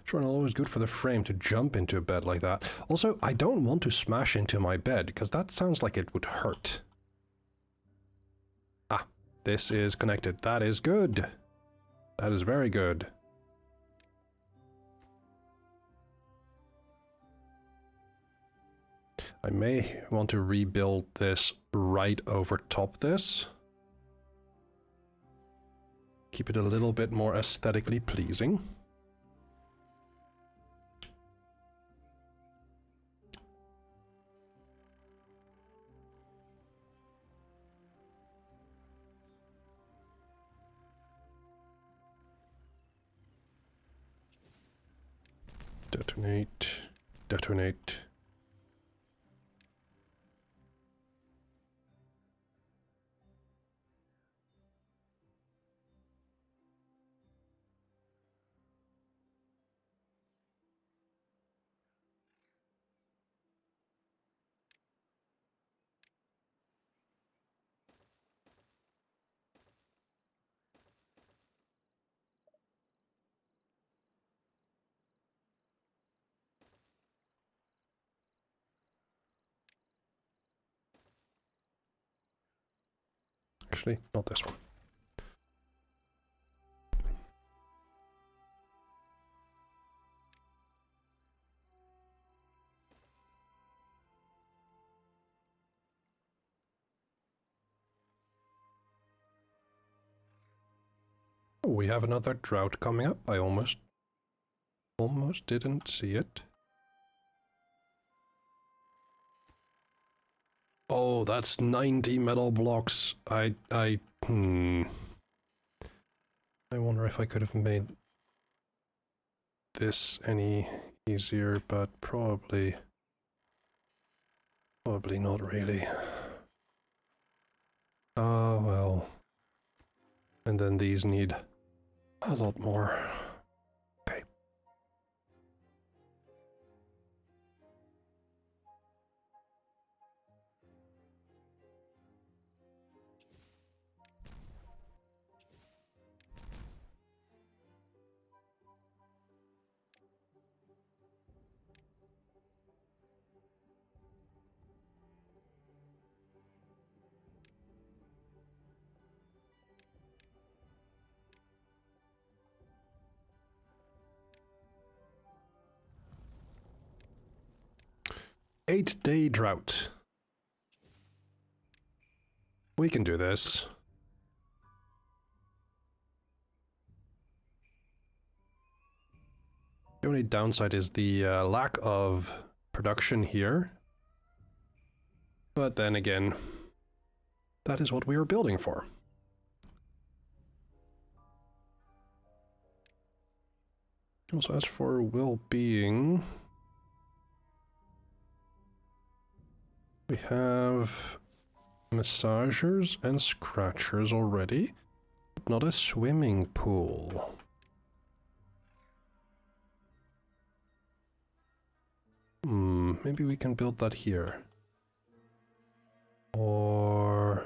Sure, and always good for the frame to jump into a bed like that. Also, I don't want to smash into my bed, because that sounds like it would hurt. Ah, this is connected. That is good. That is very good. I may want to rebuild this right over top this. Keep it a little bit more aesthetically pleasing. Detonate. Detonate. Actually, not this one. Oh, we have another drought coming up. I almost didn't see it. Oh, that's 90 metal blocks. I wonder if I could have made this any easier, but probably not really. Oh, well. And then these need a lot more. Okay. 8-day drought. We can do this. The only downside is the lack of production here. But then again, that is what we are building for. Also, as for well-being, we have massagers and scratchers already, but not a swimming pool. Maybe we can build that here. Or...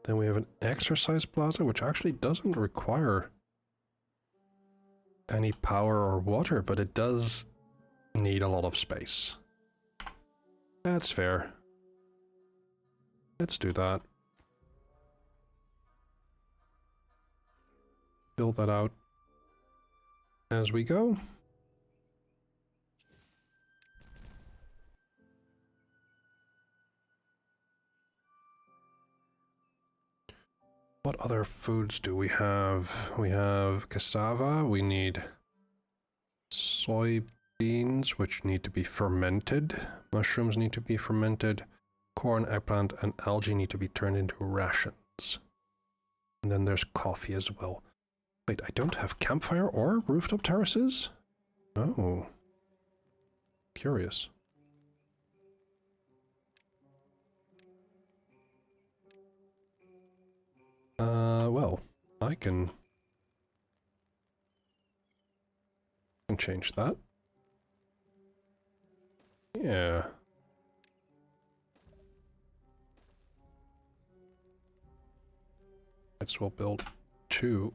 Then we have an exercise plaza, which actually doesn't require any power or water, but it does need a lot of space. That's fair. Let's do that. Build that out as we go. What other foods do we have? We have cassava, we need soybeans, which need to be fermented. Mushrooms need to be fermented. Corn, eggplant, and algae need to be turned into rations. And then there's coffee as well. Wait, I don't have campfire or rooftop terraces? Oh. Curious. Well, I can change that. Yeah. Might as well build 2.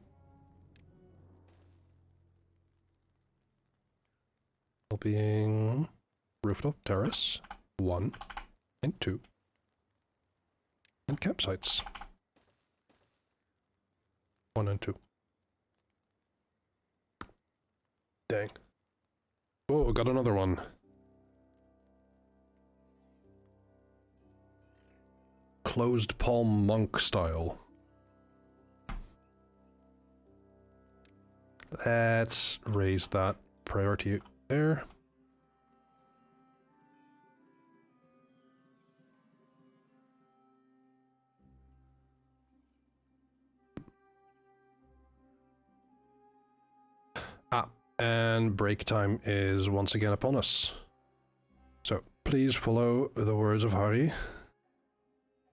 Being rooftop terrace 1 and 2, and campsites 1 and 2. Dang. Oh, I got another one. Closed palm monk style. Let's raise that priority there. And break time is once again upon us. So please follow the words of Hari.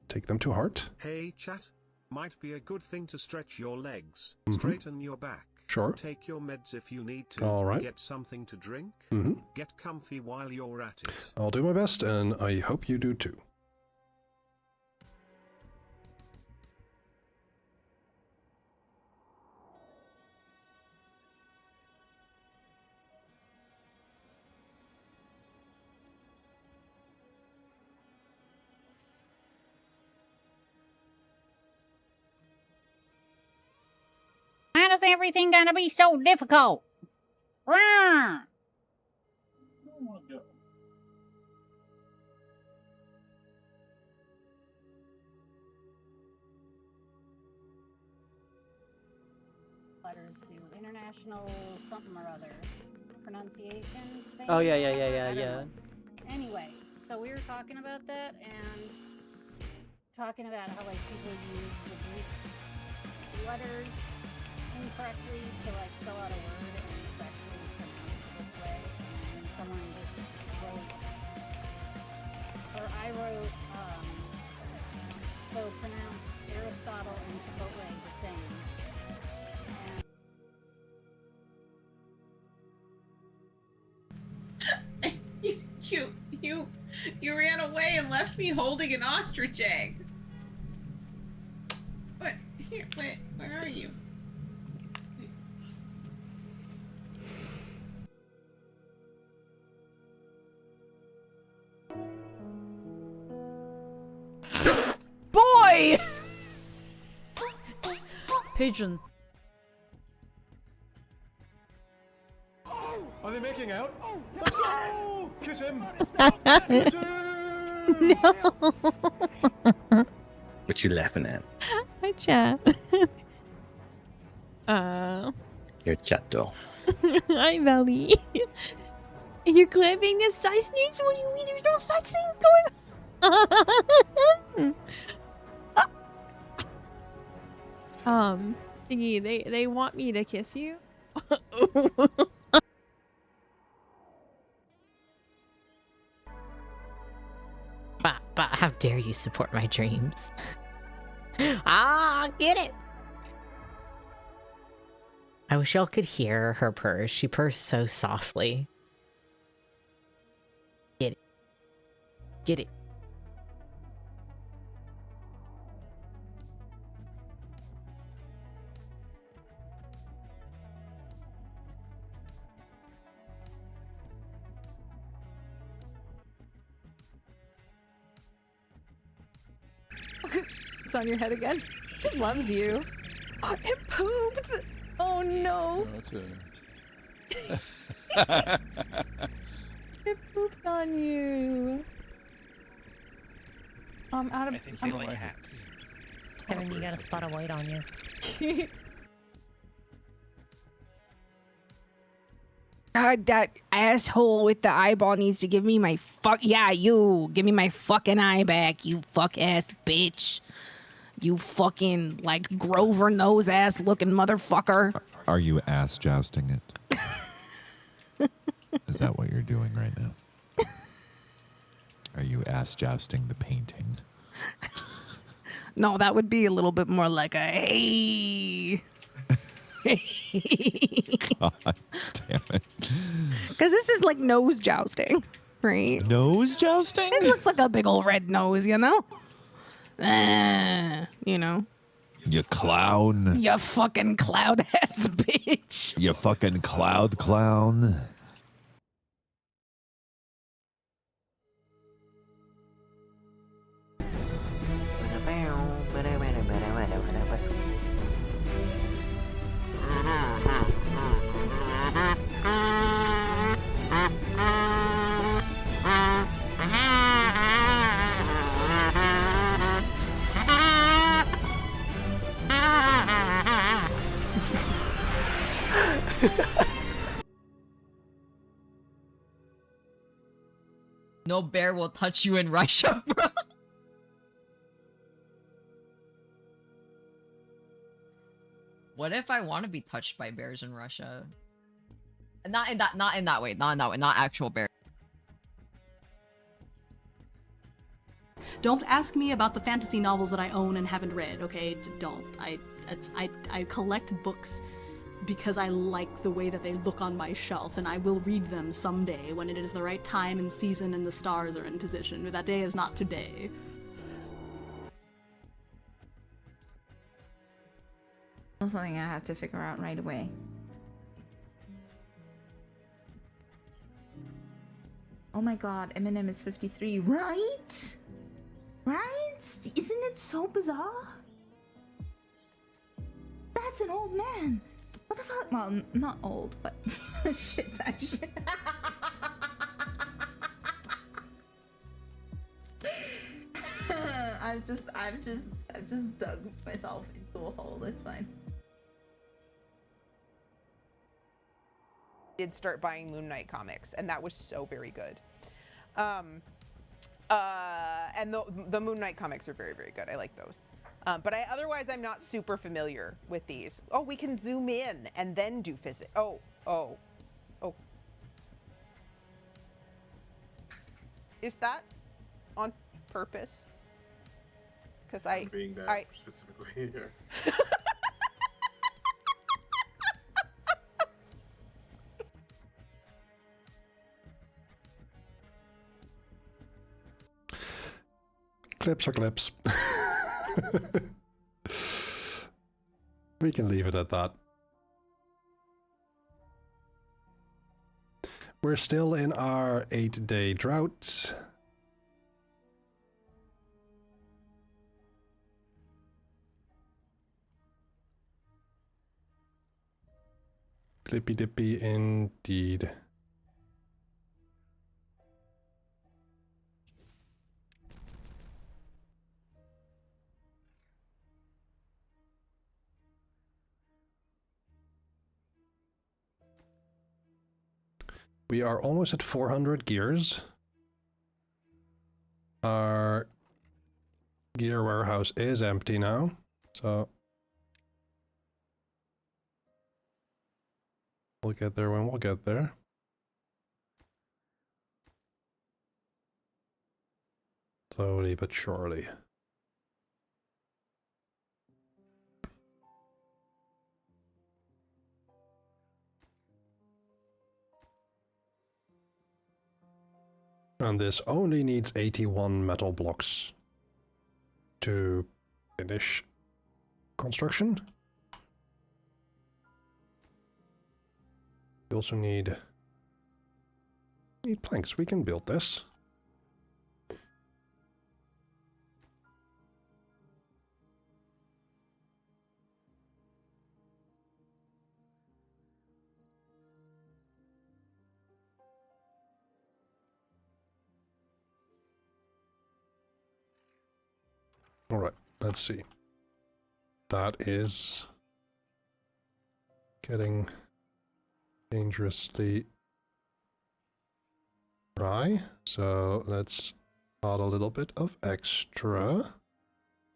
Take them to heart. Hey chat, might be a good thing to stretch your legs, straighten your back. Sure. Take your meds if you need to. All right. Get something to drink. Get comfy while you're at it. I'll do my best, and I hope you do too. Why is everything gonna be so difficult? Rah! Letters do international something or other pronunciation thing. Oh yeah. Anyway, so we were talking about that and talking about how like people use the Greek letters incorrectly to like spell out a word and it's actually pronounced this way, and someone just wrote, or I wrote, so pronounce Aristotle and Chipotle the same. You ran away and left me holding an ostrich egg. What? Here, wait, where are you? Boy! Pigeon. Are they making out? Let's go! Kiss him! Kiss No. What you laughing at? Hi, chat. Your chato. Hi, Belly. You're clapping the size things? What do you mean there's no such things going on? Thingy, they want me to kiss you? But how dare you support my dreams? Get it! I wish y'all could hear her purrs. She purrs so softly. Get it. Get it. It's on your head again. It loves you. Oh, it pooped. Oh no. It pooped on you. I'm out of. I think they like hats. Kevin, you got a spot of white on you. God, that asshole with the eyeball needs to give me my give me my fucking eye back, you fuck ass bitch. You fucking like Grover nose ass looking motherfucker. Are you ass jousting it? Is that what you're doing right now? Are you ass jousting the painting? No, that would be a little bit more like a hey. God damn it. Because this is like nose jousting, right? Nose jousting? This looks like a big old red nose, you know? You know? You clown. You fucking cloud ass bitch. You fucking cloud clown. No bear will touch you in Russia, bro. What if I want to be touched by bears in Russia? Not in that way. Not in that way. Not actual bears. Don't ask me about the fantasy novels that I own and haven't read, okay? Don't. I collect books because I like the way that they look on my shelf, and I will read them someday when it is the right time and season and the stars are in position. But that day is not today. Something I have to figure out right away. Oh my god, Eminem is 53, right? Right? Isn't it so bizarre? That's an old man. What the fuck? Well, not old, but shit, actually. I've just dug myself into a hole. It's fine. Did start buying Moon Knight comics, and that was so very good. And the Moon Knight comics are very, very good. I like those. But otherwise, I'm not super familiar with these. Oh, we can zoom in and then do physics. Oh. Is that on purpose? Because I'm being that specifically here. Clips are clips. We can leave it at that. We're still in our 8-day drought. Clippy dippy indeed. We are almost at 400 gears. Our gear warehouse is empty now, so we'll get there when we'll get there. Slowly but surely. And this only needs 81 metal blocks to finish construction. We also need planks. We can build this. All right, let's see. That is getting dangerously dry. So let's add a little bit of extra.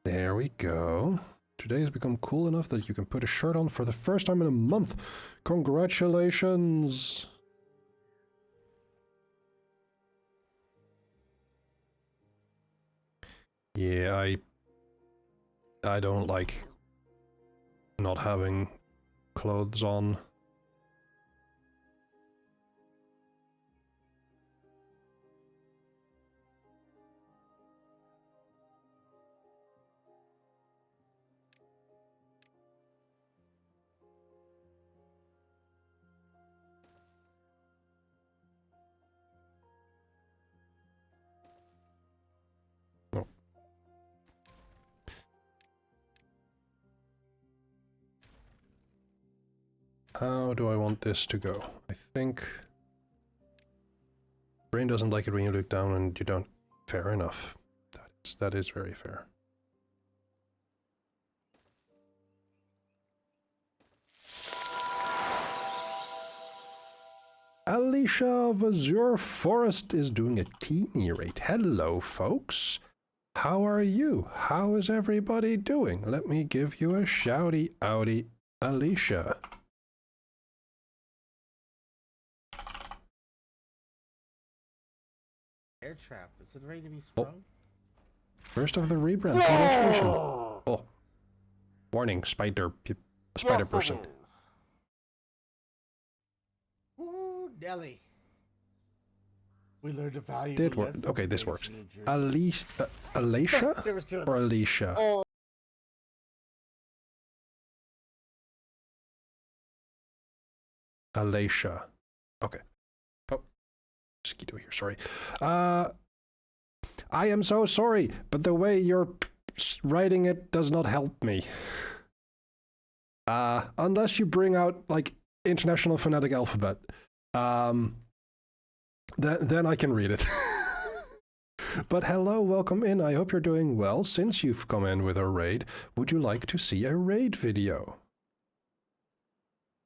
There we go. Today has become cool enough that you can put a shirt on for the first time in a month. Congratulations! Yeah, I don't like not having clothes on. How do I want this to go? I think... Brain doesn't like it when you look down and you don't... Fair enough. That is very fair. Alicia of Azure Forest is doing a teeny rate. Hello, folks. How are you? How is everybody doing? Let me give you a shouty outy, Alicia. Air trap. Is it ready to be sprung? First of the rebrand. Congratulations. Oh. Warning, spider person. Ooh, Nelly. We learned a value. Did work. Okay, this works. Alicia or Alicia? Oh. Alicia. Okay. Oh, mosquito here. Sorry. I am so sorry, but the way you're writing it does not help me. Unless you bring out like International Phonetic Alphabet, then I can read it. But hello, welcome in. I hope you're doing well. Since you've come in with a raid, would you like to see a raid video?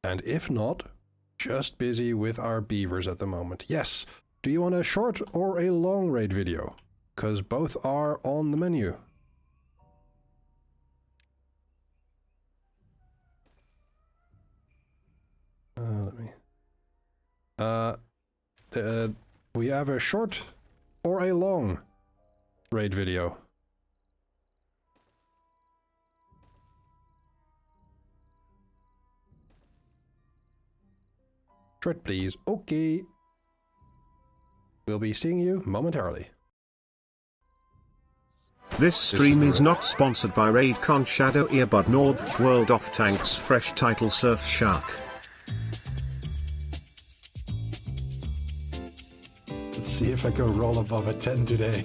And if not, just busy with our beavers at the moment. Yes. Do you want a short or a long raid video? Because both are on the menu. We have a short or a long raid video. Short, please. Okay. We'll be seeing you momentarily. This stream is not sponsored by Raidcon Shadow Earbud North World of Tanks Fresh Title Surf Shark. Let's see if I can roll above a 10 today.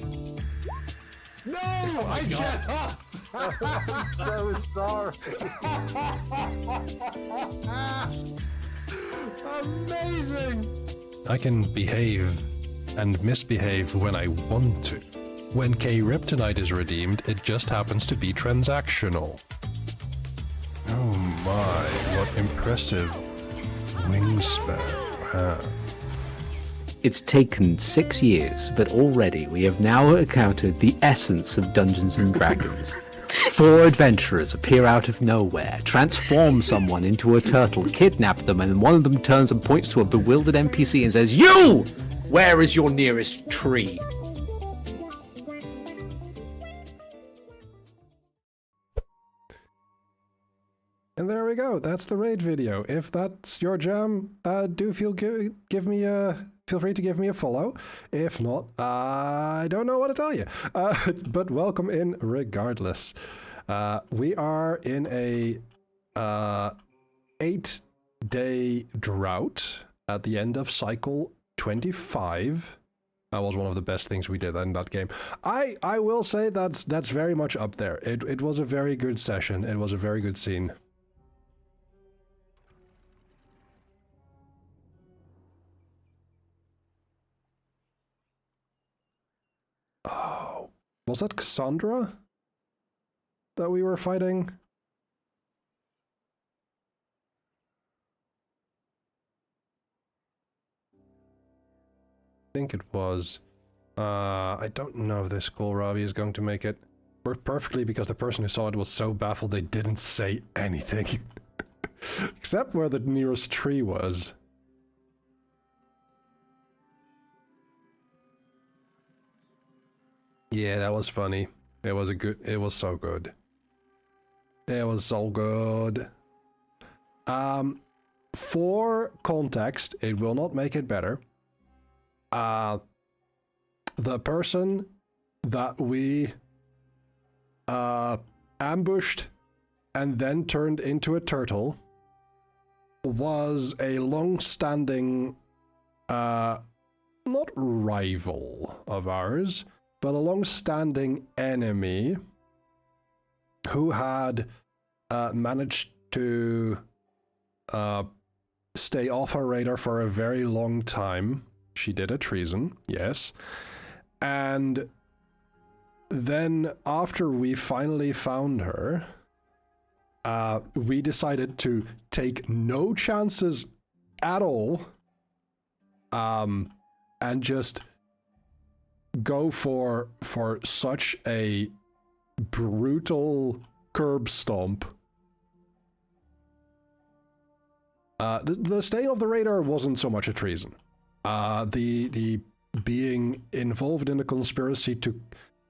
No, I cannot. I'm so sorry. Amazing! I can behave and misbehave when I want to. When K-Ryptonite is redeemed, it just happens to be transactional. Oh my, what impressive wingspan. Wow. It's taken 6 years, but already we have now encountered the essence of Dungeons and Dragons. 4 adventurers appear out of nowhere, transform someone into a turtle, kidnap them, and one of them turns and points to a bewildered NPC and says, "You! Where is your nearest tree?" And there we go. That's the raid video. If that's your jam, do feel free to give me a follow. If not, I don't know what to tell you. But welcome in regardless. We are in a 8-day drought at the end of cycle 25. That was one of the best things we did in that game. I will say that's very much up there. It was a very good session. It was a very good scene. Oh, was that Cassandra that we were fighting? I think it was. I don't know if this kohlrabi is going to make it. Worked perfectly because the person who saw it was so baffled they didn't say anything. Except where the nearest tree was. Yeah, that was funny. It was so good. It was so good. For context, it will not make it better. The person that we ambushed and then turned into a turtle was a long-standing, not rival of ours, but a long-standing enemy who had managed to stay off our radar for a very long time. She did a treason, yes. And then after we finally found her, we decided to take no chances at all, and just go for such a brutal curb stomp. The staying off the radar wasn't so much a treason. The being involved in a conspiracy to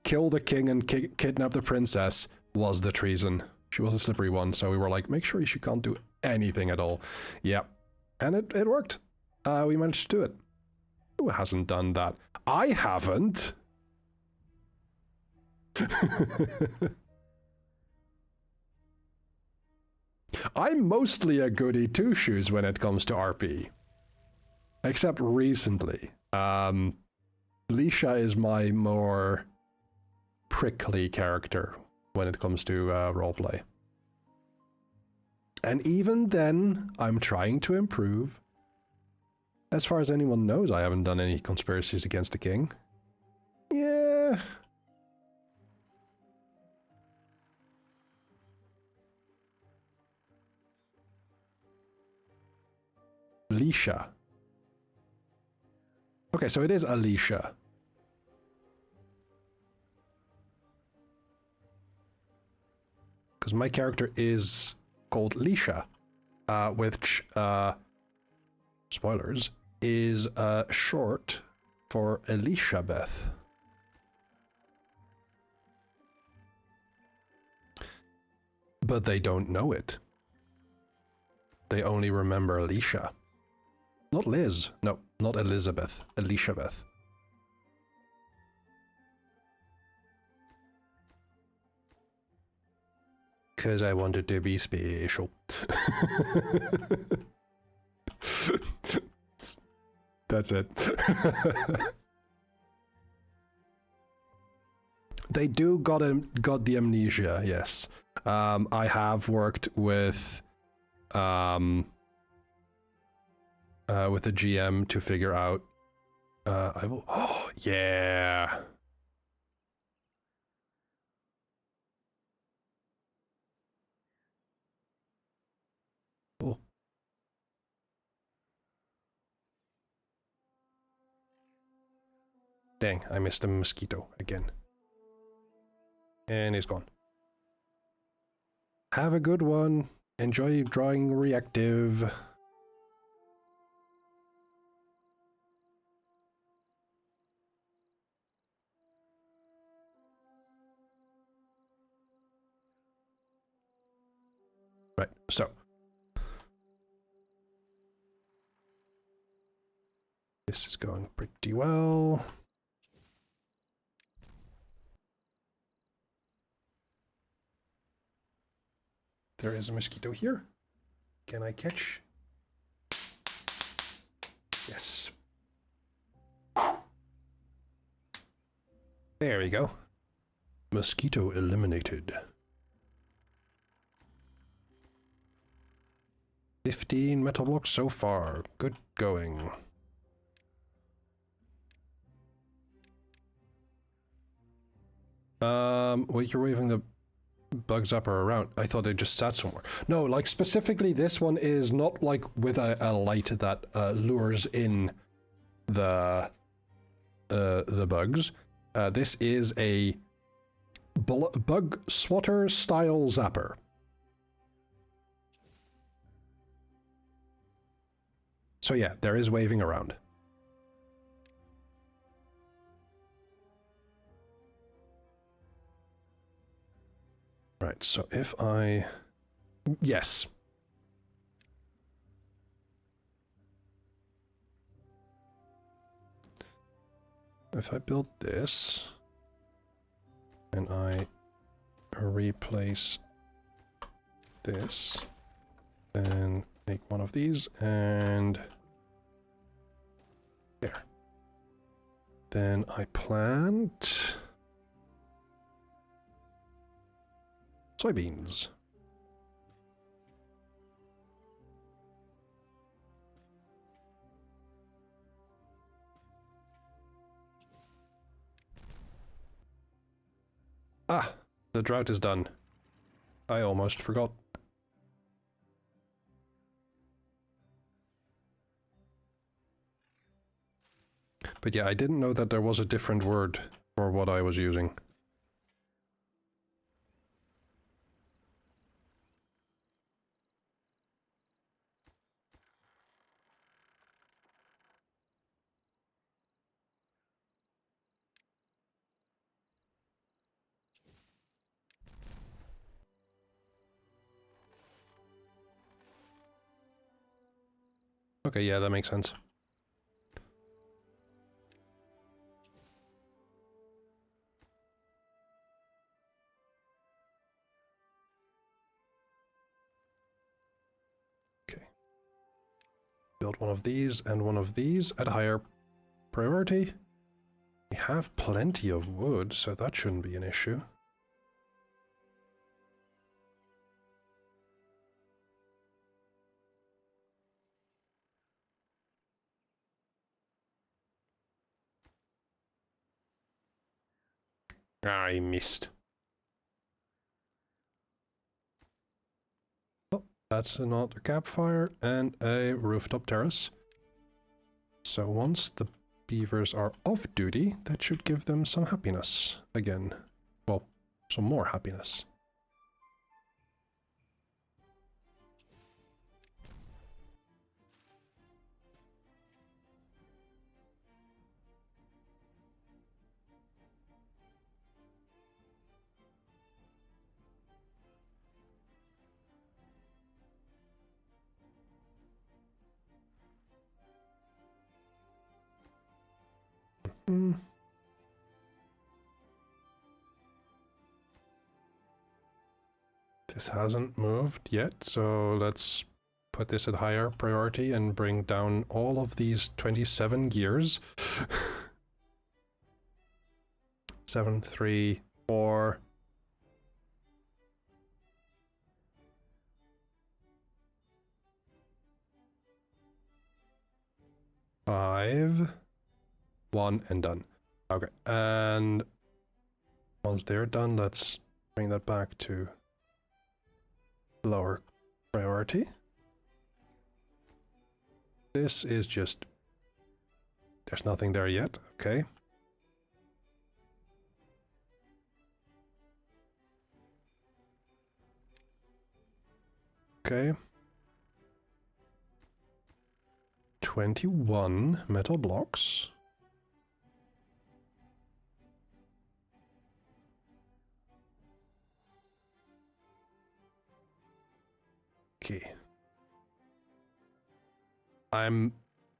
kill the king and kidnap the princess was the treason. She was a slippery one, so we were like, make sure she can't do anything at all. Yep. And it worked. We managed to do it. Who hasn't done that? I haven't! I'm mostly a goody two-shoes when it comes to RP. Except recently. Lisha is my more prickly character when it comes to roleplay. And even then, I'm trying to improve. As far as anyone knows, I haven't done any conspiracies against the king. Yeah. Lisha. Okay, so it is Alicia. Because my character is called Lisha, which, spoilers, is short for Elizabeth. But they don't know it. They only remember Alicia. Not Liz. No, not Elizabeth. Elizabeth. Because I wanted to be special. That's it. They do got the amnesia, yes. I have worked with with the GM to figure out. I will. Oh yeah. Cool. Dang, I missed a mosquito again. And he's gone. Have a good one. Enjoy drawing reactive. Right, so. This is going pretty well. There is a mosquito here. Can I catch? Yes. There we go. Mosquito eliminated. 15 metal blocks so far. Good going. Well, you're waving the bugs up or around. I thought they just sat somewhere. No, like specifically this one is not like with a light that lures in the bugs. This is a bug swatter style zapper. So yeah, there is waving around. Right, so if I... Yes. If I build this, and I replace this, and make one of these, and there. Then I plant soybeans. Ah, the drought is done. I almost forgot. But yeah, I didn't know that there was a different word for what I was using. Okay, yeah, that makes sense. Okay. Build one of these and one of these at higher priority. We have plenty of wood, so that shouldn't be an issue. I missed. Oh, that's another campfire and a rooftop terrace. So once the beavers are off duty, that should give them some happiness again. Well, some more happiness. This hasn't moved yet, so let's put this at higher priority and bring down all of these 27 gears. 7, 3, 4. 5, 1, and done. Okay, and once they're done, let's bring that back to lower priority. This is just... There's nothing there yet, okay. Okay. 21 metal blocks. Okay. I'm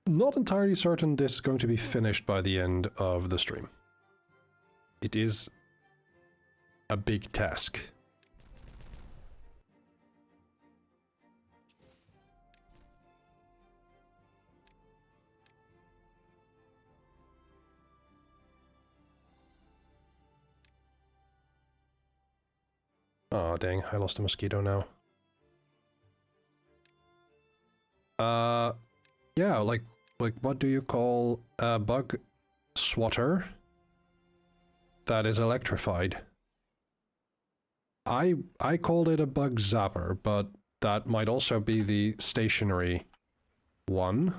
not entirely certain this is going to be finished by the end of the stream. It is a big task. Oh dang, I lost a mosquito now. Yeah, like what do you call a bug swatter that is electrified? I called it a bug zapper, but that might also be the stationary one.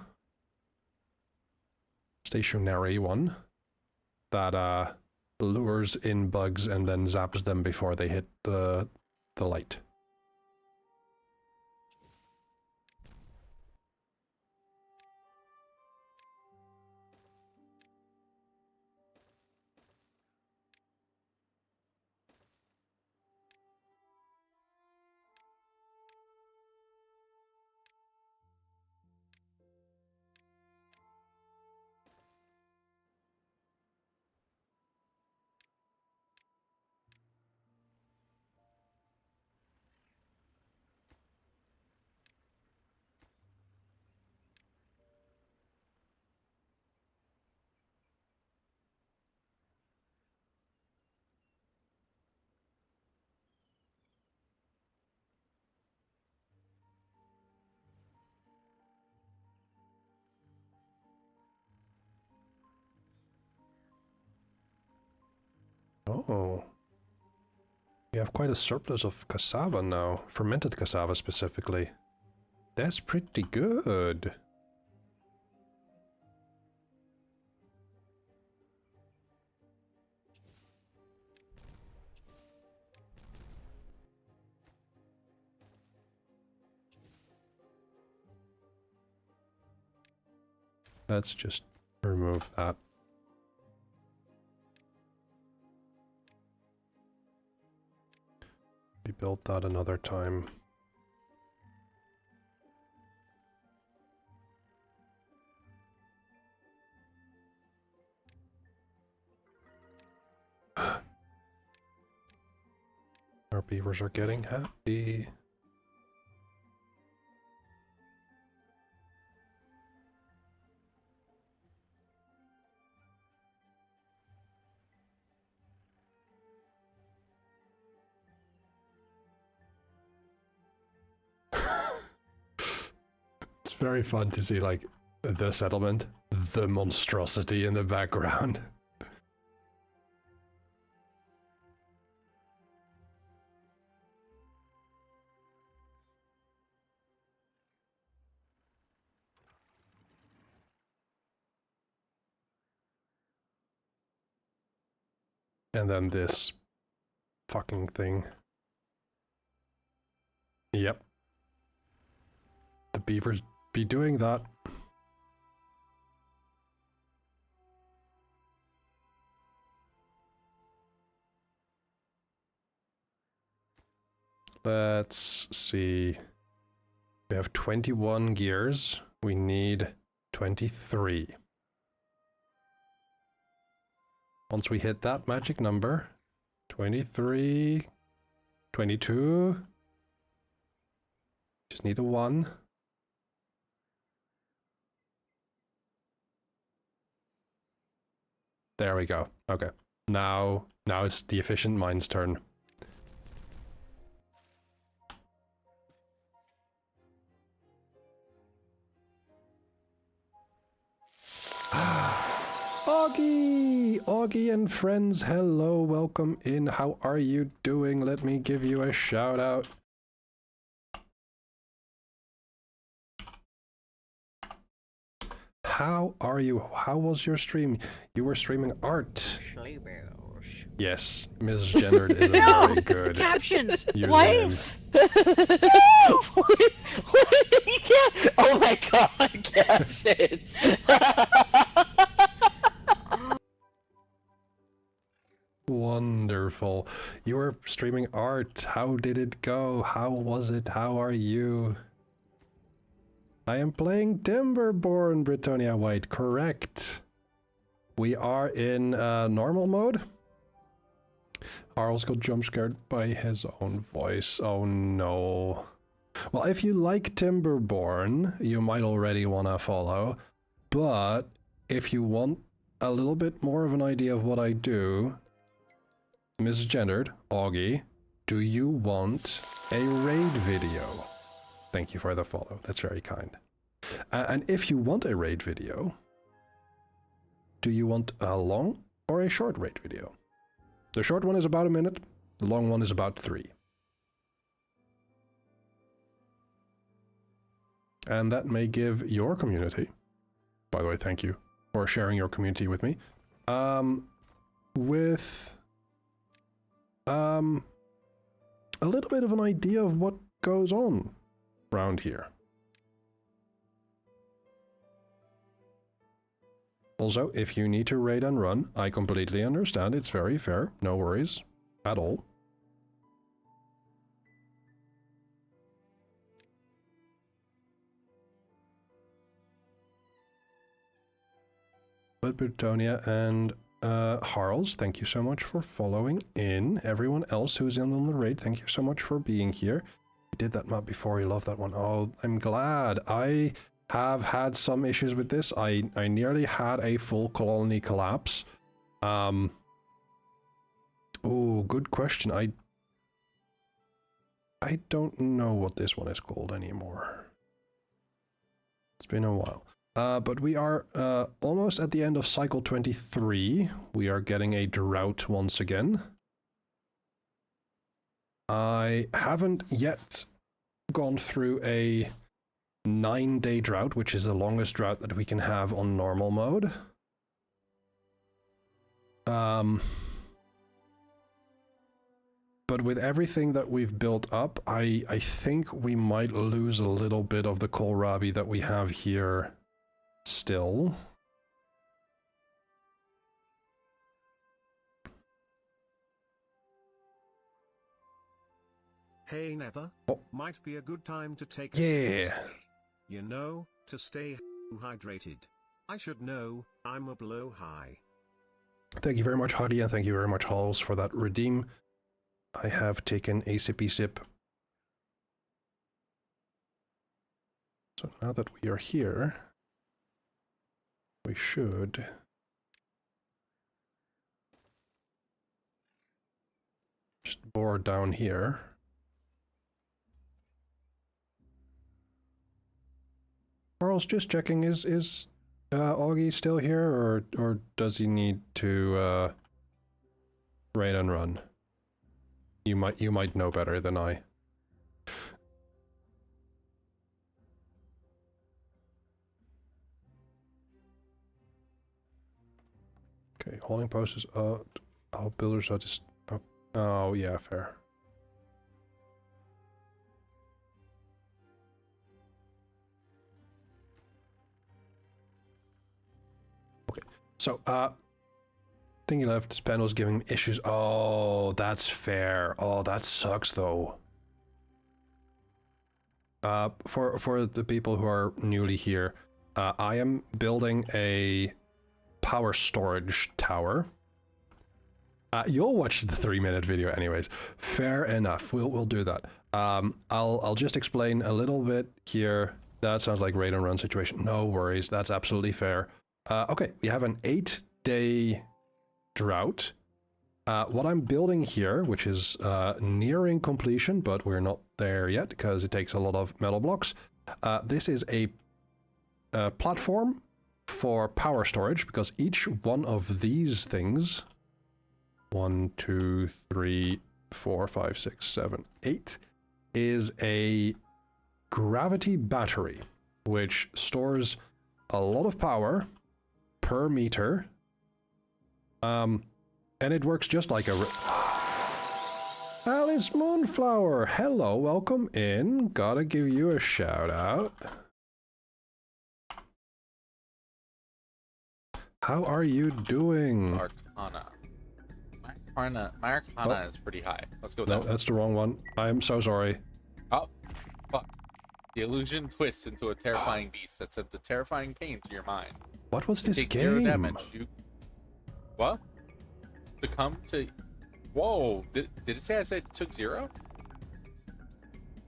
Stationary one that lures in bugs and then zaps them before they hit the light. Oh. We have quite a surplus of cassava now. Fermented cassava specifically. That's pretty good. Let's just remove that. We built that another time. Our beavers are getting happy. It's very fun to see, like, the settlement, the monstrosity in the background. And then this fucking thing. Yep. The beavers be doing that. Let's see. We have 21 gears. We need 23. Once we hit that magic number, 23, 22, just need a 1. There we go. Okay. Now it's the efficient mind's turn. Augie! Augie and friends, hello, welcome in. How are you doing? Let me give you a shout out. How are you? How was your stream? You were streaming art. Yes, Ms. Gendered is a very good captions. username. Oh my god, captions! Wonderful. You were streaming art. How did it go? How was it? How are you? I am playing Timberborn, Britannia White. Correct. We are in normal mode. Harl's got jump scared by his own voice. Oh no. Well, if you like Timberborn, you might already want to follow. But if you want a little bit more of an idea of what I do, Mrs. Gendered, Augie, do you want a raid video? Thank you for the follow. That's very kind. And if you want a raid video, do you want a long or a short raid video? The short one is about a minute. The long one is about 3. And that may give your community, by the way, thank you for sharing your community with me, with a little bit of an idea of what goes on around here. Also, if you need to raid and run, I completely understand. It's very fair. No worries at all. But Brutonia and Harls, thank you so much for following in. Everyone else who's in on the raid, thank you so much for being here. You did that map before, you love that one. Oh, I'm glad. I have had some issues with this. I nearly had a full colony collapse. Oh, good question. I don't know what this one is called anymore. It's been a while. But we are almost at the end of cycle 23. We are getting a drought once again. I haven't yet gone through a 9-day drought, which is the longest drought that we can have on normal mode. But with everything that we've built up, I think we might lose a little bit of the kohlrabi that we have here still. Hey Nether, might be a good time to take a sip. You know, to stay hydrated. I should know, I'm a blow high. Thank you very much, Hadi, and thank you very much, Halls, for that redeem. I have taken a sippy sip. So now that we are here, we should just bore down here. Carl's just checking, is Augie still here, or does he need to raid and run? You might know better than I. Okay, holding post is builders are just oh yeah, fair. Okay, so thingy left, this panel's giving me issues. Oh, that's fair. Oh, that sucks though. For the people who are newly here, I am building a power storage tower. You'll watch the 3-minute video anyways. Fair enough. We'll do that. I'll just explain a little bit here. That sounds like raid and run situation. No worries. That's absolutely fair. Okay, we have an 8-day drought. What I'm building here, which is nearing completion, but we're not there yet because it takes a lot of metal blocks. This is a platform for power storage, because each one of these things, 1, 2, 3, 4, 5, 6, 7, 8, is a gravity battery, which stores a lot of power per meter, and it works just like a... Alice Moonflower, hello, welcome in. Gotta give you a shout out. How are you doing? Arcana. My Arcana is pretty high. Let's go with No, that. that's the wrong one. I'm so sorry. Oh, fuck. The illusion twists into a terrifying beast that sends a terrifying pain to your mind. What was It this takes 0 game? damage. What? To come to... Whoa, did it say I said it took 0?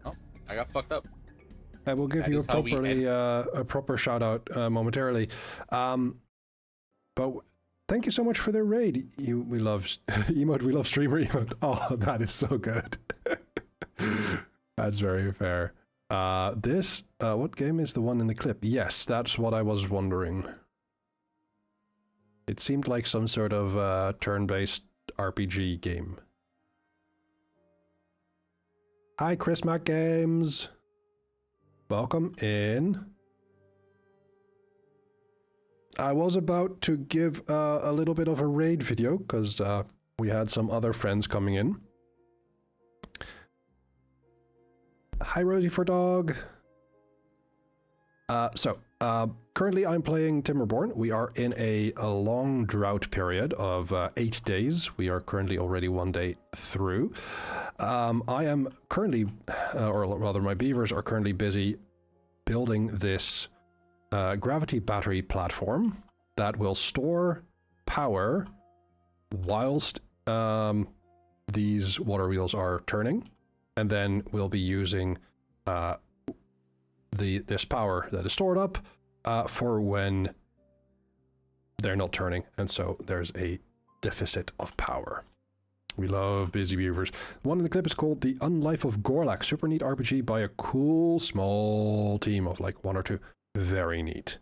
Oh, I got fucked up. I will give That you is how we a proper shout out momentarily. But thank you so much for the raid. We love emote. We love streamer emote. Oh, that is so good. That's very fair. What game is the one in the clip? Yes, that's what I was wondering. It seemed like some sort of turn-based RPG game. Hi, Chris Mac Games. Welcome in. I was about to give a little bit of a raid video because we had some other friends coming in. Hi, Rosie for Dog. Currently I'm playing Timberborn. We are in a long drought period of 8 days. We are currently already 1 day through. I am currently, or rather my beavers are currently busy building this gravity battery platform that will store power whilst these water wheels are turning, and then we'll be using this power that is stored up for when they're not turning, and so there's a deficit of power. We love busy beavers. One in the clip is called The Unlife of Gorlak. Super neat RPG by a cool small team of like 1 or 2. Very neat.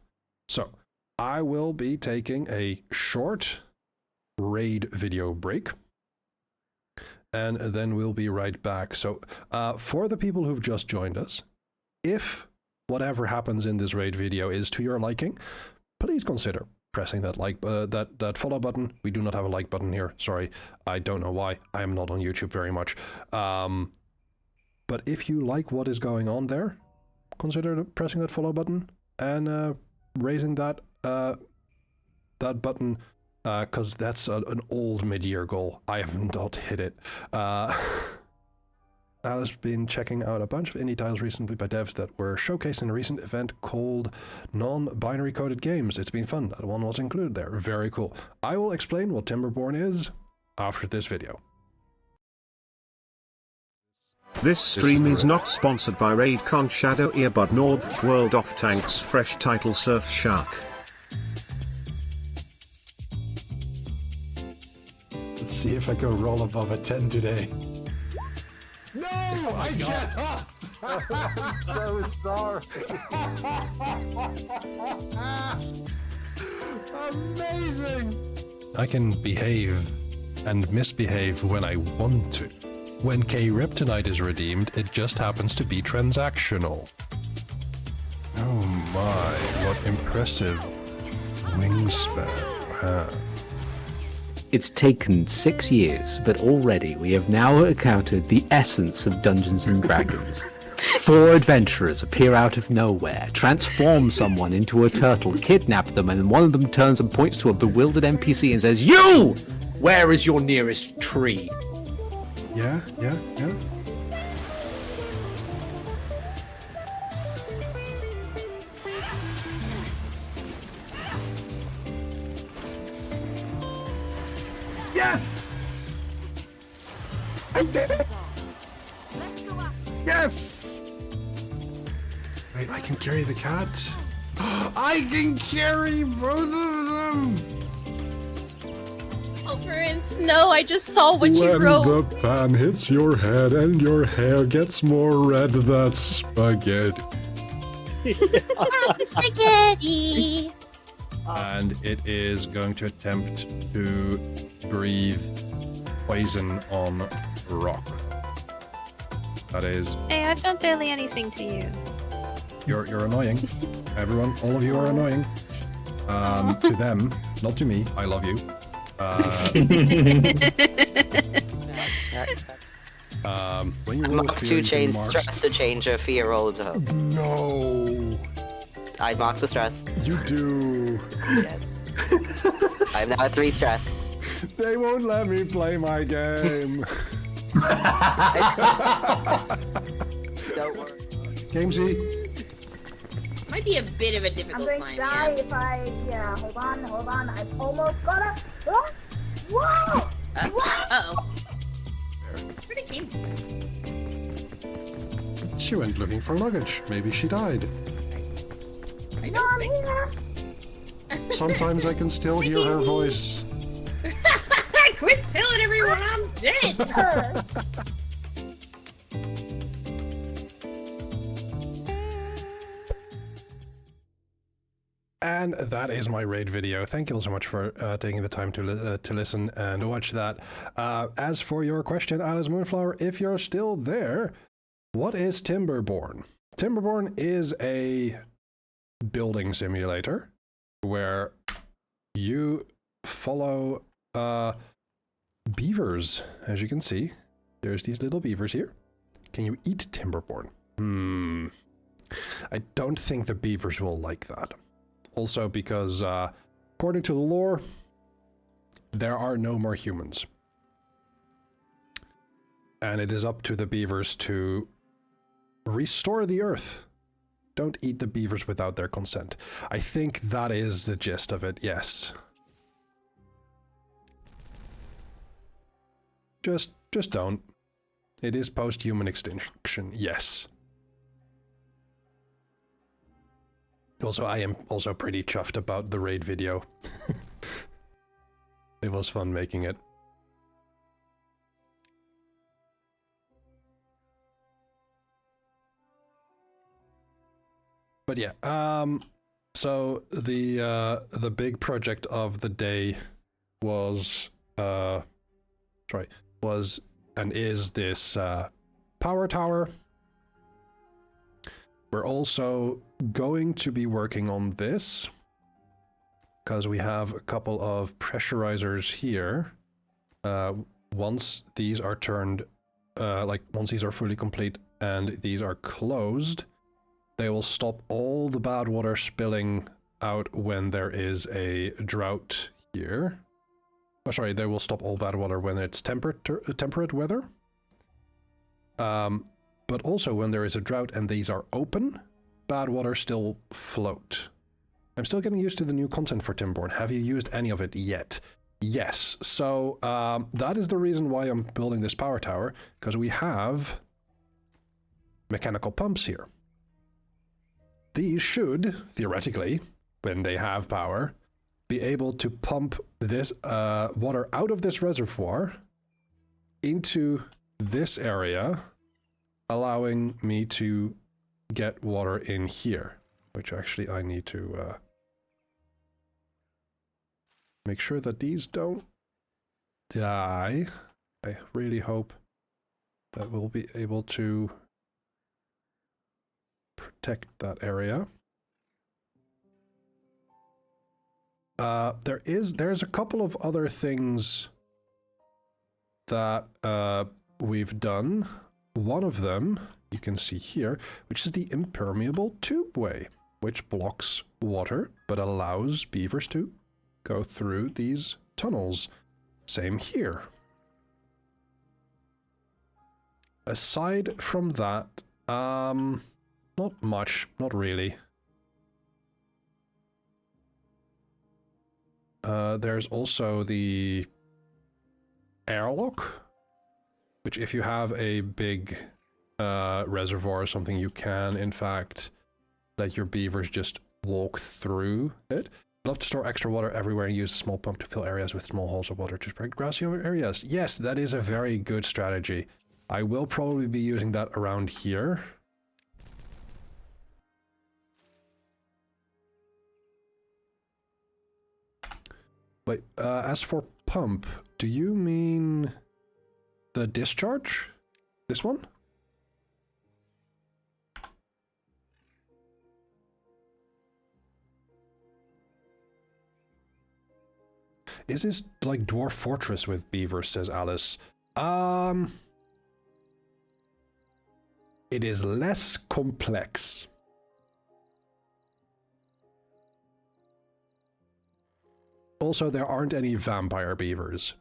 So, I will be taking a short raid video break, and then we'll be right back. So, for the people who've just joined us, if whatever happens in this raid video is to your liking, please consider pressing that that follow button. We do not have a like button here. Sorry, I don't know why. I am not on YouTube very much. But if you like what is going on there, consider pressing that follow button and raising that button, because that's an old mid-year goal. I have not hit it. I've been checking out a bunch of indie titles recently by devs that were showcased in a recent event called Non-Binary Coded Games. It's been fun. That one was included there. Very cool. I will explain what Timberborn is after this video. This stream is not sponsored by Raidcon Shadow Earbud North World of Tanks Fresh Title Surf Shark. Let's see if I can roll above a 10 today. No, I cannot. I'm so sorry. Amazing. I can behave and misbehave when I want to. When K-Ryptonite is redeemed, it just happens to be transactional. Oh my, what impressive wingspan. Wow. It's taken 6 years, but already we have now encountered the essence of Dungeons and Dragons. 4 adventurers appear out of nowhere, transform someone into a turtle, kidnap them, and one of them turns and points to a bewildered NPC and says, "You! Where is your nearest tree?" Yeah. Yes! I did it! Yes! Wait, I can carry the cat? I can carry both of them! Oh, Prince, no, I just saw what you When wrote. the pan hits your head and your hair gets more red, that's spaghetti. Spaghetti! and it is going to attempt to breathe poison on rock. That is... Hey, I've done barely anything to you. You're annoying. Everyone, all of you are annoying. To them, not to me. I love you. When you roll Mark fear, 2 you can change mark stress to change a fear roll to hope. No. I mark the stress. You do. I'm now at 3 stress. They won't let me play my game. Don't worry. Gamesy. Might be a bit of a difficult I'm going to die if I... Yeah, hold on. I've almost got it. Oh! Whoa! Uh-oh. Where did Games go? She went looking for luggage. Maybe she died. No, I'm here. Sometimes I can still hear her voice. Quit telling everyone I'm dead! And that is my raid video. Thank you all so much for taking the time to listen and watch that. As for your question, Alice Moonflower, if you're still there, what is Timberborn? Timberborn is a building simulator where you follow beavers. As you can see, there's these little beavers here. Can you eat Timberborn? I don't think the beavers will like that. Also because, according to the lore, there are no more humans. And it is up to the beavers to restore the earth. Don't eat the beavers without their consent. I think that is the gist of it, yes. Just don't. It is post-human extinction, yes. Also, I am also pretty chuffed about the raid video. It was fun making it. But yeah, so the big project of the day was and is this power tower. We're also going to be working on this because we have a couple of pressurizers here. Once these are turned, once these are fully complete and these are closed, they will stop all the bad water spilling out when there is a drought here. Oh, sorry, they will stop all bad water when it's temperate weather. But also when there is a drought and these are open, bad water still float. I'm still getting used to the new content for Timberborn. Have you used any of it yet? Yes. So that is the reason why I'm building this power tower, because we have mechanical pumps here. These should, theoretically, when they have power, be able to pump this water out of this reservoir into this area, allowing me to get water in here, which actually I need to make sure that these don't die. I really hope that we'll be able to protect that area. There's a couple of other things that we've done. One of them you can see here, which is the impermeable tubeway, which blocks water but allows beavers to go through these tunnels. Same here. Aside from that, not much, not really. There's also the airlock, which if you have a big reservoir or something, you can, in fact, let your beavers just walk through it. I'd love to store extra water everywhere and use a small pump to fill areas with small holes of water to spread grassy areas. Yes, that is a very good strategy. I will probably be using that around here. Wait, as for pump, do you mean the discharge? This one? Is this like Dwarf Fortress with beavers, says Alice. It is less complex. Also, there aren't any vampire beavers.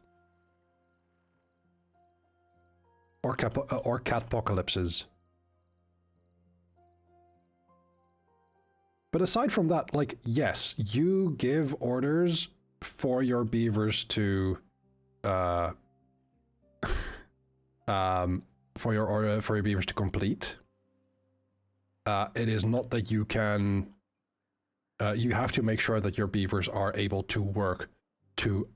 Or catpocalypses. But aside from that, like, yes, you give orders for your beavers to for your beavers to complete. It is not that you can you have to make sure that your beavers are able to work to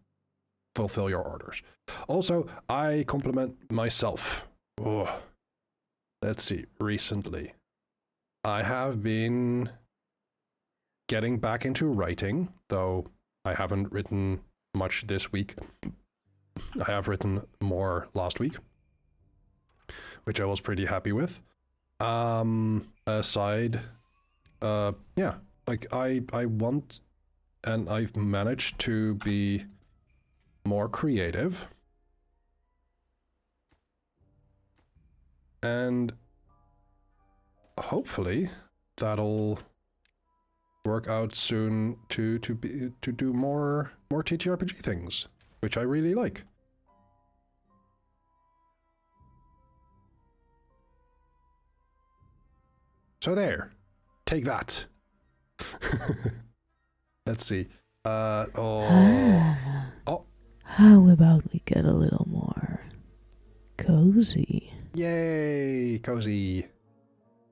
fulfill your orders. Also, I compliment myself. Oh, let's see, recently I have been getting back into writing, though I haven't written much this week. I have written more last week, which I was pretty happy with. Aside, yeah, like I want, and I've managed to be more creative. And hopefully that'll work out soon to do more TTRPG things, which I really like. So there, take that. Let's see. Oh. How about we get a little more cozy? Yay, cozy.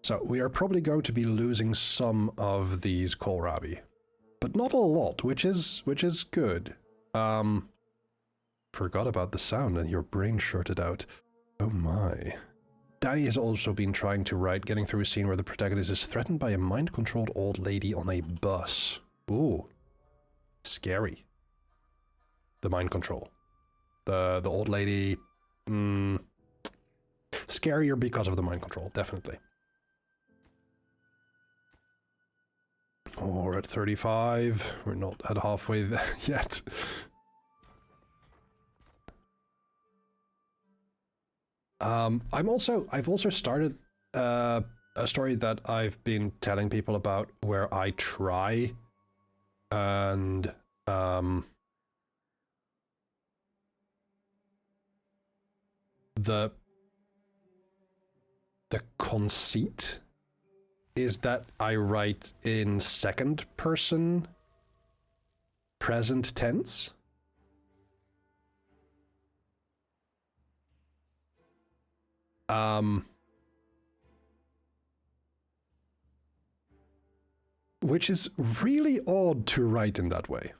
So we are probably going to be losing some of these kohlrabi, but not a lot, which is good. Forgot about the sound and your brain shorted out. Oh my. Danny has also been trying to write, getting through a scene where the protagonist is threatened by a mind-controlled old lady on a bus. Ooh. Scary. The mind control. The old lady... scarier because of the mind control, definitely. Oh, we're at 35. We're not at halfway there yet. I've also started a story that I've been telling people about where I try and the conceit is that I write in second person present tense. Which is really odd to write in that way.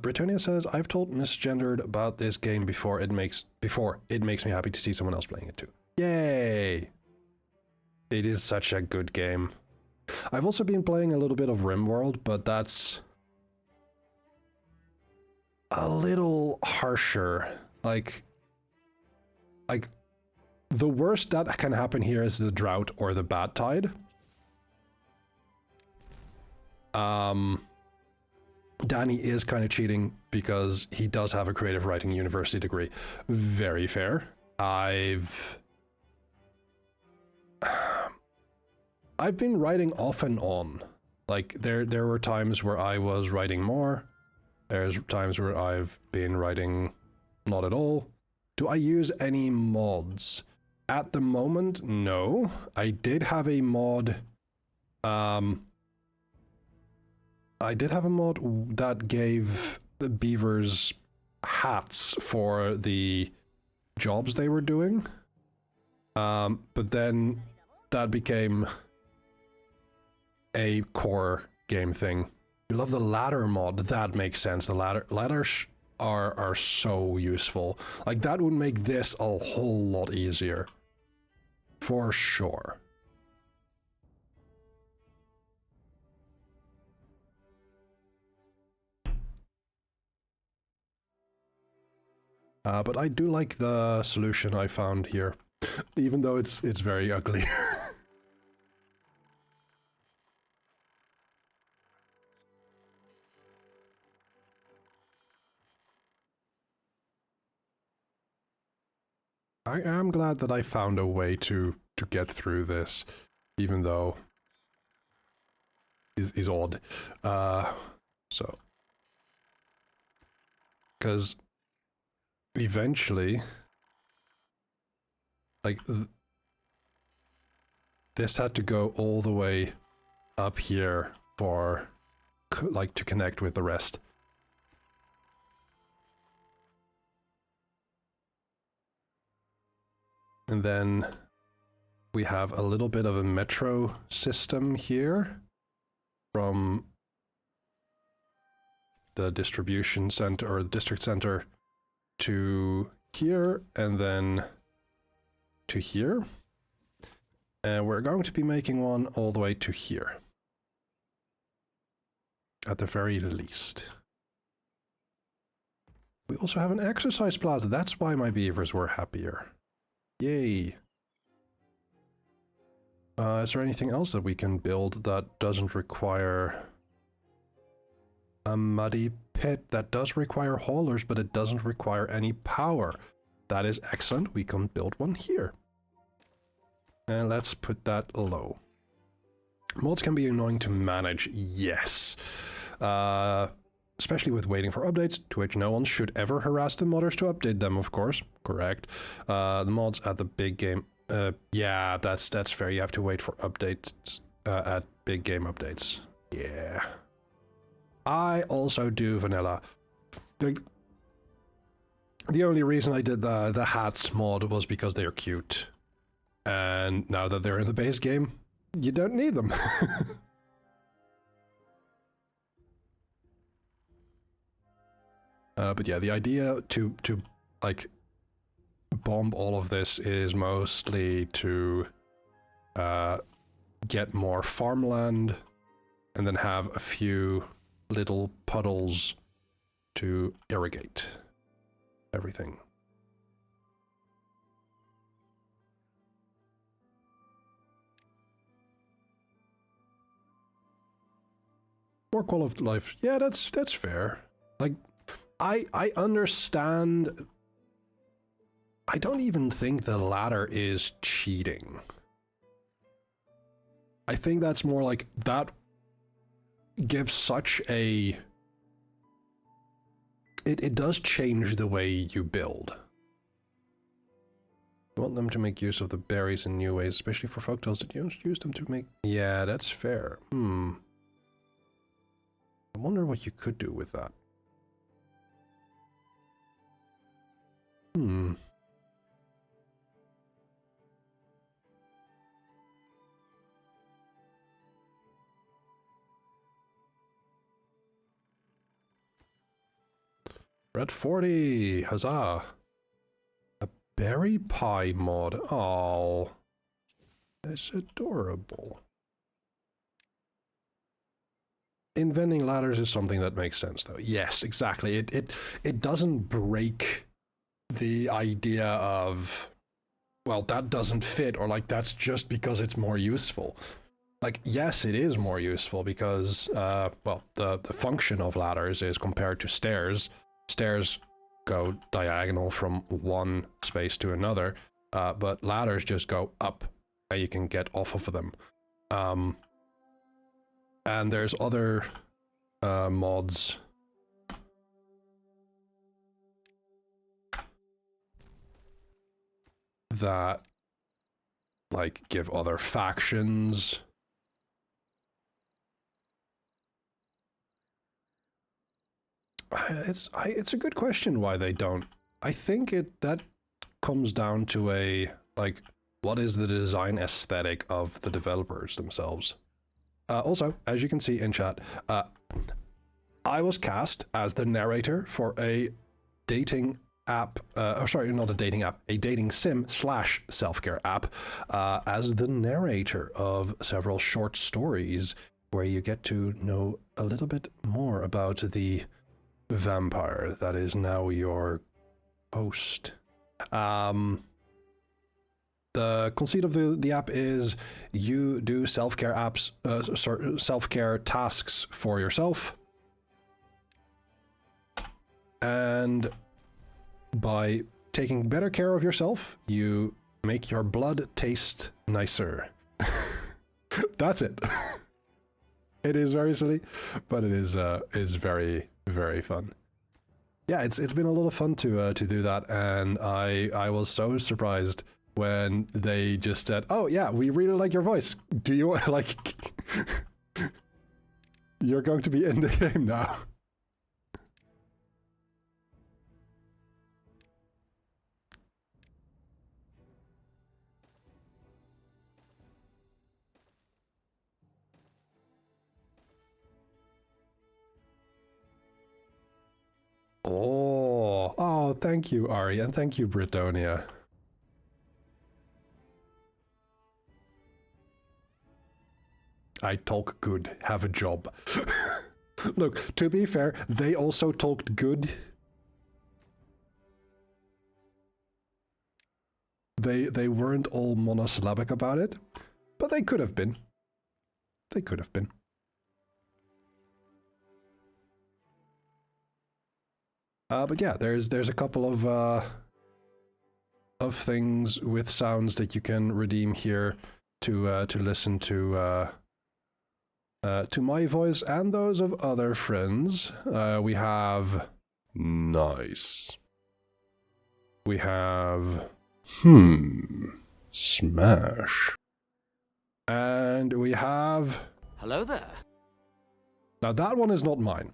Britannia says, I've told Misgendered about this game before it makes me happy to see someone else playing it too. Yay! It is such a good game. I've also been playing a little bit of RimWorld, but that's a little harsher. Like the worst that can happen here is the drought or the bad tide. Danny is kind of cheating because he does have a creative writing university degree. Very fair. I've been writing off and on. Like there were times where I was writing more. There's times where I've been writing not at all. Do I use any mods? At the moment, no. I did have a mod. I did have a mod that gave the beavers hats for the jobs they were doing. But then that became a core game thing. You love the ladder mod. That makes sense. The ladders are so useful. Like that would make this a whole lot easier. For sure. But I do like the solution I found here, even though it's very ugly. I am glad that I found a way to get through this, even though is odd. So, because eventually, like this had to go all the way up here for like to connect with the rest. And then we have a little bit of a metro system here from the distribution center or the district center to here and then to here. And we're going to be making one all the way to here. At the very least. We also have an exercise plaza. That's why my beavers were happier. Yay. Is there anything else that we can build that doesn't require a muddy pit? That does require haulers, but it doesn't require any power. That is excellent. We can build one here. And let's put that low. Mods can be annoying to manage, yes. Especially with waiting for updates, to which no one should ever harass the modders to update them, of course. Correct. The mods at the big game... yeah, that's fair. You have to wait for updates at big game updates. Yeah. I also do vanilla. Like, the only reason I did the hats mod was because they're cute. And now that they're in the base game, you don't need them. But yeah, the idea to like bomb all of this is mostly to get more farmland and then have a few little puddles to irrigate everything. More quality of life. Yeah, that's fair. Like, I understand. I don't even think the ladder is cheating. I think that's more like that gives such a... It does change the way you build. I want them to make use of the berries in new ways, especially for folktales that use them to make... Yeah, that's fair. I wonder what you could do with that. Red 40, huzzah! A berry pie mod. Oh, that's adorable. Inventing ladders is something that makes sense, though. Yes, exactly. It doesn't break the idea of, well, that doesn't fit, or like that's just because it's more useful. Like, yes, it is more useful because, well, the function of ladders is compared to stairs. Stairs go diagonal from one space to another, but ladders just go up, and you can get off of them. And there's other mods that like give other factions it's a good question why they don't. I think that comes down to a like, what is the design aesthetic of the developers themselves? Also, as you can see in chat, I was cast as the narrator for a dating app, sorry, not a dating app, a dating sim / self-care app, as the narrator of several short stories where you get to know a little bit more about the vampire that is now your host. The conceit of the app is you do self-care self-care tasks for yourself, and by taking better care of yourself, you make your blood taste nicer. That's it. It is very silly, but it is very, very fun. Yeah, it's been a lot of fun to do that, and I was so surprised when they just said, "Oh yeah, we really like your voice. Do you like? You're going to be in the game now." Oh, thank you, Ari, and thank you, Britonia. I talk good, have a job. Look, to be fair, they also talked good. They weren't all monosyllabic about it, but they could have been. They could have been. But yeah, there's a couple of things with sounds that you can redeem here to listen to my voice and those of other friends. We have nice. We have smash. And we have hello there. Now that one is not mine.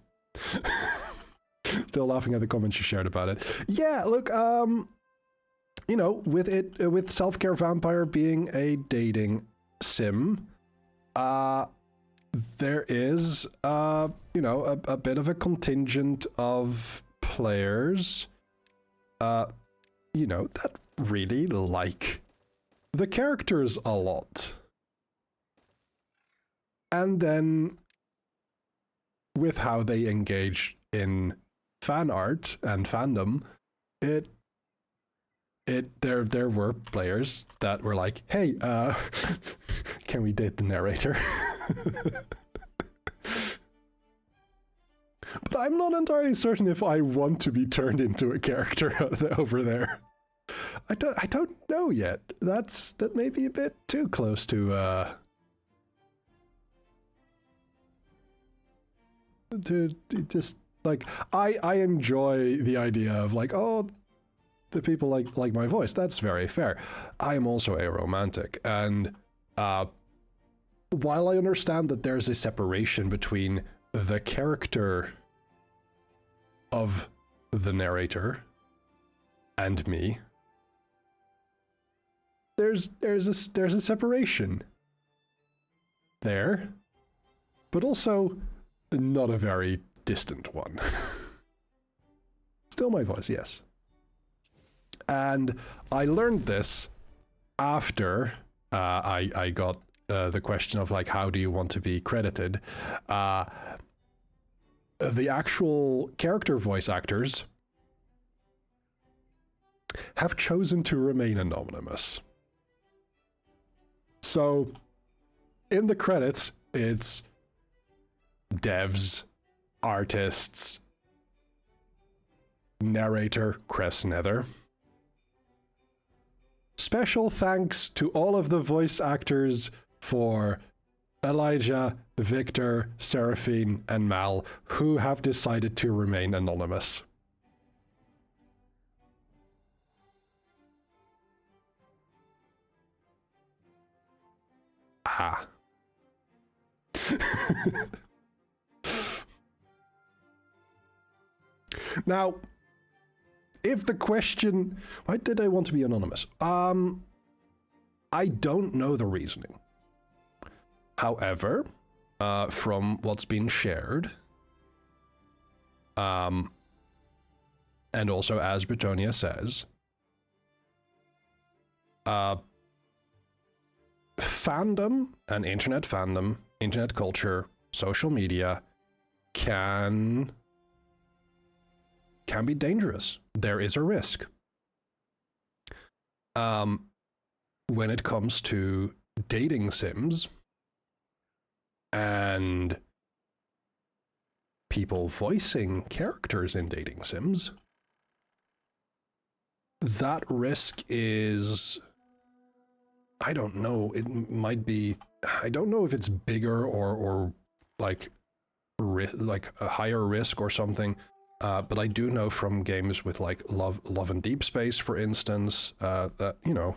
Still laughing at the comments you shared about it. Yeah, look, you know, with Self-Care Vampire being a dating sim, there is, you know, a bit of a contingent of players, you know, that really like the characters a lot. And then with how they engage in fan art and fandom, there were players that were like, "Hey, can we date the narrator?" But I'm not entirely certain if I want to be turned into a character over there. I don't know yet. That may be a bit too close to just like I enjoy the idea of like, oh, the people like my voice. That's very fair. I am also a romantic, and while I understand that there's a separation between the character of the narrator and me, there's a separation there, but also not a very distant one. Still my voice, yes. And I learned this after I got the question of like, how do you want to be credited? The actual character voice actors have chosen to remain anonymous. So in the credits, it's devs, artists, narrator Cress Nether. Special thanks to all of the voice actors for Elijah, Victor, Seraphine, and Mal, who have decided to remain anonymous. Ah. Now, if the question, why did I want to be anonymous? I don't know the reasoning. However, from what's been shared, and also as Britonia says, fandom and internet fandom, internet culture, social media can can be dangerous. There is a risk. When it comes to dating sims and people voicing characters in dating sims, that risk is, I don't know, it might be, I don't know if it's bigger or like a higher risk or something, but I do know from games with like Love and Deep Space, for instance, that, you know,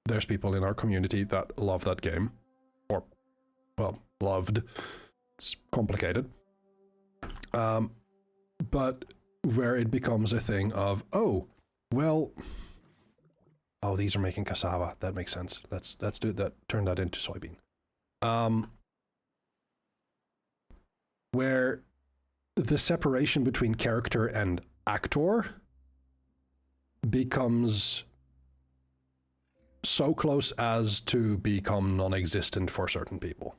there's people in our community that love that game, or, well, loved. It's complicated. But where it becomes a thing of, oh, well, oh, these are making cassava. That makes sense. Let's do that. Turn that into soybean. Where the separation between character and actor becomes so close as to become non-existent for certain people.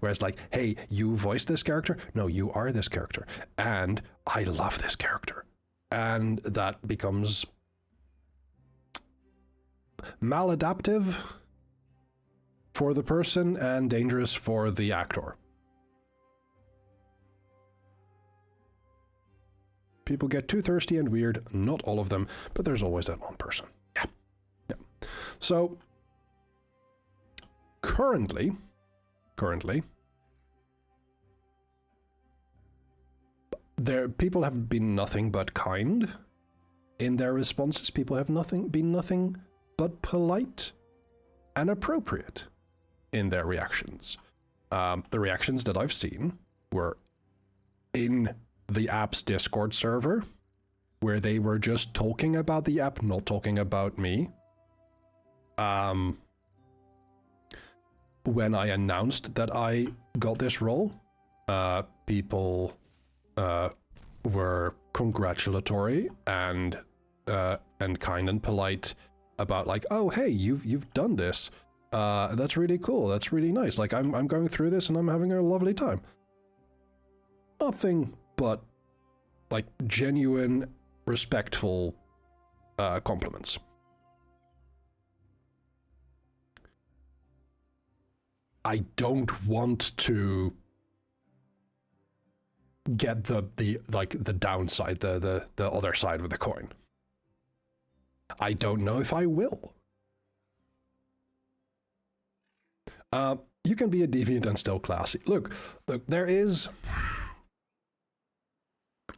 Whereas like, hey, you voiced this character? No, you are this character. And I love this character. And that becomes maladaptive for the person and dangerous for the actor. People get too thirsty and weird, not all of them, but there's always that one person. Yeah. So, currently, people have been nothing but kind in their responses. People have been nothing but polite and appropriate in their reactions. The reactions that I've seen were in the app's Discord server, where they were just talking about the app, not talking about me. When I announced that I got this role, people were congratulatory and kind and polite about like, oh hey, you've done this. That's really cool. That's really nice. Like I'm going through this and I'm having a lovely time. Nothing but like genuine, respectful compliments. I don't want to get the downside, the other side of the coin. I don't know if I will. You can be a deviant and still classy. Look, there is...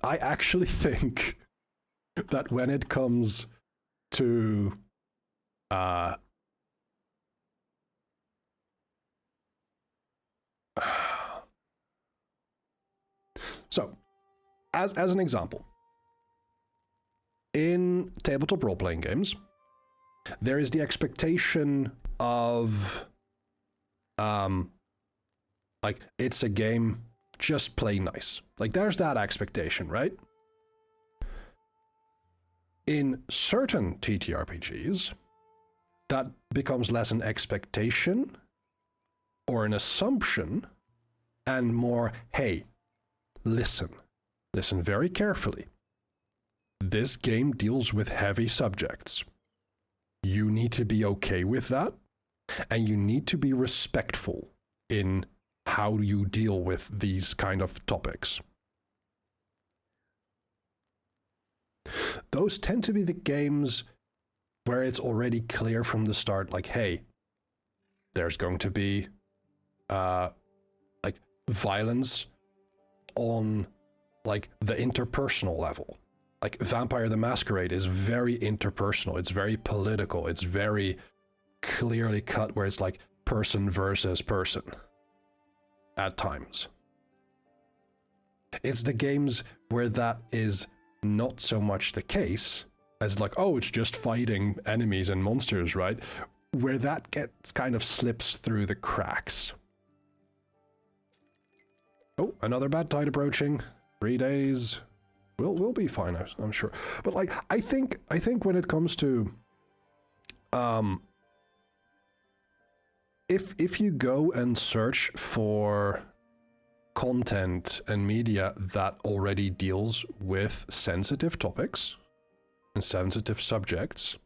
I actually think that when it comes to so, as an example, in tabletop role-playing games, there is the expectation of, like, it's a game, just play nice. Like, there's that expectation, right? In certain TTRPGs, that becomes less an expectation or an assumption and more, hey, listen very carefully. This game deals with heavy subjects. You need to be okay with that, and you need to be respectful in how you deal with these kind of topics. Those tend to be the games where it's already clear from the start, like, hey, there's going to be like violence on like the interpersonal level. Like Vampire the Masquerade is very interpersonal, it's very political, it's very clearly cut where it's like person versus person at times. It's the games where that is not so much the case as like, oh, it's just fighting enemies and monsters, right? Where that gets kind of slips through the cracks. Oh, another bad tide approaching. 3 days. We'll be fine, I'm sure. But like, I think when it comes to, if you go and search for content and media that already deals with sensitive topics and sensitive subjects,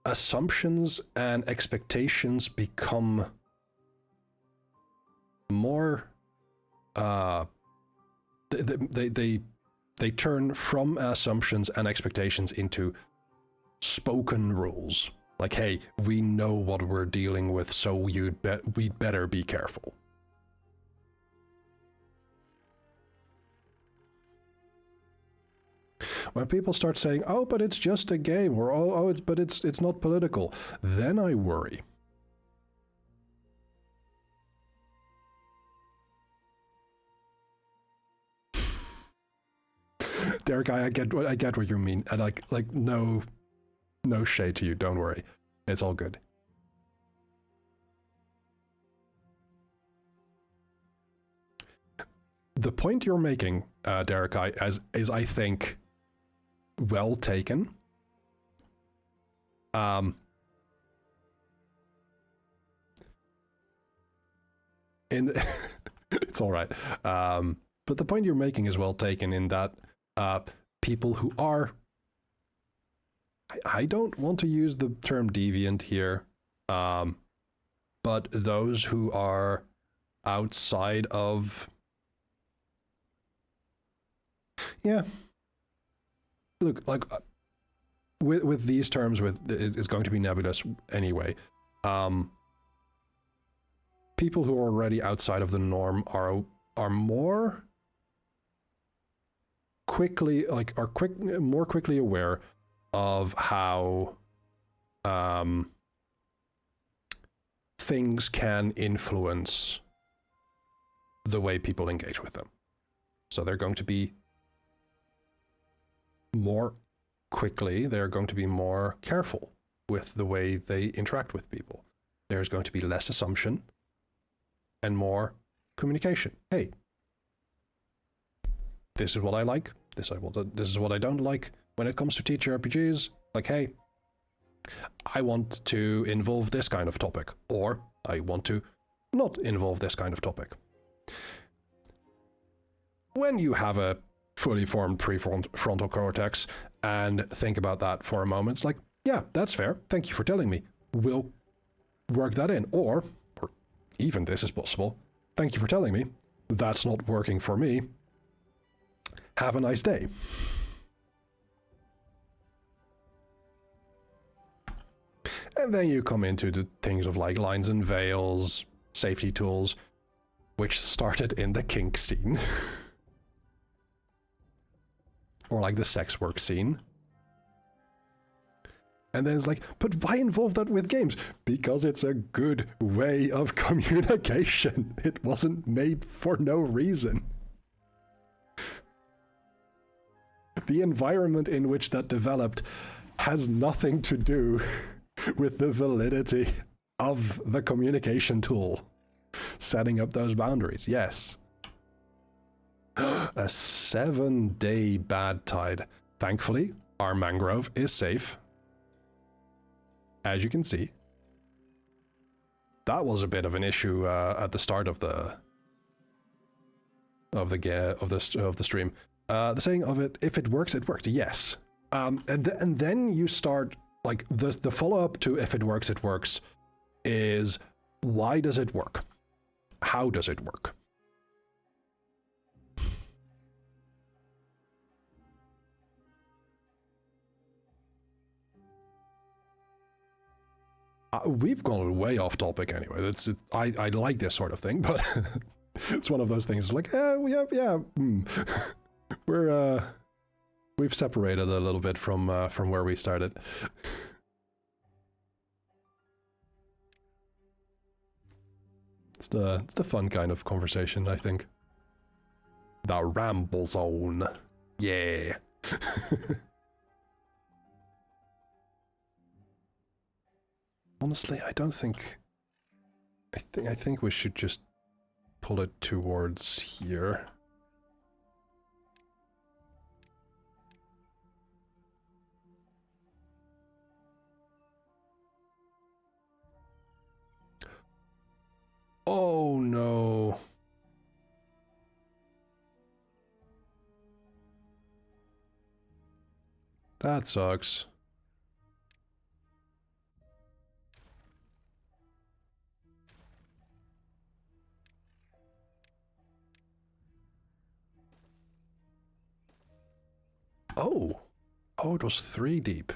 assumptions and expectations become more they turn from assumptions and expectations into spoken rules. Like, hey, we know what we're dealing with, so we'd better be careful. When people start saying, "Oh, but it's just a game," or but it's not political, then I worry. Derek, I get what you mean, and like no shade to you. Don't worry, it's all good. The point you're making, Derek, is I think well taken. It's all right. But the point you're making is well taken in that people who are, I don't want to use the term deviant here, but those who are outside of, yeah, look, like with these terms, it's going to be nebulous anyway. People who are already outside of the norm are more quickly, more quickly aware of how things can influence the way people engage with them. So they're going to be more quickly, they're going to be more careful with the way they interact with people. There's going to be less assumption and more communication. Hey, this is what I like, this is what I don't like when it comes to TTRPGs. Like, hey, I want to involve this kind of topic, or I want to not involve this kind of topic. When you have a fully formed prefrontal cortex and think about that for a moment, it's like, yeah, that's fair. Thank you for telling me. We'll work that in. Or even this is possible. Thank you for telling me. That's not working for me. Have a nice day. And then you come into the things of like lines and veils, safety tools, which started in the kink scene. Or like the sex work scene. And then it's like, but why involve that with games? Because it's a good way of communication. It wasn't made for no reason. The environment in which that developed has nothing to do with the validity of the communication tool. Setting up those boundaries, yes. A 7-day bad tide. Thankfully, our mangrove is safe. As you can see. That was a bit of an issue at the start of the stream. The saying of it, if it works, it works. Yes. And then you start, like, the follow-up to if it works is, why does it work? How does it work? We've gone way off topic anyway. I like this sort of thing, but it's one of those things like, we've separated a little bit from where we started. It's the fun kind of conversation, I think. The ramble zone. Yeah. Honestly, I don't think... I think we should just pull it towards here. Oh no. That sucks. Oh. Oh, it was 3 deep.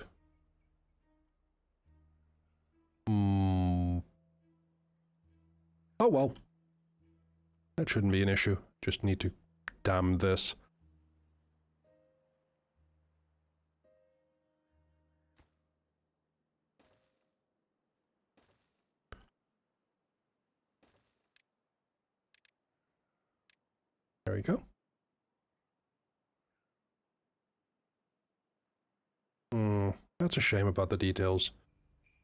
Oh well. That shouldn't be an issue. Just need to dam this. There we go. That's a shame about the details.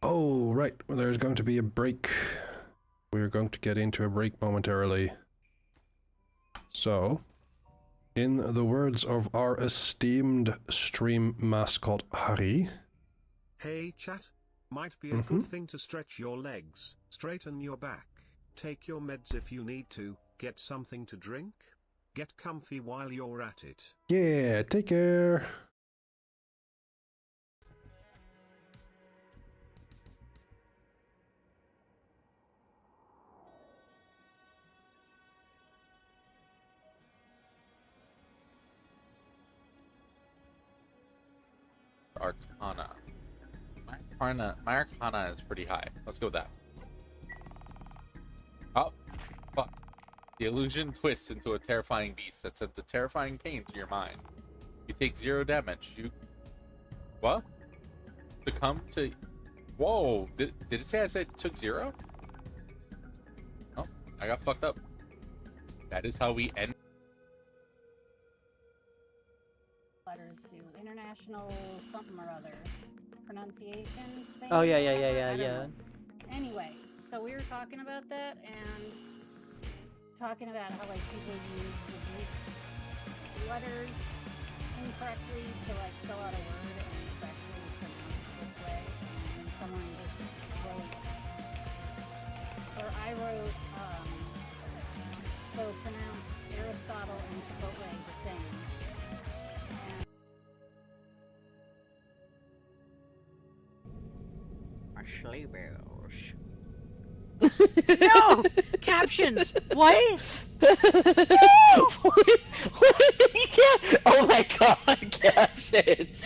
Oh, right. Well, there's going to be a break. We're going to get into a break momentarily. So, in the words of our esteemed stream mascot, Harry. Hey chat. Might be a good thing to stretch your legs, straighten your back, take your meds if you need to, get something to drink, get comfy while you're at it. Yeah, take care. Arcana. My Arcana is pretty high. Let's go with that. Oh, fuck. The illusion twists into a terrifying beast that sends a terrifying pain to your mind. You take 0 damage. You... What? Succumb to... Whoa! Did it say I said took 0? Oh, I got fucked up. That is how we end... Letters do international something or other pronunciation thing. Oh yeah. Anyway, so we were talking about that and talking about how like people use the Greek letters incorrectly to like spell out a word and it's actually pronounced this way. And someone just wrote, or I wrote, so pronounce Aristotle and Chipotle the same. Sleigh No! Captions! What? Oh my god, captions!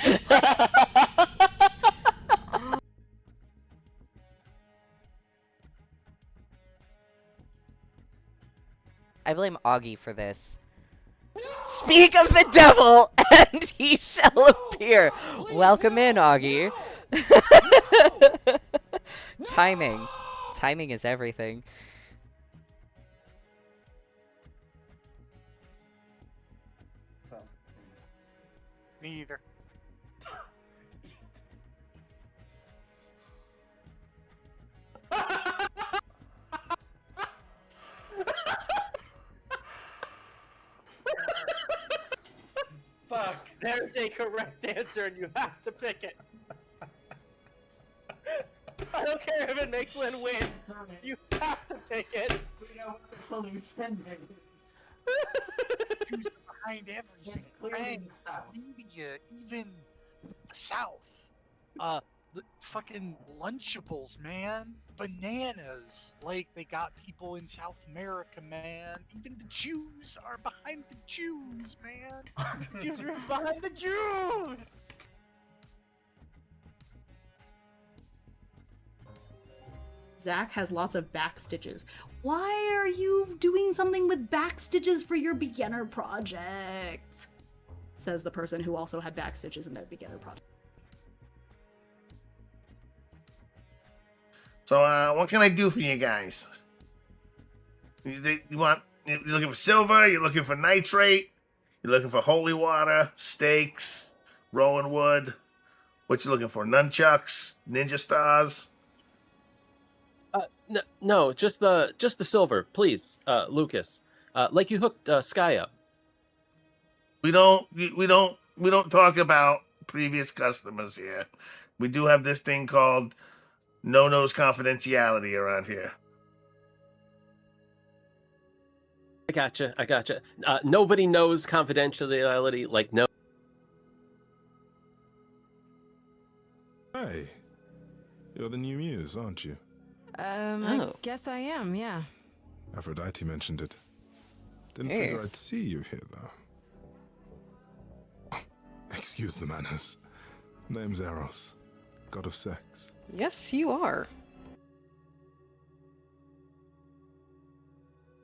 I blame Augie for this. Speak of the devil, and he shall appear. Welcome in, Augie. Timing. Timing is everything. Me either. Fuck, there's a correct answer and you have to pick it. I don't care if it makes Lynn win. You have to pick it. We know what the solution is. Who's behind everything? And India, even the South. The fucking Lunchables, man. Bananas. Like, they got people in South America, man. Even the Jews are behind the Jews, man. The Jews are behind the Jews! Zach has lots of back stitches. Why are you doing something with back stitches for your beginner project? Says the person who also had back stitches in their beginner project. So, what can I do for you guys? You're looking for silver? You're looking for nitrate? You're looking for holy water, stakes, rowan wood? What you looking for? Nunchucks? Ninja stars? No, just the silver, please, Lucas. Like you hooked Sky up. We don't talk about previous customers here. We do have this thing called no-no's confidentiality around here. I gotcha. Nobody knows confidentiality, like no. Hey, you're the new muse, aren't you? I guess I am, yeah. Aphrodite mentioned it. Didn't Hey. figure I'd see you here, though. Excuse the manners. Name's Eros, god of sex. Yes, you are.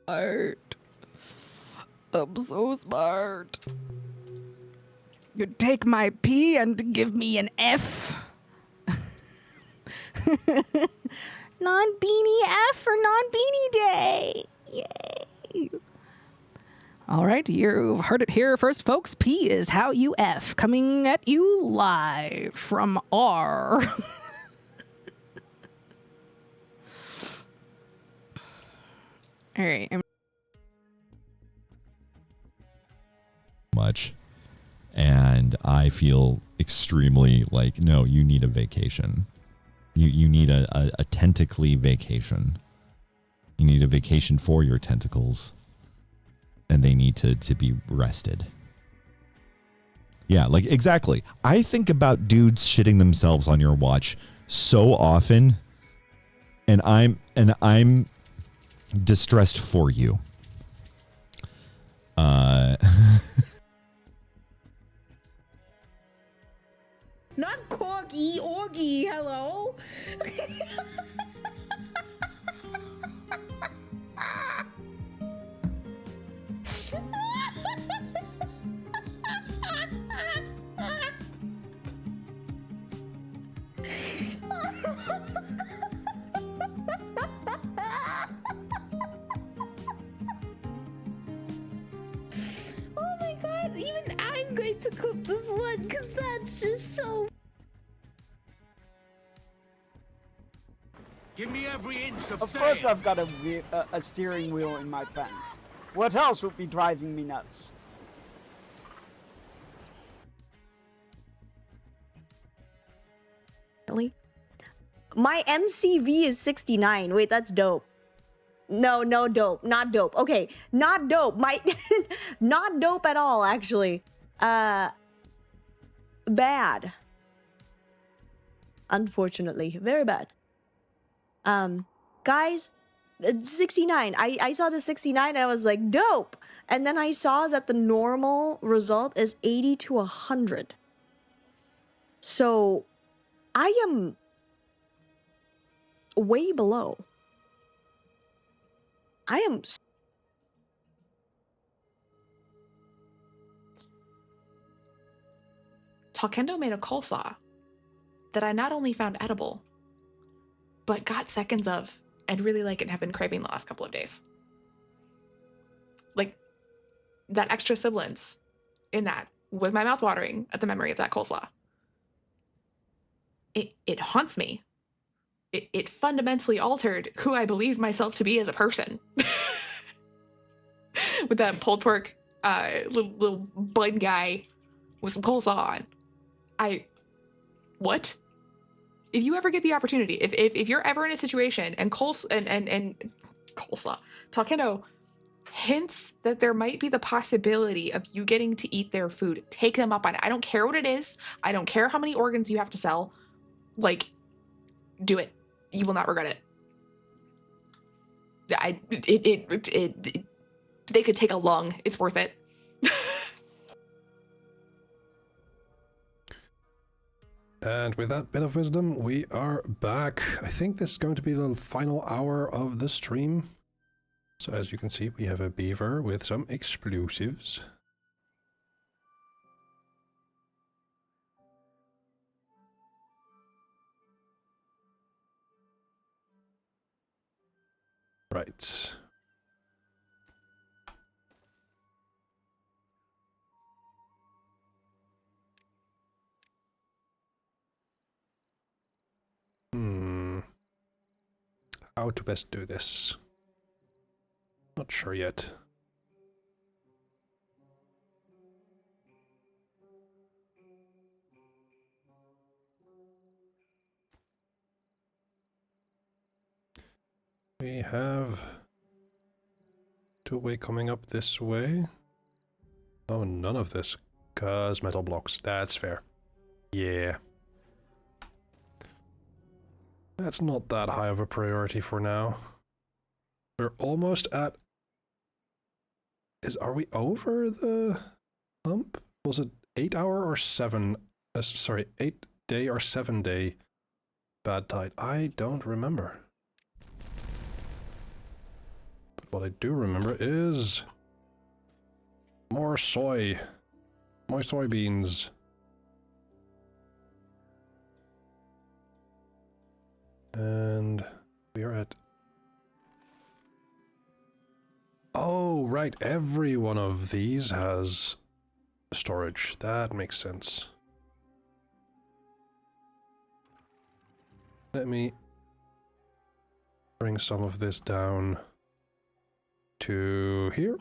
Smart. I'm so smart. You take my P and give me an F. Non-beanie F for non-beanie day. Yay. All right, you've heard it here first, folks. P is how you F, coming at you live from R. All right. Much. And I feel extremely like, no, you need a vacation. You need a tentacly vacation. You need a vacation for your tentacles. And they need to be rested. Yeah, like exactly. I think about dudes shitting themselves on your watch so often, and I'm distressed for you. Not corgi, orgy, hello. Oh my god, even I'm going to clip this one because that's just so. Give me every inch Of course I've got a steering wheel in my pants. What else would be driving me nuts? My MCV is 69. Wait, that's dope. No, dope. Not dope. Okay, not dope. Not dope at all, actually. Bad. Unfortunately. Very bad. Guys, 69. I saw the 69 and I was like, dope. And then I saw that the normal result is 80 to 100. So, I am way below. I am. Talkendo made a coleslaw that I not only found edible, but got seconds of and really like it and have been craving the last couple of days. Like, that extra sibilance in that was my mouth watering at the memory of that coleslaw. It haunts me. It fundamentally altered who I believed myself to be as a person. With that pulled pork little bun guy with some coleslaw on. What? If you ever get the opportunity, if you're ever in a situation and coleslaw, Talkendo hints that there might be the possibility of you getting to eat their food, take them up on it. I don't care what it is. I don't care how many organs you have to sell. Like, do it. You will not regret it. They could take a lung. It's worth it. And with that bit of wisdom, we are back. I think this is going to be the final hour of the stream. So as you can see, we have a beaver with some explosives. Right. How to best do this? Not sure yet. We have two-way coming up this way. Oh, none of this. 'Cause metal blocks. That's fair. Yeah. That's not that high of a priority for now. We're almost at... Are we over the hump? Was it 8 hour or 7? Sorry, 8 day or 7 day bad tide? I don't remember. But what I do remember is... more soy. More soybeans. And we are at... Oh, right. Every one of these has storage. That makes sense. Let me bring some of this down to here.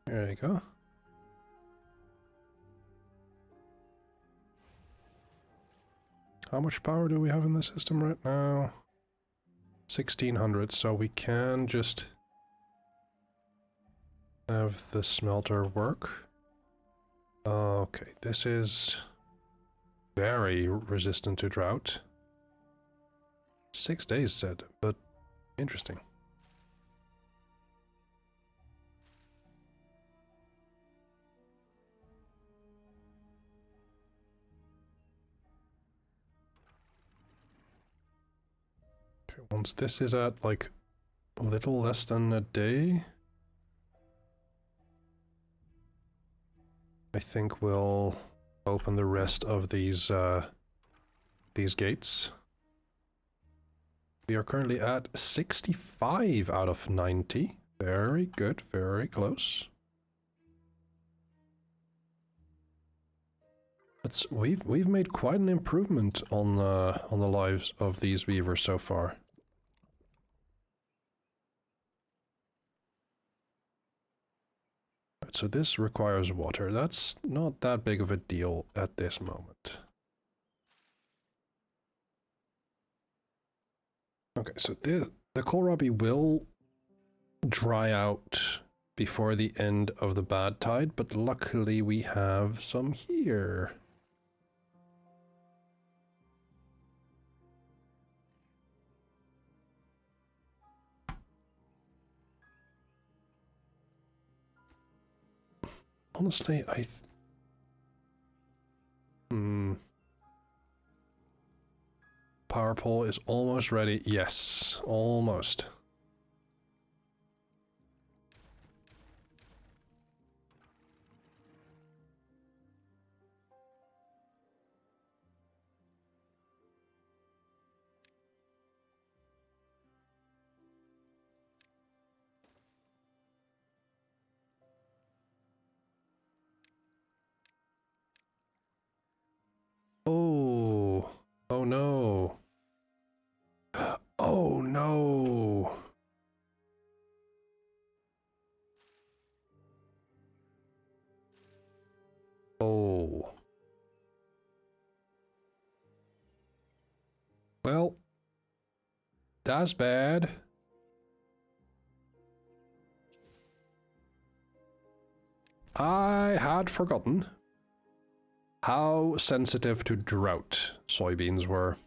There you go. How much power do we have in the system right now? 1600, so we can just have the smelter work. Okay, this is very resistant to drought. 6 days said, but interesting. Once this is at like a little less than a day, I think we'll open the rest of these gates. We are currently at 65 out of 90. Very good, very close. We've made quite an improvement on the lives of these beavers so far. So this requires water. That's not that big of a deal at this moment. Okay, so the kohlrabi will dry out before the end of the bad tide, but luckily we have some here. Honestly, power pole is almost ready. Yes, almost. Oh, oh no. Oh no. Oh. Well, that's bad. I had forgotten how sensitive to drought soybeans were.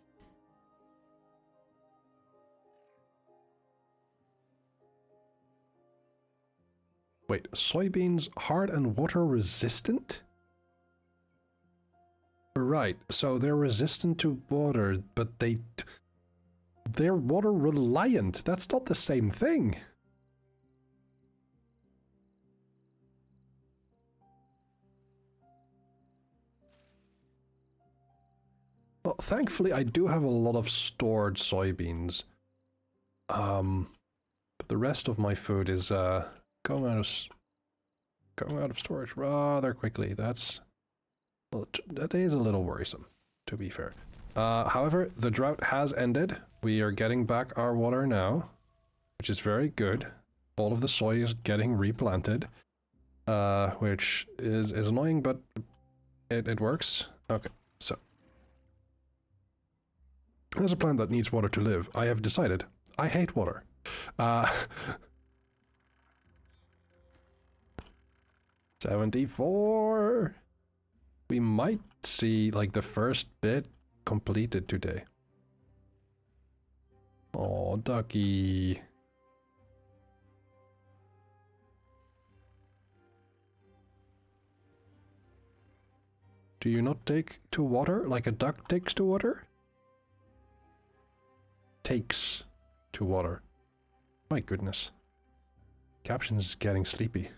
Wait, soybeans hard and water resistant? Right, so they're resistant to water, but they're water reliant. That's not the same thing. Well, thankfully I do have a lot of stored soybeans. But the rest of my food is going out of going out of storage rather quickly. That is a little worrisome, to be fair. However, the drought has ended. We are getting back our water now, which is very good. All of the soy is getting replanted, which is annoying, but it works. Okay, so. There's a plant that needs water to live. I have decided. I hate water. 74. We might see like the first bit completed today. Oh, ducky. Do you not take to water like a duck takes to water? Takes to water. My goodness. Captions is getting sleepy.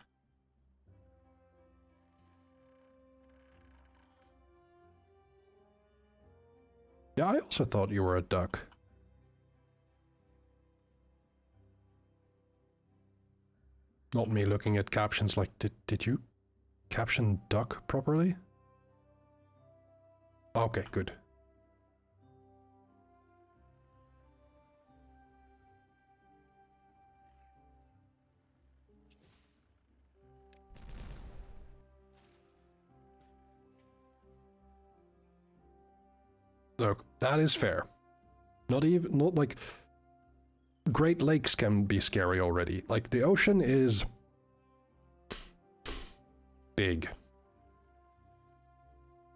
Yeah, I also thought you were a duck. Not me looking at captions like, did you caption duck properly? Okay, good. Look, that is fair. Not like Great Lakes can be scary already. Like the ocean is big.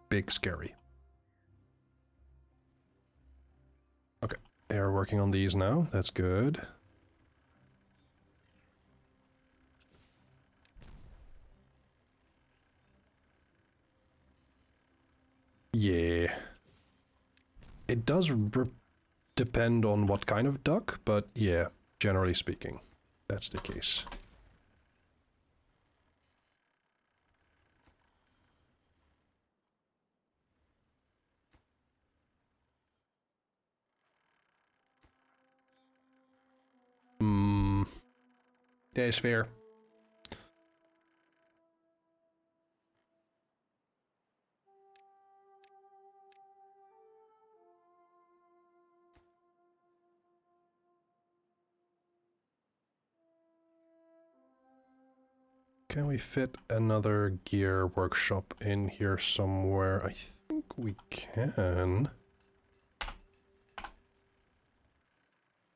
Big scary. Okay, they're working on these now. That's good. Yeah. It does depend on what kind of duck, but yeah, generally speaking, that's the case. That is fair. Can we fit another gear workshop in here somewhere? I think we can.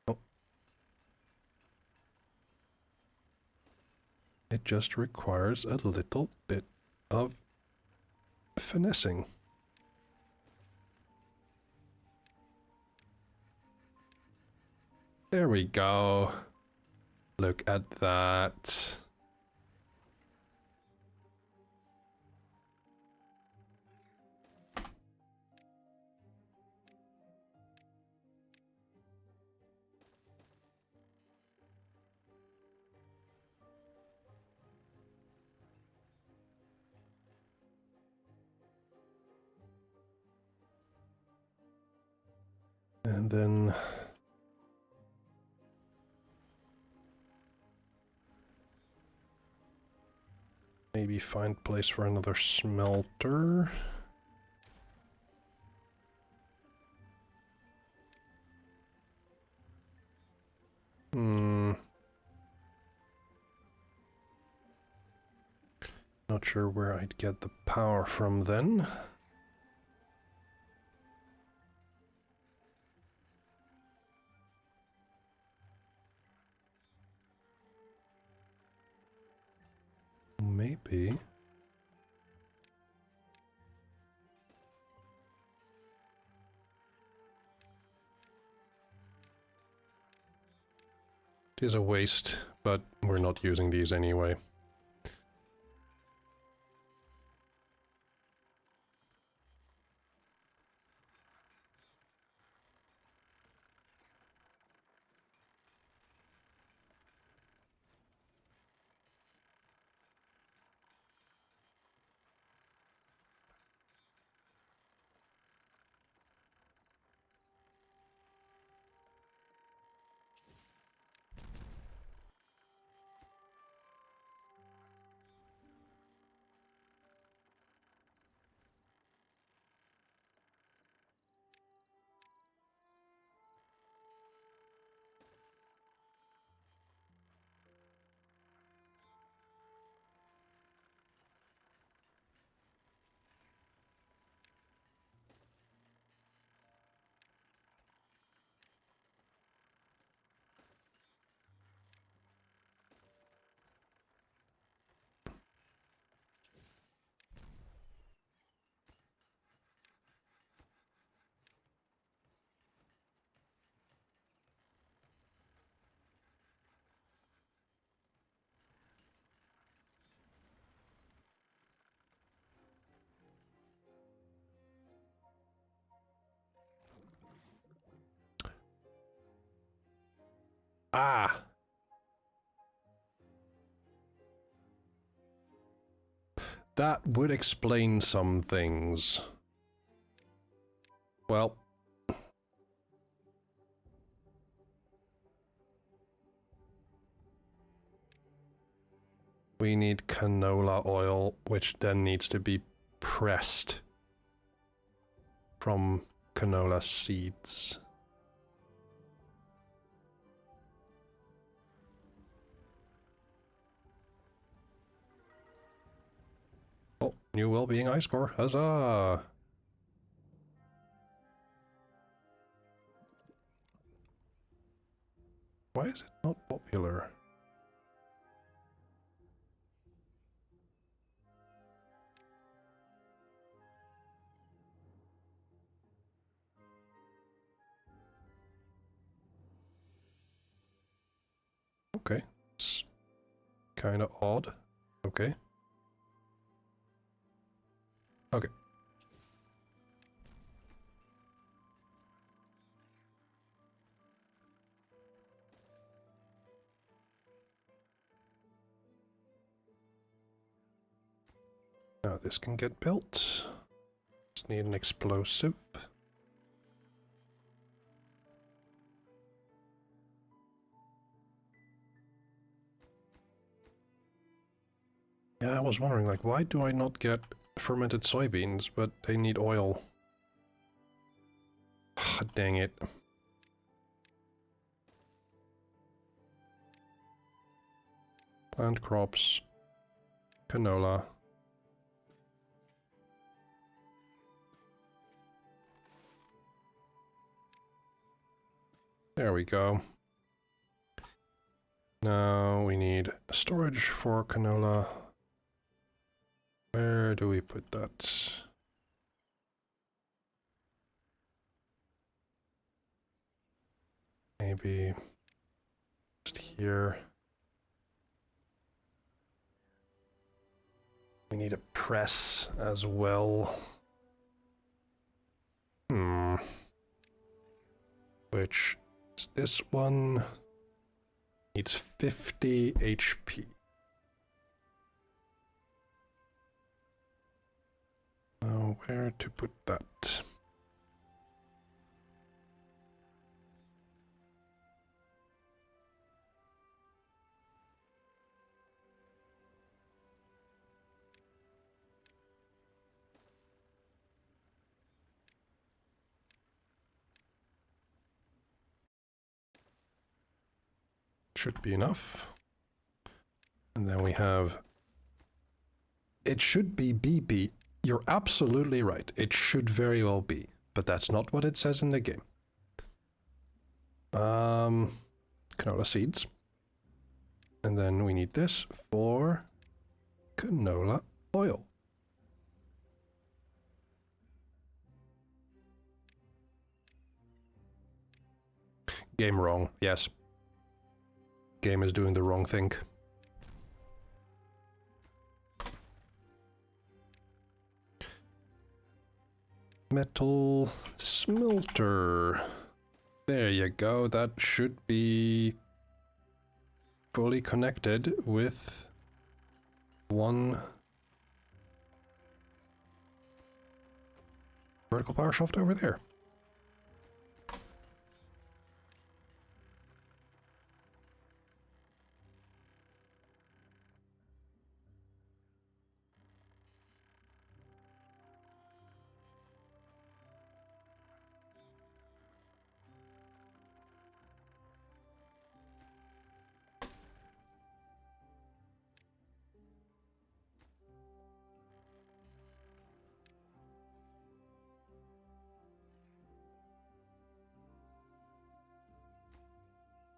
Oh. It just requires a little bit of finessing. There we go. Look at that. And then maybe find place for another smelter. Not sure where I'd get the power from then. Maybe. It is a waste, but we're not using these anyway. Ah! That would explain some things. Well. We need canola oil, which then needs to be pressed from canola seeds. Oh, new well-being ice core. Huzzah! Why is it not popular? Okay, it's kind of odd. Okay. Okay. Now this can get built. Just need an explosive. Yeah, I was wondering, like, why do I not get fermented soybeans, but they need oil? Dang it. Plant crops. Canola. There we go. Now we need storage for canola. Where do we put that? Maybe just here. We need a press as well. Which is this one. Needs 50 HP. Now, where to put that? Should be enough. And then we have... It should be BP. You're absolutely right. It should very well be. But that's not what it says in the game. Canola seeds. And then we need this for canola oil. Game wrong, yes. Game is doing the wrong thing. Metal smelter. There you go. That should be fully connected with one vertical power shaft over there.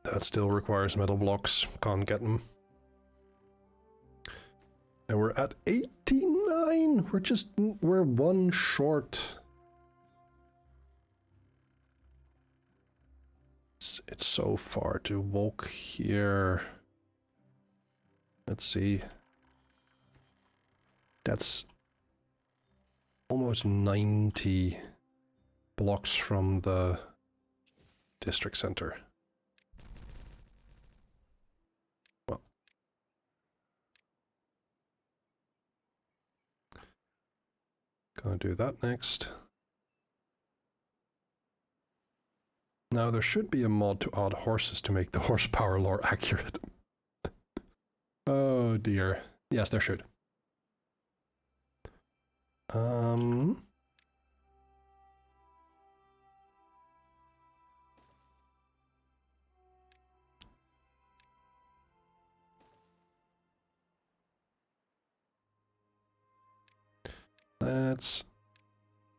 That still requires metal blocks. Can't get them. And we're at 89! We're one short. It's so far to walk here. Let's see. That's almost 90 blocks from the district center. Gonna do that next. Now there should be a mod to add horses to make the horsepower lore accurate. Oh dear. Yes, there should. Let's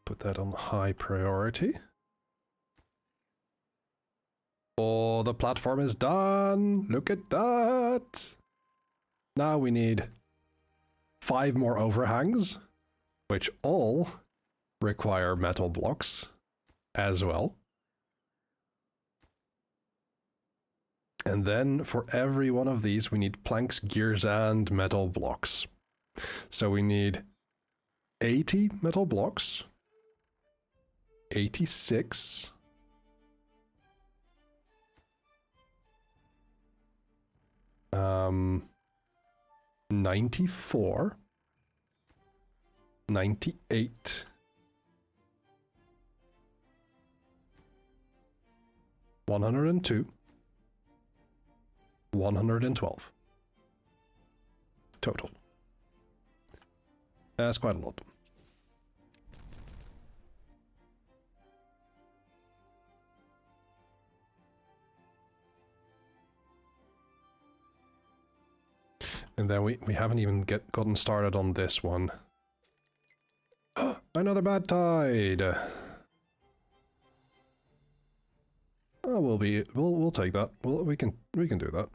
put that on high priority. Oh, the platform is done! Look at that! Now we need 5 more overhangs, which all require metal blocks as well. And then for every one of these, we need planks, gears, and metal blocks. So we need 80 metal blocks, 86, 94, 98, 102, 112 total. That's quite a lot. And then we haven't even gotten started on this one. Another bad tide. Oh, we'll take that. We can do that.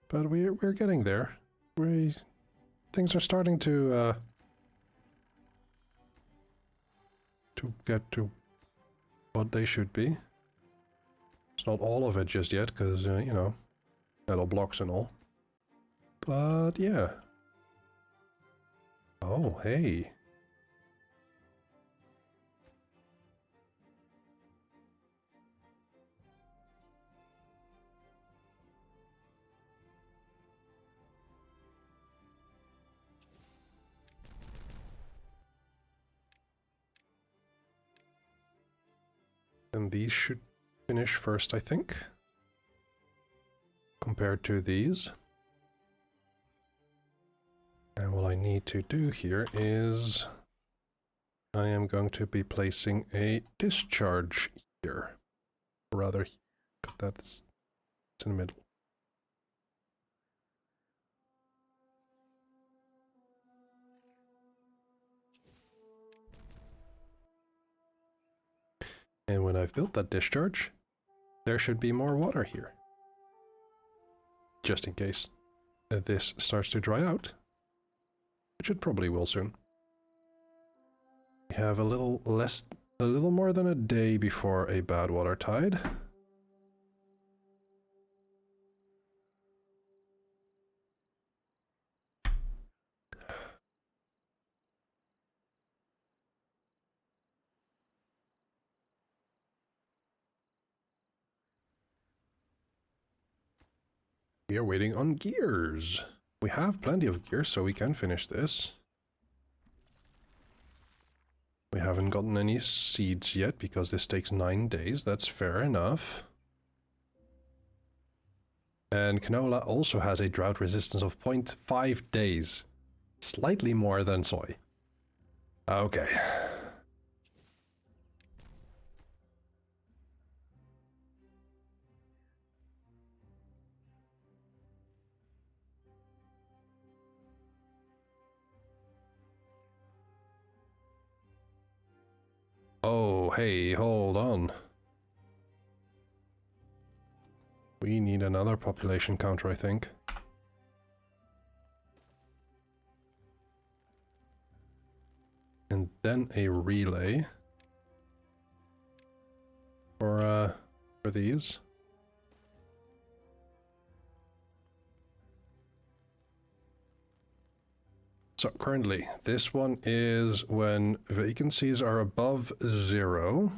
But we're getting there. Things are starting to get to what they should be. It's not all of it just yet, because you know, metal blocks and all. But yeah. Oh, hey. And these should finish first, I think, compared to these. And what I need to do here is I am going to be placing a discharge here. Or rather, it's in the middle. And when I've built that discharge, there should be more water here. Just in case this starts to dry out, which it probably will soon. We have a little more than a day before a bad water tide. We are waiting on gears. We have plenty of gears, so we can finish this. We haven't gotten any seeds yet, because this takes 9 days. That's fair enough. And canola also has a drought resistance of 0.5 days. Slightly more than soy. Okay. Oh, hey, hold on. we need another population counter, I think. And then a relay for these. So currently, this one is when vacancies are above 0.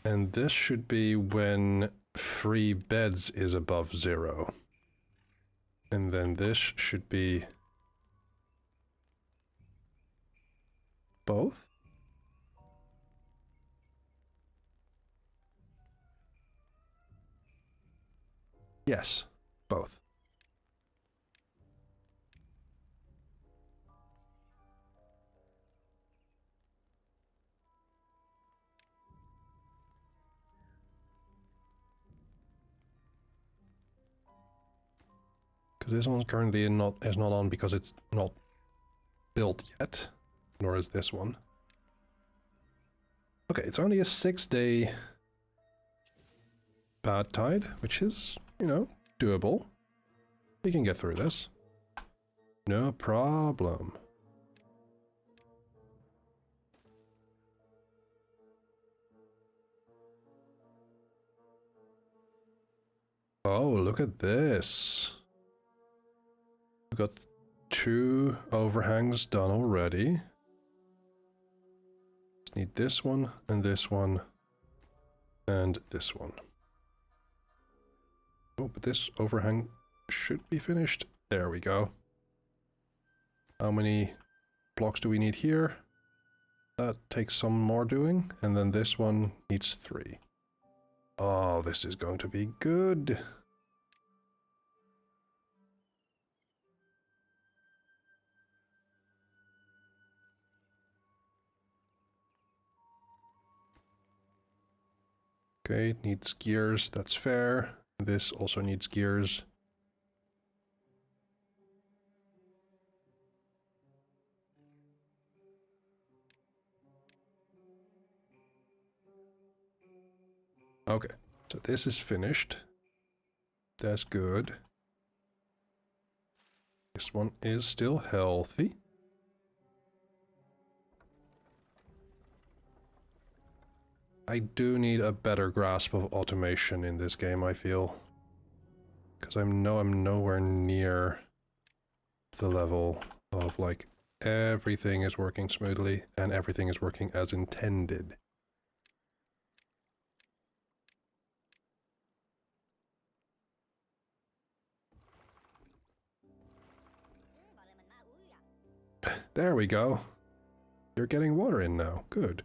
And this should be when free beds is above 0. And then this should be both. Yes, both. Because this one currently is not on because it's not built yet, nor is this one. Okay, it's only a 6-day bad tide, which is, you know, doable. We can get through this. No problem. Oh, look at this. We've got 2 overhangs done already. Just need this one, and this one, and this one. Oh, but this overhang should be finished. There we go. How many blocks do we need here? That takes some more doing, and then this one needs 3. Oh, this is going to be good. Okay, it needs gears, that's fair. This also needs gears. Okay, so this is finished. That's good. This one is still healthy. I do need a better grasp of automation in this game, I feel. Because I'm nowhere near the level of, like, everything is working smoothly and everything is working as intended. There we go. You're getting water in now. Good.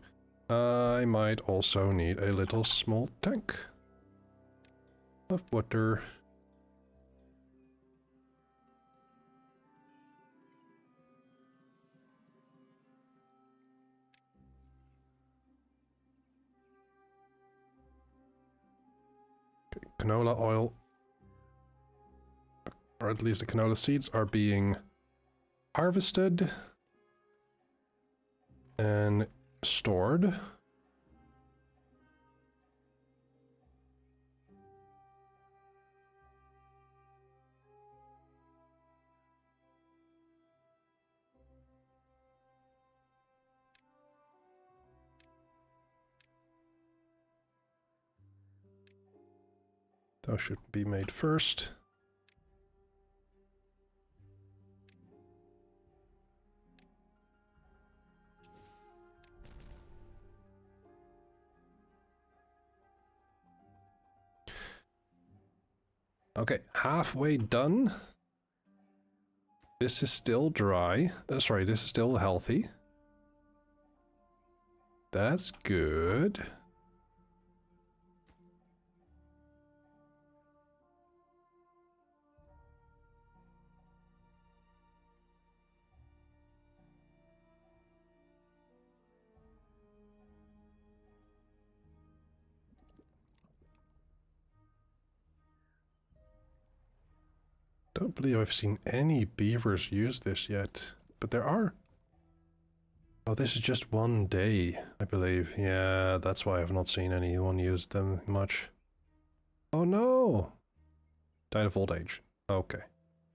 I might also need a little small tank of water. Okay, canola oil, or at least the canola seeds, are being harvested and stored. Those should be made first. Okay, halfway done. This is still dry. Sorry, this is still healthy. That's good. Don't believe I've seen any beavers use this yet, but there are Oh, this is just 1 day, I believe. Yeah, that's why I've not seen anyone use them much. Oh no! Died of old age. Okay.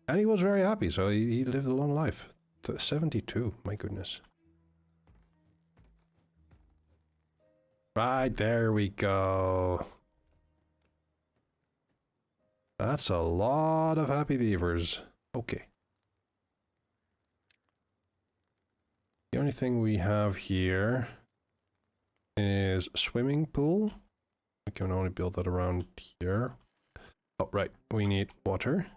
And he was very happy, so he lived a long life. 72, my goodness. Right, there we go. That's a lot of happy beavers. Okay. The only thing we have here is swimming pool. We can only build that around here. Oh, right. We need water.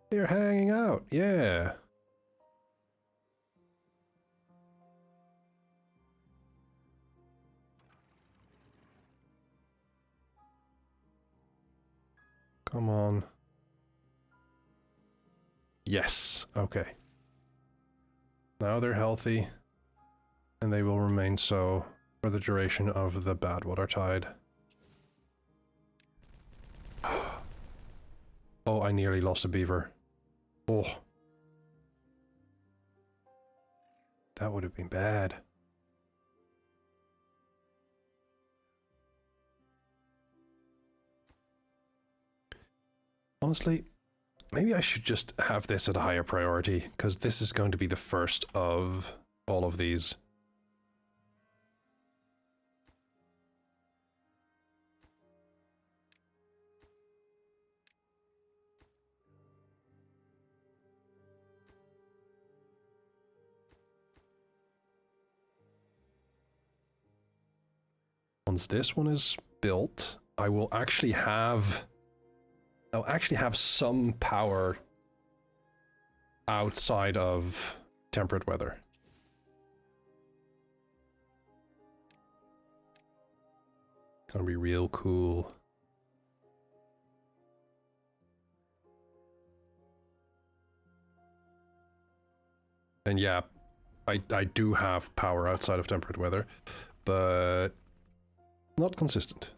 They're hanging out. Yeah. Come on. Yes. Okay. Now they're healthy. And they will remain so for the duration of the bad water tide. Oh, I nearly lost a beaver. Oh. That would have been bad. Honestly, maybe I should just have this at a higher priority, because this is going to be the first of all of these. Once this one is built, I'll actually have some power outside of temperate weather. Gonna be real cool. And yeah, I do have power outside of temperate weather, but not consistent.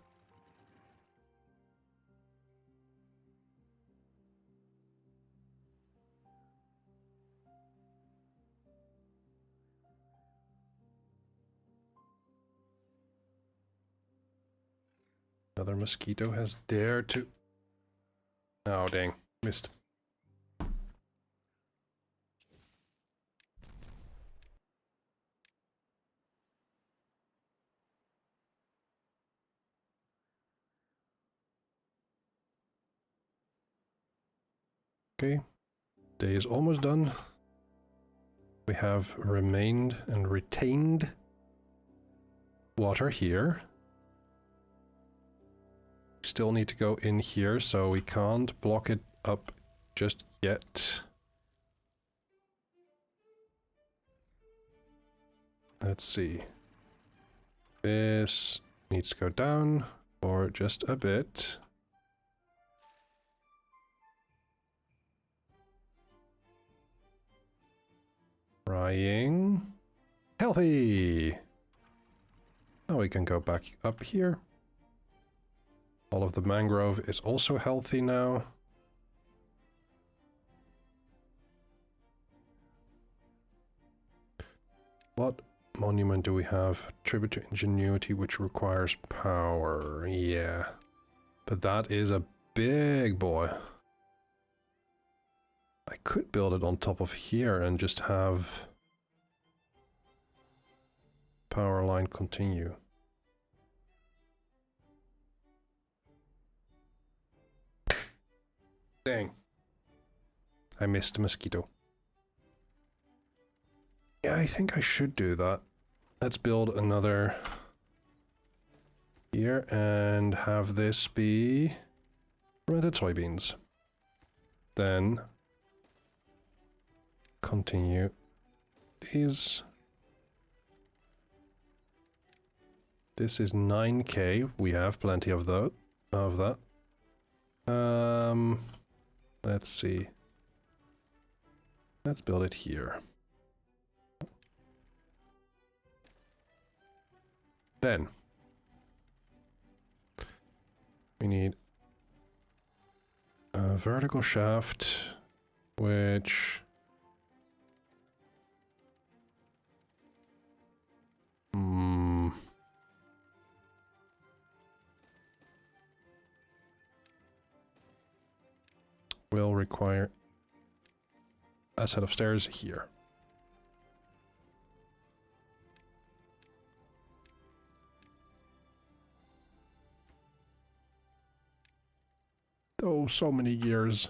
Another mosquito has dared to... Oh, dang. Missed. Okay. Day is almost done. We have remained and retained water here. Still need to go in here, so we can't block it up just yet. Let's see. This needs to go down for just a bit. Frying. Healthy! Now we can go back up here. All of the mangrove is also healthy now. What monument do we have? Tribute to ingenuity, which requires power. Yeah. But that is a big boy. I could build it on top of here and just have power line continue. Dang. I missed a mosquito. Yeah, I think I should do that. Let's build another here and have this be fermented soybeans. Then continue these. This is 9k. We have plenty of that. Let's see. Let's build it here. Then we need a vertical shaft, which will require a set of stairs here. Oh, so many gears.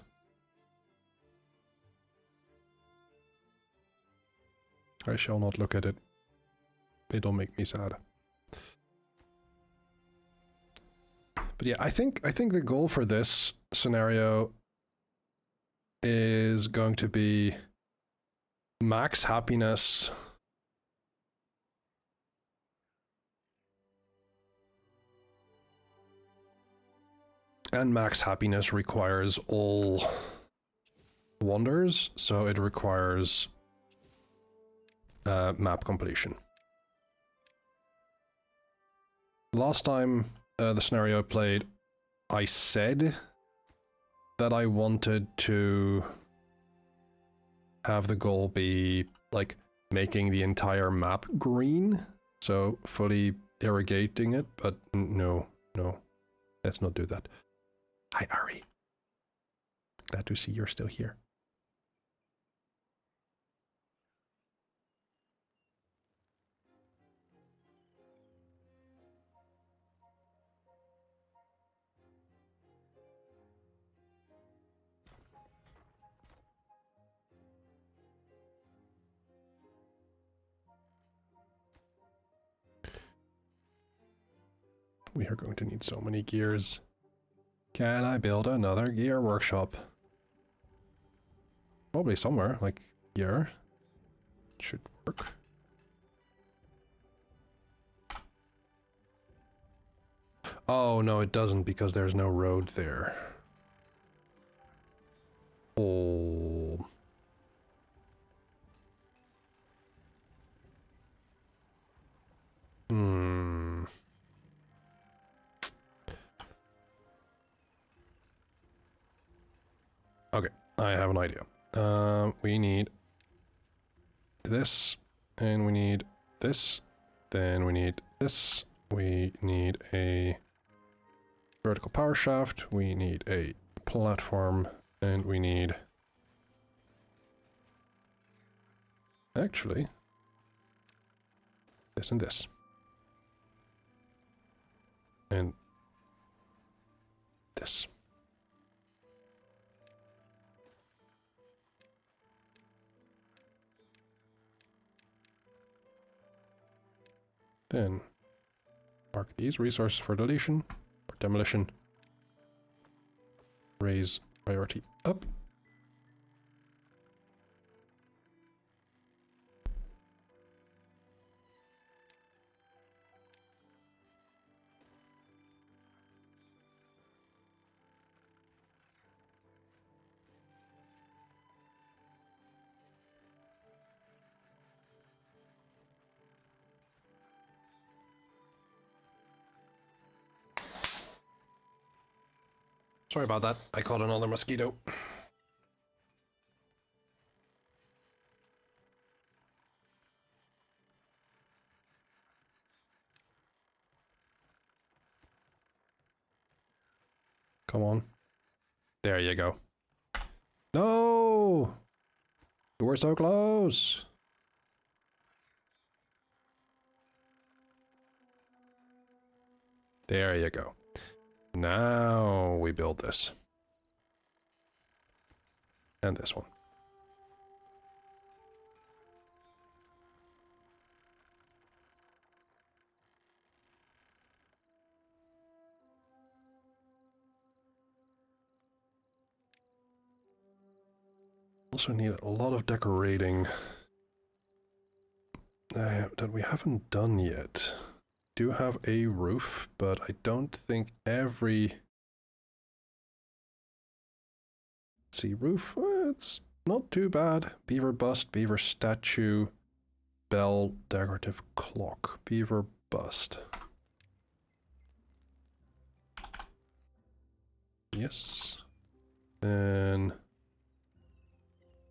I shall not look at it. It'll make me sad. But yeah, I think the goal for this scenario is going to be max happiness. And max happiness requires all wonders, so it requires map completion. Last time the scenario I played, I said that I wanted to have the goal be like making the entire map green, so fully irrigating it, but no, let's not do that. Hi, Ari. Glad to see you're still here. We are going to need so many gears. Can I build another gear workshop? Probably somewhere, like here. Should work. Oh, no, it doesn't because there's no road there. Oh. Hmm. Okay, I have an idea. We need this, and we need this, then we need this, we need a vertical power shaft, we need a platform, and we need... Actually, this and this. And this. Then mark these resources for deletion or demolition. Raise priority up. Sorry about that. I caught another mosquito. Come on. There you go. No! You were so close! There you go. Now we build this. And this one. Also need a lot of decorating that we haven't done yet. Do have a roof, but I don't think every... Let's see, roof, it's not too bad. Beaver bust, beaver statue, bell, decorative clock, beaver bust. Yes. Then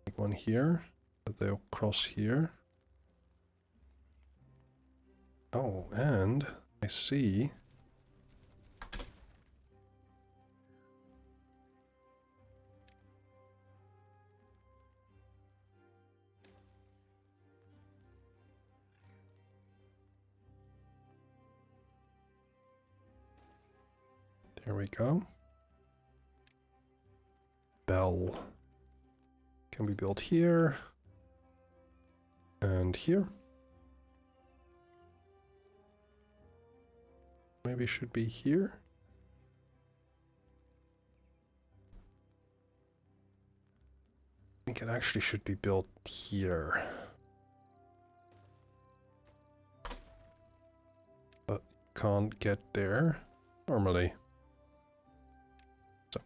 make one here, that they'll cross here. Oh, and I see There we go. Bell can be built here and here. Maybe it should be here. I think it actually should be built here. But can't get there normally. So.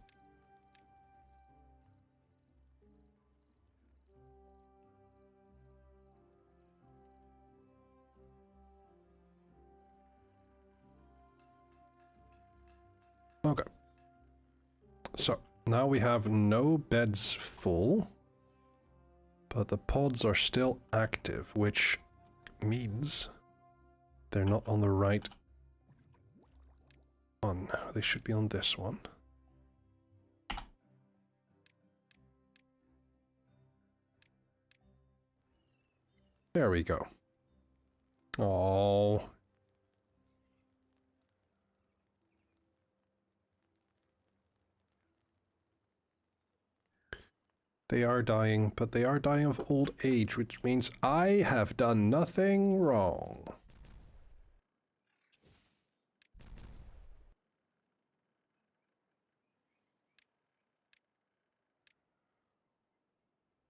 Okay. So now we have no beds full, but the pods are still active, which means they're not on the right one. They should be on this one. There we go. Oh. They are dying, but they are dying of old age, which means I have done nothing wrong.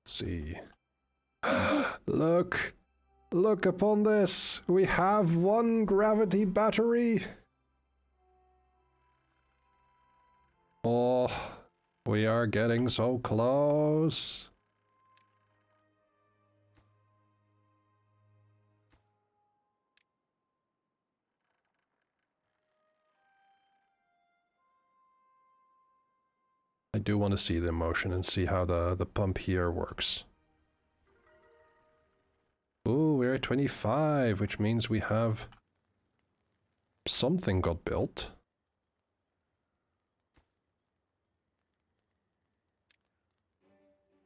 Let's see. Look! Look upon this! We have one gravity battery! Oh, we are getting so close. I do want to see the motion and see how the pump here works. Ooh, we're at 25, which means we have something got built.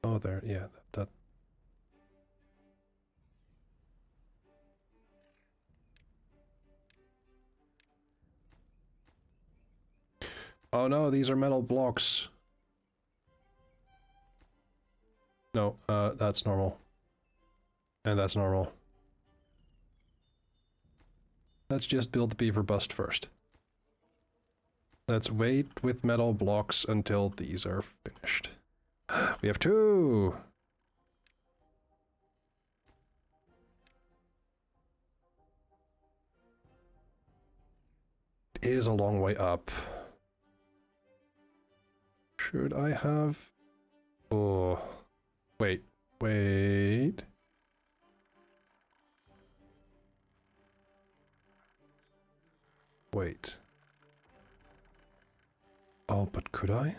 Oh, there, yeah, that. Oh no, these are metal blocks. No, that's normal. And that's normal. Let's just build the beaver bust first. Let's wait with metal blocks until these are finished. We have 2! It is a long way up. Should I have... Oh... Wait. Wait... Wait. Oh, but could I?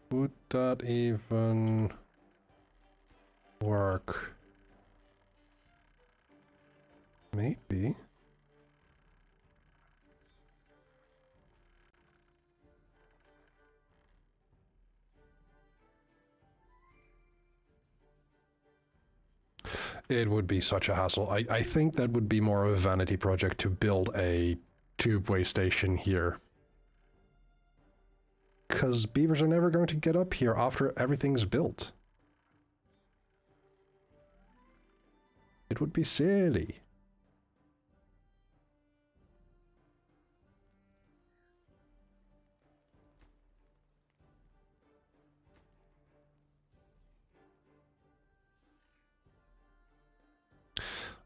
Would that even work? Maybe. It would be such a hassle. I think that would be more of a vanity project to build a tubeway station here. Because beavers are never going to get up here after everything's built. It would be silly.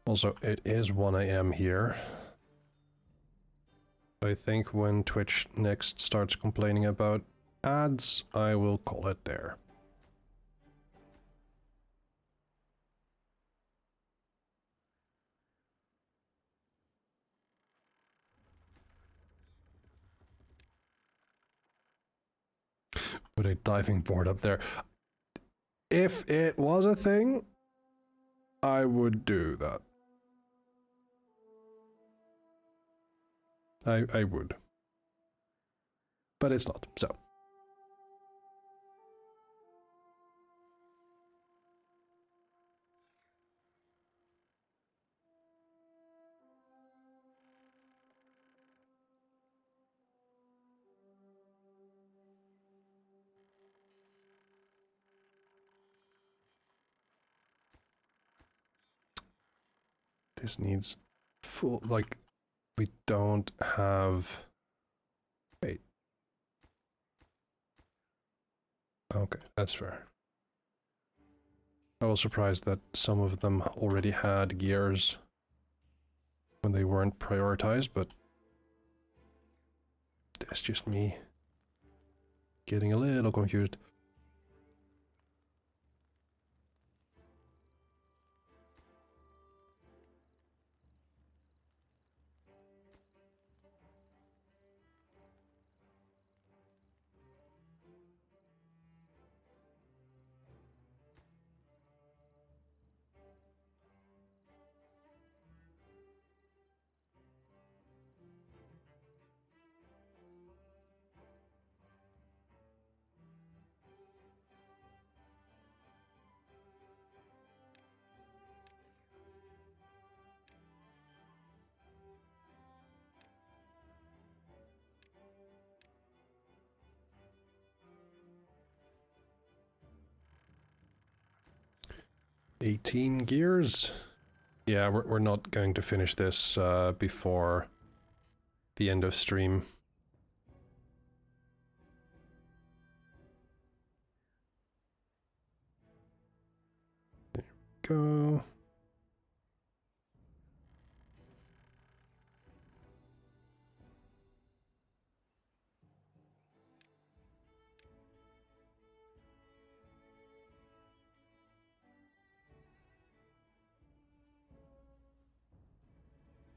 Also, it is 1 AM here. I think when Twitch next starts complaining about ads, I will call it there. Put a diving board up there. If it was a thing, I would do that. I would. But it's not, so. This needs full, like, we don't have... Wait. Okay, that's fair. I was surprised that some of them already had gears when they weren't prioritized, but that's just me getting a little confused. $18 gears. Yeah, we're not going to finish this before the end of stream. There we go.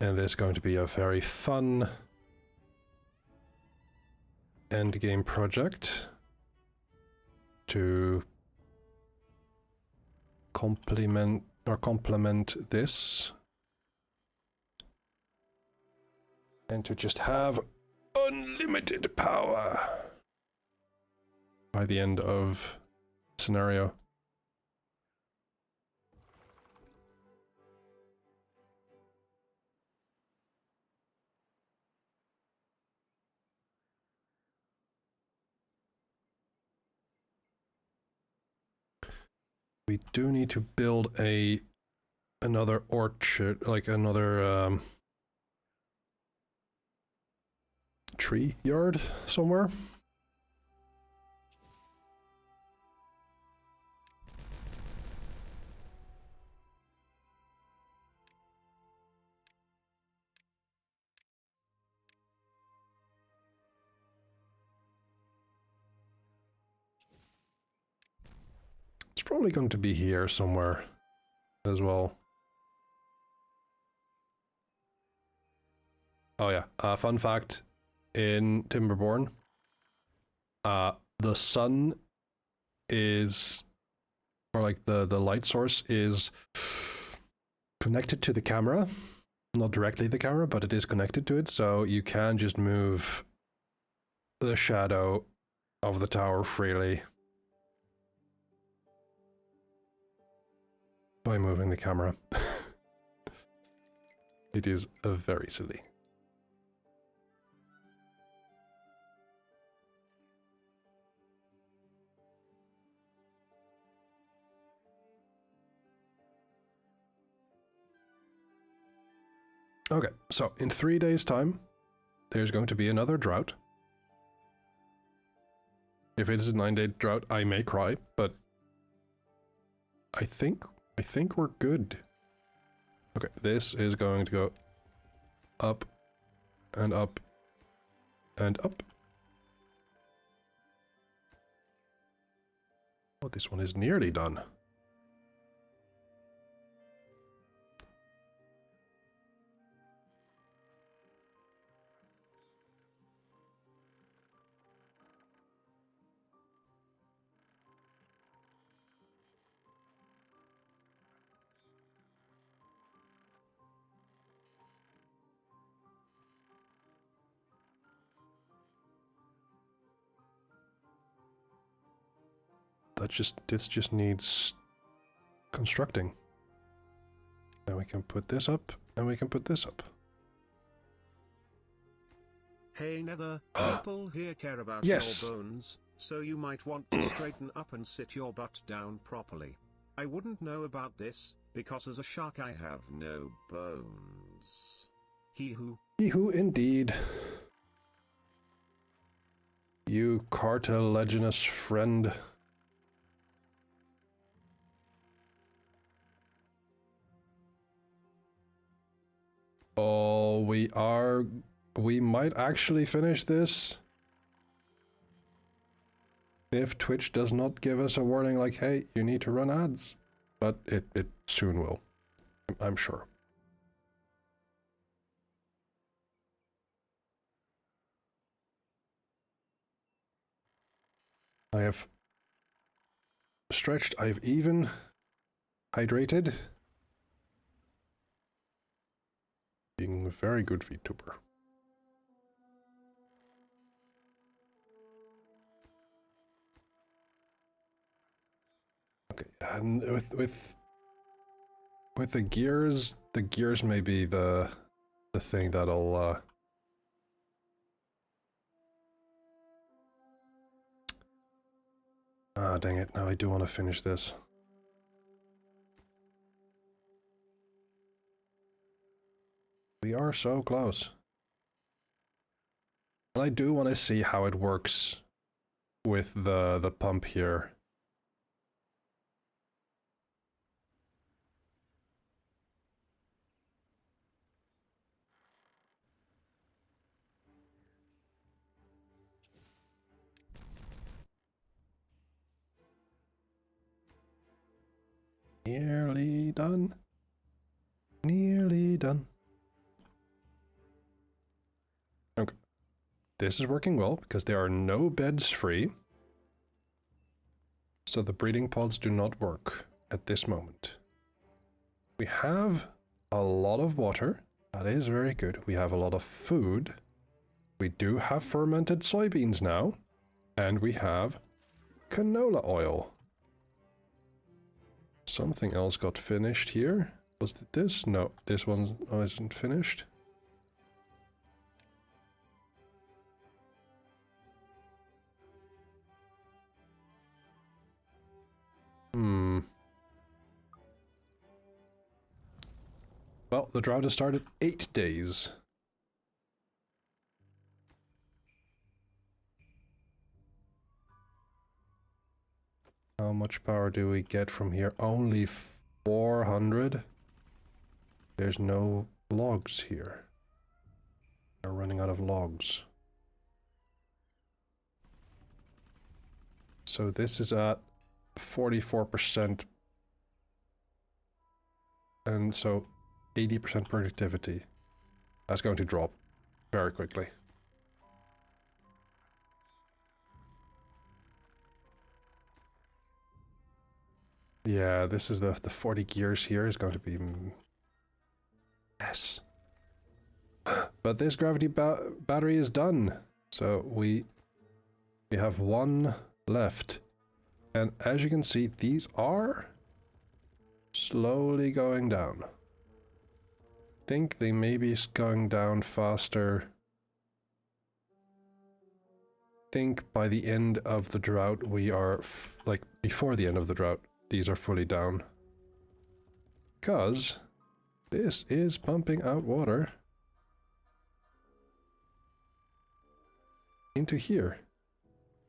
And there's going to be a very fun endgame project to complement this, and to just have unlimited power by the end of scenario. We do need to build another orchard, like another tree yard somewhere. It's probably going to be here somewhere as well. Oh yeah, fun fact, in Timberborn, the sun is, or like the light source is connected to the camera. Not directly the camera, but it is connected to it, so you can just move the shadow of the tower freely by moving the camera. It is very silly. Okay, so in 3 days' time, there's going to be another drought. If it is a 9-day drought, I may cry, but I think we're good. Okay, this is going to go up and up and up. Oh, this one is nearly done. This just needs constructing. Then we can put this up, and we can put this up. Hey Nether, people here care about Yes. your bones, so you might want to straighten up and sit your butt down properly. I wouldn't know about this, because as a shark I have no bones. He who indeed. You cartilaginous friend. Oh, we might actually finish this. If Twitch does not give us a warning like, hey, you need to run ads. But it soon will. I'm sure. I have stretched, I've even hydrated. Being a very good VTuber. Okay, and with the gears may be the thing that'll ah, dang it, now I do want to finish this. We are so close. And I do want to see how it works with the pump here. Nearly done. Nearly done. Okay. This is working well because there are no beds free. So the breeding pods do not work at this moment. We have a lot of water. That is very good. We have a lot of food. We do have fermented soybeans now. And we have canola oil. Something else got finished here. Was it this? No, this one isn't finished. Well, the drought has started 8 days. How much power do we get from here? Only 400. There's no logs here. We're running out of logs. So this is at 44%. And so 80% productivity. That's going to drop very quickly. Yeah, this is the 40 gears here is going to be... Yes. But this gravity battery is done. So we have one left. And as you can see, these are slowly going down. I think they may be going down faster. I think by the end of the drought, we are, like, before the end of the drought, these are fully down. Because this is pumping out water into here.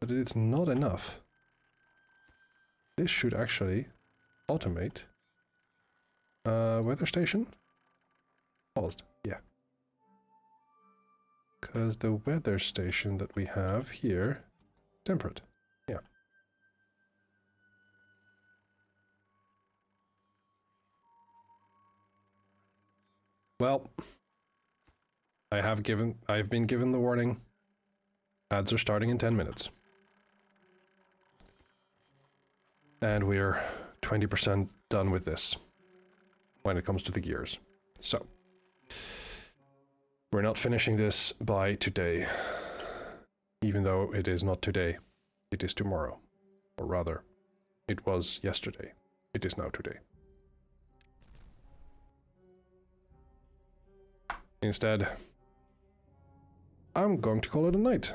But it's not enough. This should actually automate. Weather station? Paused, yeah. Because the weather station that we have here, temperate, yeah. Well, I've been given the warning. Ads are starting in 10 minutes. And we're 20% done with this when it comes to the gears. So, we're not finishing this by today. Even though it is not today, it is tomorrow. Or rather, it was yesterday. It is now today. Instead, I'm going to call it a night.